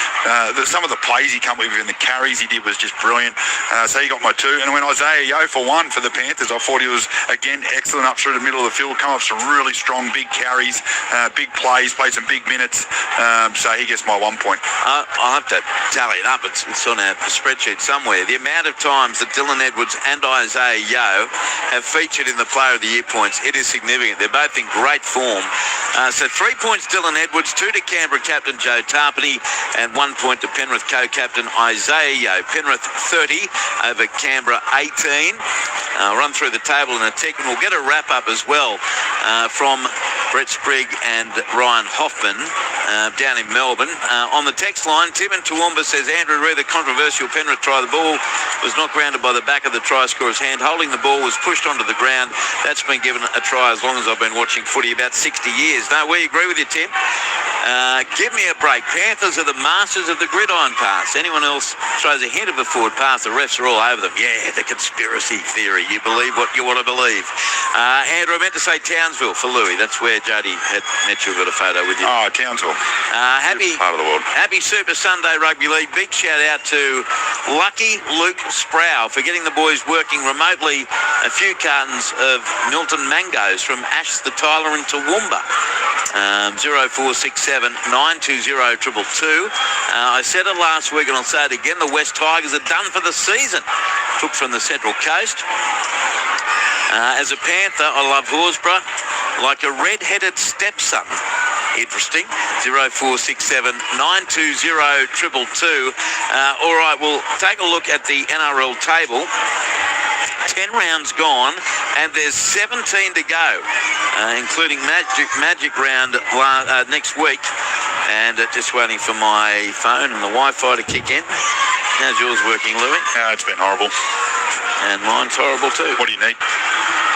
Some of the plays he come with and the carries he did was just brilliant. So he got my 2. And I went Isaiah Yeo for 1 for the Panthers. I thought he was, again, excellent up through the middle of the field, come up some really strong big carries, big plays, played some big minutes. So he gets my 1 point. I'll have to tally it up. It's on our spreadsheet somewhere. The amount of times that Dylan Edwards and Isaiah Yeo have featured in the Player of the Year points, it is significant. They're both in great form. So 3 points Dylan Edwards, 2 to Canberra captain Joe Tarpany, and 1 point to Penrith co-captain Isaiah Yeo. Penrith 30 over Canberra 18. I'll run through the table in a tick, and we'll get a wrap-up as well from Brett Sprigg and Ryan Hoffman down in Melbourne. On the text line, Tim in Toowoomba says, Andrew Reid, the controversial Penrith try. The ball was not grounded by the back of the try scorer's hand. Holding the ball was pushed onto the ground. That's been given a try as long as I've been watching footy, about 60 years. No, we agree with you, Tim. Give me a break. Panthers are the masters of the gridiron pass. Anyone else throws a hint of a forward pass, the refs are all over them. Yeah, the conspiracy theory. You believe what you want to believe. Andrew, I meant to say Townsville for Louis. That's where Jody had met you. Got a photo with you. Oh, Townsville. Happy part of the world. Happy Super Sunday Rugby League. Big shout out to Lucky Luke Sproul for getting the boys working remotely a few cartons of Milton mangoes from Ash the Tyler in Toowoomba. 0467 920 222. I said it last week and I'll say it again. The West Tigers are done for the season. Took from the Central Coast. As a Panther, I love Horsburgh like a red-headed stepson. Interesting. 0467 920 222. All right, we'll take a look at the NRL table. 10 rounds gone, and there's 17 to go, including Magic round next week. And just waiting for my phone and the Wi-Fi to kick in. How's yours working, Louis? It's been horrible. And mine's horrible too. What do you need?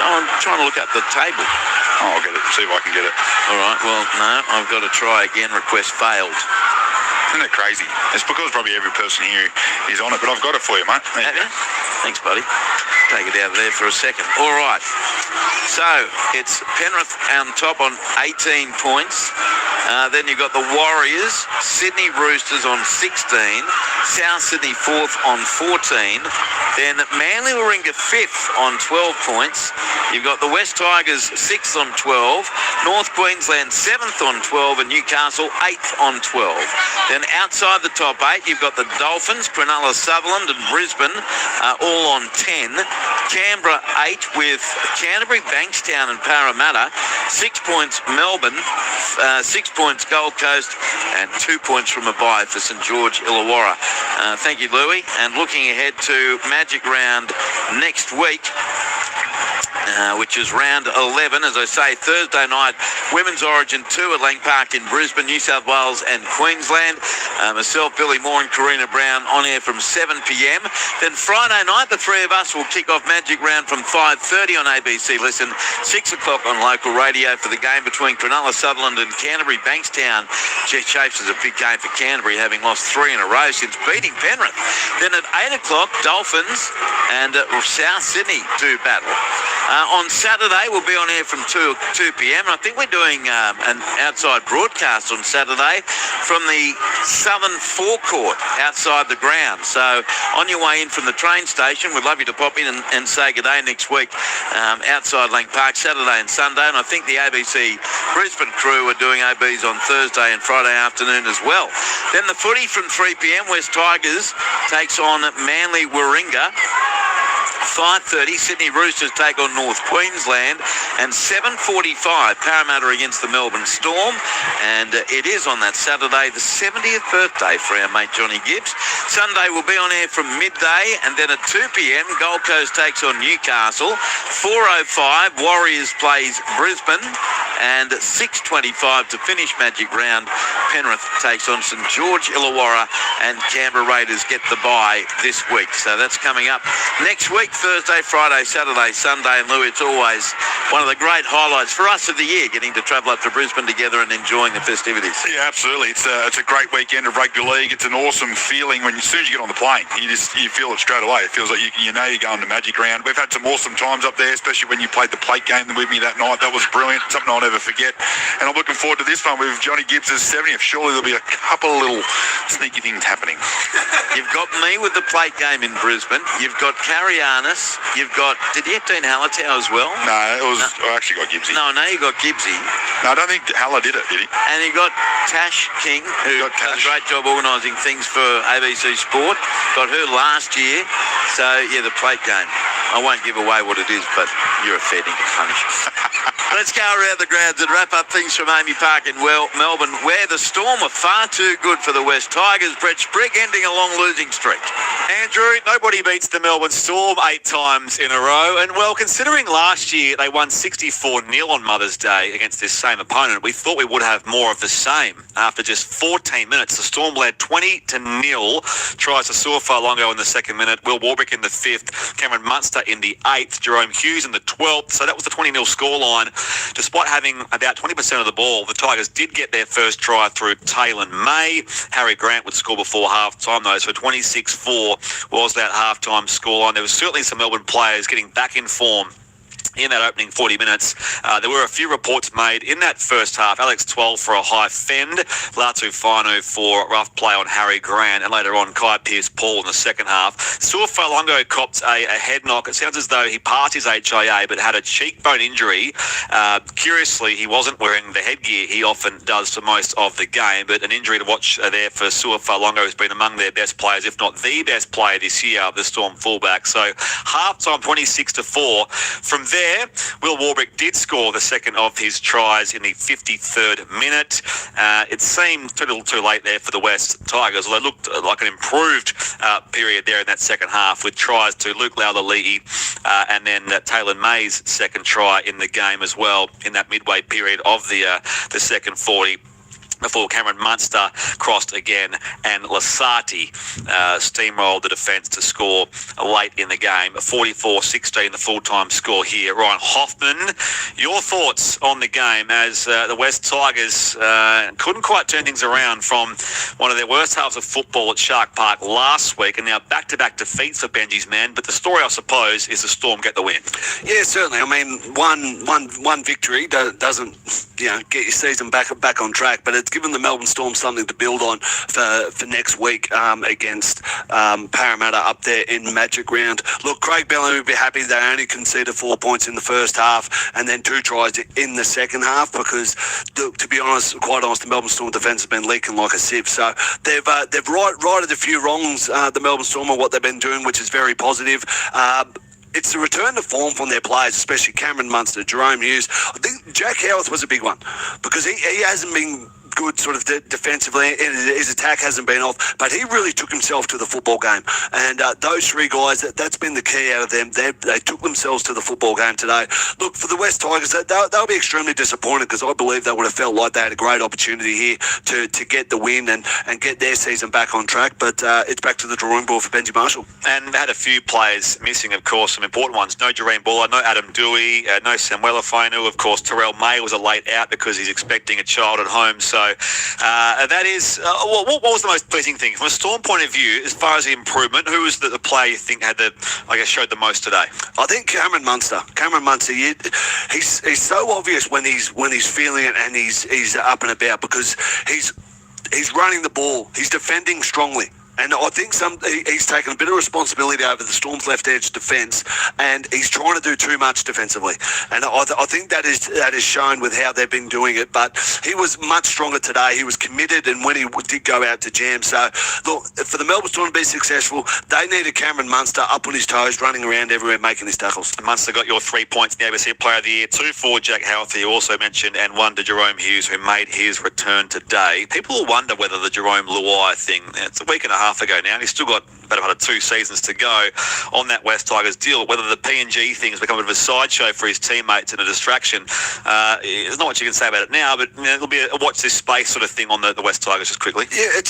I'm trying to look up the table. Oh, I'll get it. See if I can get it. All right. Well, no, I've got to try again. Request failed. Isn't it crazy? It's because probably every person here is on it, but I've got it for you, mate. Have you? Thanks, buddy. Take it out of there for a second. All right. So it's Penrith on top on 18 points. Then you've got the Warriors, Sydney Roosters on 16, South Sydney 4th on 14. Then Manly Warringah 5th on 12 points. You've got the West Tigers 6th on 12, North Queensland 7th on 12, and Newcastle 8th on 12. Then outside the top 8, you've got the Dolphins, Cronulla, Sutherland and Brisbane all on 10. Canberra 8 with Canterbury, Bankstown and Parramatta. 6 points Melbourne, 6 points Gold Coast, and 2 points from a bye for St George Illawarra. Thank you, Louis. And looking ahead to Magic Round next week, which is round 11. As I say, Thursday night, Women's Origin 2 at Lang Park in Brisbane, New South Wales and Queensland. Myself, Billy Moore and Karina Brown on air from 7 p.m. Then Friday night, the three of us will kick off Magic Round from 5:30 on ABC Listen, 6 o'clock on local radio for the game between Cronulla, Sutherland and Canterbury, Bankstown. Shapes is a big game for Canterbury, having lost 3 in a row since beating Penrith. Then at 8 o'clock, Dolphins and South Sydney do battle. On Saturday, we'll be on air from 2 p.m. I think we're doing an outside broadcast on Saturday from the southern forecourt outside the ground. So on your way in from the train station, we'd love you to pop in and say good day next week outside Lang Park, Saturday and Sunday. And I think the ABC Brisbane crew are doing OBs on Thursday and Friday afternoon as well. Then the footy from 3 p.m. West Tigers takes on Manly Warringah. 5:30, Sydney Roosters take on North Queensland, and 7:45, Parramatta against the Melbourne Storm, and it is on that Saturday, the 70th birthday for our mate Johnny Gibbs. Sunday will be on air from midday, and then at 2 p.m, Gold Coast takes on Newcastle. 4:05, Warriors plays Brisbane, and 6:25 to finish Magic Round, Penrith takes on St George Illawarra, and Canberra Raiders get the bye this week. So that's coming up next week, Thursday, Friday, Saturday, Sunday, and Lou, it's always one of the great highlights for us of the year, getting to travel up to Brisbane together and enjoying the festivities. Yeah, absolutely. It's a great weekend of rugby league. It's an awesome feeling when as soon as you get on the plane, you feel it straight away. It feels like you know you're going to Magic Round. We've had some awesome times up there, especially when you played the plate game with me that night. That was brilliant, something I'll never forget. And I'm looking forward to this one with Johnny Gibbs' 70th. Surely there'll be a couple of little sneaky things happening. You've got me with the plate game in Brisbane. You've got Carianis. You've got, did you have Dean Hallertau as well? No, I actually got Gibbsy. No, you got Gibbsy. No, I don't think Haller did it, did he? And you got Tash King, who does a great job organising things for ABC Sport. Got her last year. So, yeah, the plate game. I won't give away what it is, but you're a fair dinkum punish. Let's go around the grounds and wrap up things from Amy Park in Melbourne, where the Storm are far too good for the West Tigers. Brett Sprigg ending a long losing streak. Andrew, nobody beats the Melbourne Storm 8 times in a row. And, well, considering last year they won 64-0 on Mother's Day against this same opponent, we thought we would have more of the same. After just 14 minutes, the Storm led 20-0. Tries to Suafa-Longo in the second minute, Will Warbrick in the 5th, Cameron Munster in the 8th, Jerome Hughes in the 12th. So that was the 20-0 scoreline. Despite having about 20% of the ball, the Tigers did get their first try through Taylor May. Harry Grant would score before half-time, though, so 26-4 was that half-time scoreline. There was certainly some Melbourne players getting back in form in that opening 40 minutes. There were a few reports made in that first half. Alex 12 for a high fend, Latu Whānau for rough play on Harry Grant, and later on Kai Pearce-Paul in the second half. Suafa-Longo copped a head knock. It sounds as though he passed his HIA but had a cheekbone injury. Curiously, he wasn't wearing the headgear he often does for most of the game, but an injury to watch there for Suafa-Longo, who's been among their best players, if not the best player this year, the Storm fullback. So half-time 26-4. From there, Will Warbrick did score the second of his tries in the 53rd minute. It seemed too little too late there for the West Tigers, although it looked like an improved period there in that second half, with tries to Luke Laulali'i and then Taylor May's second try in the game as well in that midway period of the second 40. Before Cameron Munster crossed again and Lasati steamrolled the defence to score late in the game. 44-16 the full-time score here. Ryan Hoffman, your thoughts on the game as the West Tigers couldn't quite turn things around from one of their worst halves of football at Shark Park last week, and now back-to-back defeats for Benji's men. But the story, I suppose, is the Storm get the win. Yeah, certainly. I mean, one victory doesn't get your season back on track, but it's given the Melbourne Storm something to build on for next week against Parramatta up there in Magic Round. Look, Craig Bellamy would be happy they only conceded 4 points in the first half and then 2 tries in the second half, because, to be honest, quite honest, the Melbourne Storm defence has been leaking like a sieve. So they've righted a few wrongs, the Melbourne Storm, on what they've been doing, which is very positive. It's the return to form from their players, especially Cameron Munster, Jerome Hughes. I think Jack Howarth was a big one, because he hasn't been good sort of defensively, and his attack hasn't been off, but he really took himself to the football game. And those three guys, that's been the key out of them. They took themselves to the football game today. Look, for the West Tigers, they'll be extremely disappointed, because I believe they would have felt like they had a great opportunity here to get the win and get their season back on track. But it's back to the drawing board for Benji Marshall. And they had a few players missing, of course, some important ones. No Jareen Buller, no Adam Dewey, no Samuela Fainu. Of course, Terrell May was a late out because he's expecting a child at home. So that is, what was the most pleasing thing? From a Storm point of view, as far as the improvement, who was the player you think showed the most today? I think Cameron Munster. He's so obvious when he's feeling it and he's up and about, because he's running the ball. He's defending strongly. And I think he's taken a bit of responsibility over the Storm's left edge defence, and he's trying to do too much defensively. And I think that is shown with how they've been doing it. But he was much stronger today. He was committed, and when he did go out to jam. So, look, for the Melbourne Storm to be successful, they needed Cameron Munster up on his toes, running around everywhere, making his tackles. Munster got your 3 points in the ABC Player of the Year, 2 for Jack Howarth, you also mentioned, and 1 to Jerome Hughes, who made his return today. People will wonder whether the Jerome Luai thing, it's a week and a half ago now, and he's still got about another 2 seasons to go on that West Tigers deal. Whether the PNG thing has become a bit of a sideshow for his teammates and a distraction, there's not much you can say about it now, but it'll be a watch this space sort of thing on the West Tigers just quickly. Yeah, it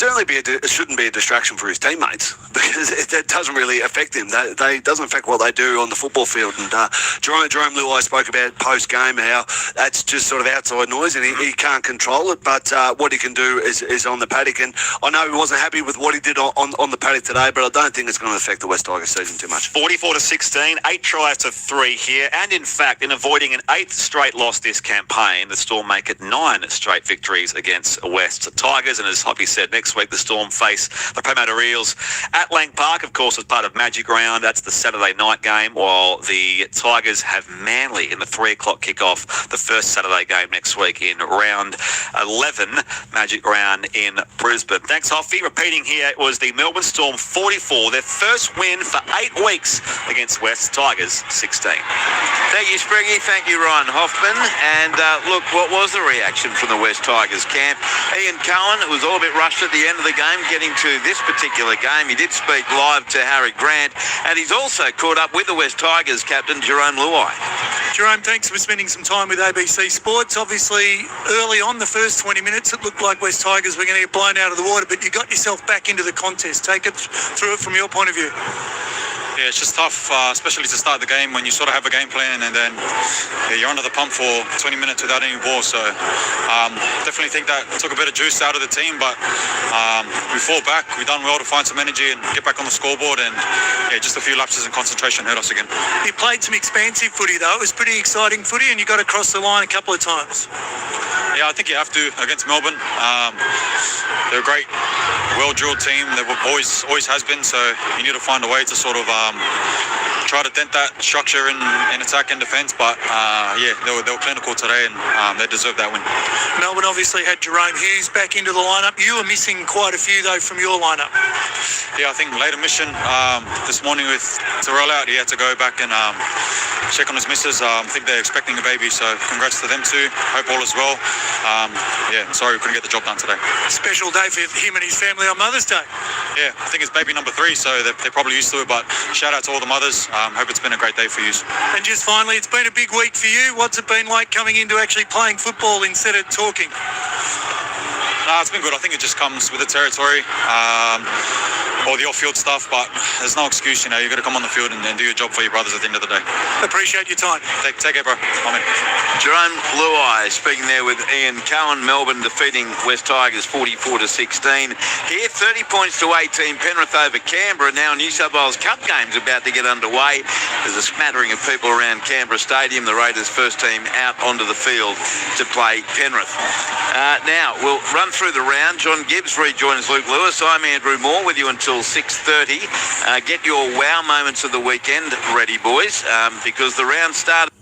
shouldn't be a distraction for his teammates, because it doesn't really affect them. It doesn't affect what they do on the football field. And Jerome Luai spoke about post-game how that's just sort of outside noise, and he can't control it, but what he can do is on the paddock. And I know he wasn't happy with what he did on the paddock today, but I don't think it's going to affect the West Tigers season too much. 44-16, 8 tries to 3 here, and in fact, in avoiding an 8th straight loss this campaign, the Storm make it 9 straight victories against West Tigers. And as Hoppy said, next week the Storm face the Parramatta Eels at Lang Park, of course, as part of Magic Round. That's the Saturday night game, while the Tigers have Manly in the 3 o'clock kickoff, the first Saturday game next week in round 11, Magic Round in Brisbane. Thanks, Hoppy. Repeating here, it was the Melbourne Storm 44, their first win for 8 weeks against West Tigers 16. Thank you, Spriggy. Thank you, Ryan Hoffman. And look, what was the reaction from the West Tigers camp? Ian Cohen was all a bit rushed at the end of the game, getting to this particular game. He did speak live to Harry Grant, and he's also caught up with the West Tigers captain, Jerome Luai. Jerome, thanks for spending some time with ABC Sports. Obviously, early on, the first 20 minutes, it looked like West Tigers were going to get blown out of the water, but you got yourself back into the contest. Take it through it from your point of view. Yeah, it's just tough, especially to start the game when you sort of have a game plan and then you're under the pump for 20 minutes without any ball. So definitely think that took a bit of juice out of the team, but we fought back. We done well to find some energy and get back on the scoreboard, and just a few lapses in concentration hurt us again. You played some expansive footy though. It was pretty exciting footy, and you got across the line a couple of times. Yeah, I think you have to against Melbourne. They're a great, well-drilled team. They've always has been, so you need to find a way to sort of try to dent that structure in attack and defence. But they were clinical today, and they deserve that win. Melbourne obviously had Jerome Hughes back into the lineup. You were missing quite a few though from your lineup. Yeah, I think late admission this morning with Terrell out, he had to go back and check on his missus. I think they're expecting a baby, so congrats to them too. Hope all is well. Sorry we couldn't get the job done today. Special day for him and his family on Mother's Day. Yeah, I think it's baby number 3, so they're probably used to it, but shout out to all the mothers. Hope it's been a great day for you. And just finally, it's been a big week for you. What's it been like coming into actually playing football instead of talking? It's been good. I think it just comes with the territory, all the off-field stuff, but there's no excuse, you got to come on the field and do your job for your brothers at the end of the day. Appreciate your time. Take care, bro. Amen. Jerome Luai speaking there with Ian Cohen. Melbourne defeating West Tigers 44-16. Here, 30 points to 18. Penrith over Canberra. Now New South Wales Cup game's about to get underway. There's a smattering of people around Canberra Stadium. The Raiders' first team out onto the field to play Penrith. Now, we'll run through the round. John Gibbs rejoins Luke Lewis. I'm Andrew Moore with you until 6:30. Get your wow moments of the weekend ready, boys, because the round started.